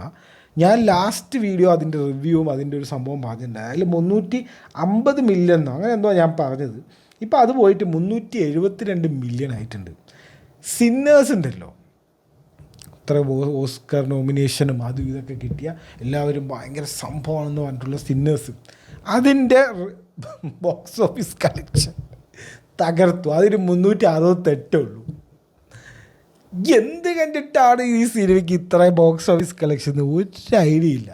ഞാൻ ലാസ്റ്റ് വീഡിയോ അതിൻ്റെ റിവ്യൂവും അതിൻ്റെ ഒരു സംഭവം പറഞ്ഞിട്ടുണ്ടായി. അതിൽ 350 മില്യൺ അങ്ങനെ എന്തോ ഞാൻ പറഞ്ഞത്. ഇപ്പോൾ അത് പോയിട്ട് 372 മില്യൺ ആയിട്ടുണ്ട്. സിന്നേഴ്സ് ഉണ്ടല്ലോ, അത്ര ഓസ്കർ നോമിനേഷനും അതും ഇതൊക്കെ കിട്ടിയ എല്ലാവരും ഭയങ്കര സംഭവമാണെന്ന് പറഞ്ഞിട്ടുള്ള സിന്നേഴ്സ്, അതിൻ്റെ ബോക്സ് ഓഫീസ് കളക്ഷൻ തകർത്തു. അതിന് 368 ഉള്ളൂ. എന്ത് കണ്ടിട്ടാണ് ഈ സിനിമയ്ക്ക് ഇത്രയും ബോക്സ് ഓഫീസ് കളക്ഷൻ ഒരു ഐഡിയ ഇല്ല.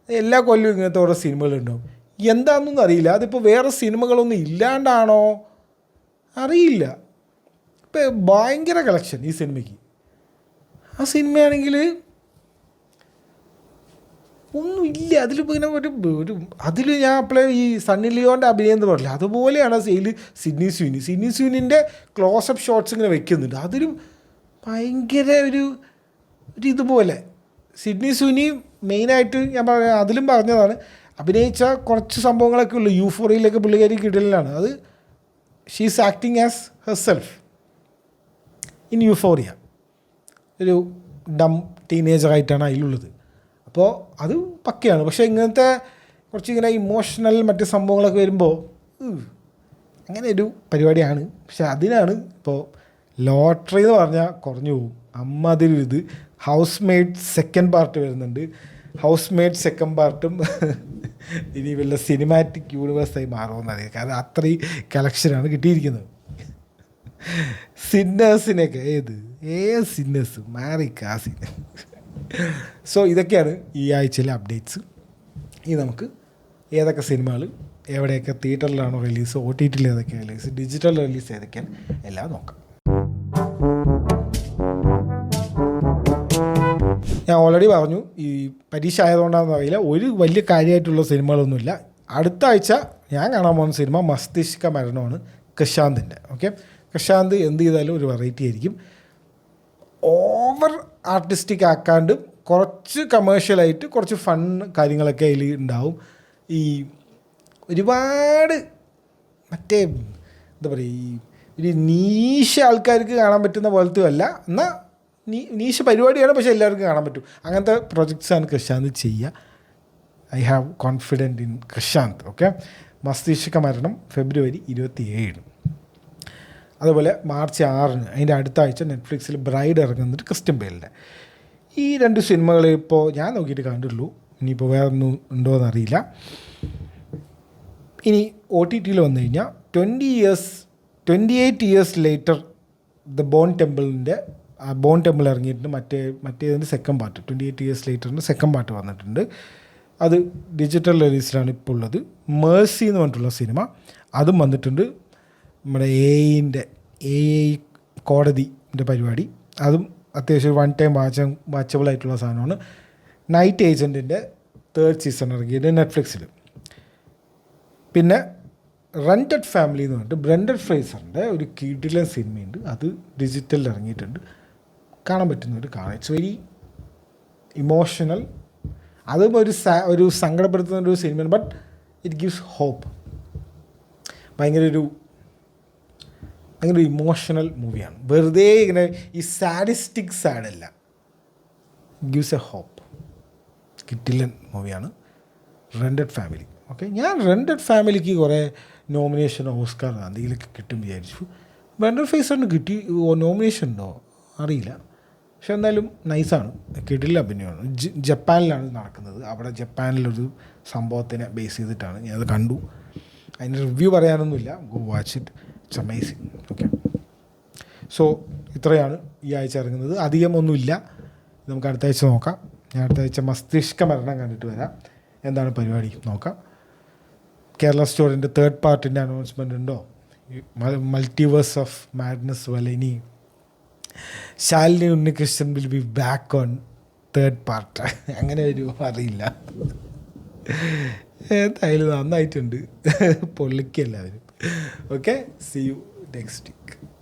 എല്ലാ കൊല്ലവും ഇങ്ങനത്തെ ഓരോ സിനിമകളുണ്ടാവും. എന്താണെന്നൊന്നും അറിയില്ല. അതിപ്പോൾ വേറെ സിനിമകളൊന്നും ഇല്ലാണ്ടാണോ അറിയില്ല. ഇപ്പം ഭയങ്കര കളക്ഷൻ ഈ സിനിമയ്ക്ക്. ആ സിനിമയാണെങ്കിൽ ഒന്നുമില്ല അതിലിപ്പോൾ ഇങ്ങനെ ഒരു അതിൽ ഞാൻ അപ്പോഴേ ഈ സണ്ണി ലിയോൻ്റെ അഭിനയം എന്ന് പറഞ്ഞില്ല, അതുപോലെയാണ് സെയിൽ സിഡ്നി സ്വിനിൻ്റെ ക്ലോസപ്പ് ഷോട്ട്സ് ഇങ്ങനെ വെക്കുന്നുണ്ട്. അതിലും ഭയങ്കര ഒരു ഇതുപോലെ സിഡ്നി സ്വിനി മെയിനായിട്ട് ഞാൻ അതിലും പറഞ്ഞതാണ്, അഭിനയിച്ച കുറച്ച് സംഭവങ്ങളൊക്കെ ഉള്ളു. യൂഫോറിയയിലൊക്കെ പുള്ളിക്കാരി കിടലിലാണ്. അത് she's acting as herself in euphoria. ഒരു ഡം ടീനേജറായിട്ടാണ് അതിലുള്ളത്. അപ്പോൾ അത് പക്കയാണ്. പക്ഷേ ഇങ്ങനത്തെ കുറച്ചിങ്ങനെ ഇമോഷണൽ മറ്റ് സംഭവങ്ങളൊക്കെ വരുമ്പോൾ അങ്ങനെ ഒരു പരിപാടിയാണ്. പക്ഷെ അതിനാണ് ഇപ്പോൾ ലോട്ടറി എന്ന് പറഞ്ഞാൽ കുറഞ്ഞു പോകും. അമ്മാതിരി ഇത് ഹൗസ് മെയ്ഡ് സെക്കൻഡ് പാർട്ട് വരുന്നുണ്ട്. ഹൗസ് മെയ്ഡ് സെക്കൻഡ് പാർട്ടും ഇനി വല്ല സിനിമാറ്റിക് യൂണിവേഴ്സായി മാറുമെന്നറിയാം. കാരണം അത്രയും കളക്ഷനാണ് കിട്ടിയിരിക്കുന്നത്. സിന്നേഴ്സിനൊക്കെ ഏത് സിന്നേഴ്സ് മാറിക്കാ സിന്ന. സോ ഇതൊക്കെയാണ് ഈ ആഴ്ചയിലെ അപ്ഡേറ്റ്സ്. ഇനി നമുക്ക് ഏതൊക്കെ സിനിമകൾ എവിടെയൊക്കെ തിയേറ്ററിലാണോ റിലീസ്, OTTയിൽ ഏതൊക്കെയാണ് റിലീസ്, ഡിജിറ്റൽ റിലീസ് ഏതൊക്കെയാണ് എല്ലാം നോക്കാം. ഞാൻ ഓൾറെഡി പറഞ്ഞു ഈ പരീക്ഷ ആയതുകൊണ്ടാണെന്ന് അറിയില്ല, ഒരു വലിയ കാര്യമായിട്ടുള്ള സിനിമകളൊന്നുമില്ല. അടുത്ത ആഴ്ച ഞാൻ കാണാൻ പോകുന്ന സിനിമ മസ്തിഷ്ക മരണമാണ്, പ്രശാന്തിൻ്റെ. ഓക്കെ, പ്രശാന്ത് എന്ത് ചെയ്താലും ഒരു വെറൈറ്റി ആയിരിക്കും. ഓവർ ആർട്ടിസ്റ്റിക് ആക്കാണ്ട് കുറച്ച് കമേഴ്ഷ്യലായിട്ട് കുറച്ച് ഫൺ കാര്യങ്ങളൊക്കെ അതിൽ ഉണ്ടാവും. ഈ ഒരുപാട് മറ്റേ എന്താ പറയുക, ഈ ഒരു നീശ ആൾക്കാർക്ക് കാണാൻ പറ്റുന്ന പോലത്തെ അല്ല, എന്നാൽ നീശ പരിപാടിയാണ്, പക്ഷേ എല്ലാവർക്കും കാണാൻ പറ്റും. അങ്ങനത്തെ പ്രൊജക്ട്സാണ് പ്രശാന്ത് ചെയ്യുക. I have confident in Prashant. Okay, മസ്തിഷ്ക മരണം ഫെബ്രുവരി 27. അതുപോലെ മാർച്ച് 6 അതിൻ്റെ അടുത്ത ആഴ്ച നെറ്റ്ഫ്ലിക്സിൽ ബ്രൈഡ് ഇറങ്ങുന്നുണ്ട്, ക്രിസ്റ്റ്യൻ ബെയിലിൻ്റെ. ഈ 2 സിനിമകൾ ഇപ്പോൾ ഞാൻ നോക്കിയിട്ട് കണ്ടുള്ളൂ. ഇനിയിപ്പോൾ വേറൊന്നും ഉണ്ടോ എന്നറിയില്ല. ഇനി OTTയിൽ വന്നു കഴിഞ്ഞാൽ 28 ഇയേഴ്സ് ലേറ്റർ ദ ബോൺ ടെമ്പിളിൻ്റെ ബോൺ ടെമ്പിൾ ഇറങ്ങിയിട്ടുണ്ട്. മറ്റേതിൻ്റെ സെക്കൻഡ് പാർട്ട് 28 ഇയേഴ്സ് ലേറ്ററിൻ്റെ സെക്കൻഡ് പാർട്ട് വന്നിട്ടുണ്ട്. അത് ഡിജിറ്റൽ റിലീസിലാണ് ഇപ്പോൾ ഉള്ളത്. മേഴ്സി എന്ന് പറഞ്ഞിട്ടുള്ള സിനിമ അതും വന്നിട്ടുണ്ട്. നമ്മുടെ AI കോടതിൻ്റെ പരിപാടി, അതും അത്യാവശ്യം 1 ടൈം വാച്ചബിൾ ആയിട്ടുള്ള സാധനമാണ്. നൈറ്റ് ഏജൻറ്റിൻ്റെ 3rd സീസൺ ഇറങ്ങിയത് നെറ്റ്ഫ്ലിക്സിൽ. പിന്നെ റെൻറ്റഡ് ഫാമിലി എന്ന് പറഞ്ഞിട്ട് ബ്രെൻഡൻ ഫ്രേസറിൻ്റെ ഒരു കിടിലൻ സിനിമയുണ്ട്, അത് ഡിജിറ്റലിൽ ഇറങ്ങിയിട്ടുണ്ട്. കാണാൻ പറ്റുന്നവർ കാണാം. It's very emotional. അതും ഒരു സങ്കടപ്പെടുത്തുന്ന ഒരു സിനിമയാണ്, ബട്ട് ഇറ്റ് ഗിവ്സ് ഹോപ്പ്. ഭയങ്കര ഒരു ഇമോഷണൽ മൂവിയാണ്. വെറുതെ ഇങ്ങനെ ഈ സാഡിസ്റ്റിക് സാഡല്ല, ഗിവ്സ് എ ഹോപ്പ്. കിട്ടില്ലൻ മൂവിയാണ് റെൻറ്റഡ് ഫാമിലി. ഓക്കെ, ഞാൻ റെൻറ്റഡ് ഫാമിലിക്ക് കുറേ നോമിനേഷൻ ഓസ്കാർ എന്തെങ്കിലുമൊക്കെ കിട്ടും വിചാരിച്ചു. ബ്രെൻഡൻ ഫ്രേസറിന് നോമിനേഷൻ ഉണ്ടോ അറിയില്ല, പക്ഷെ എന്തായാലും നൈസാണ്, കിടിലൻ അഭിനയമാണ്. ജപ്പാനിലാണ് നടക്കുന്നത്. അവിടെ ജപ്പാനിലൊരു സംഭവത്തിനെ ബേസ് ചെയ്തിട്ടാണ്. ഞാനത് കണ്ടു. അതിന് റിവ്യൂ പറയാനൊന്നുമില്ല, go watch it, it's amazing. Okay, so ഇത്രയാണ് ഈ ആഴ്ച ഇറങ്ങുന്നത്. അധികം ഒന്നുമില്ല, നമുക്ക് അടുത്ത ആഴ്ച നോക്കാം. ഞാൻ അടുത്ത ആഴ്ച മസ്തിഷ്ക മരണം കണ്ടിട്ട് വരാം. എന്താണ് പരിപാടി നോക്കാം. കേരള സ്റ്റോറിൻ്റെ 3rd പാർട്ടിൻ്റെ അനൗൺസ്മെൻ്റ് ഉണ്ടോ? മൾട്ടിവേഴ്സ് ഓഫ് മാഡ്നസ് പോലെ ഇനി Shalini Unnikrishnan will be back on 3rd part, അങ്ങനെ ഒരു അറിയില്ല. എന്തായാലും നന്നായിട്ടുണ്ട്, പൊള്ളിക്കെല്ലാവരും. Okay, see you next week.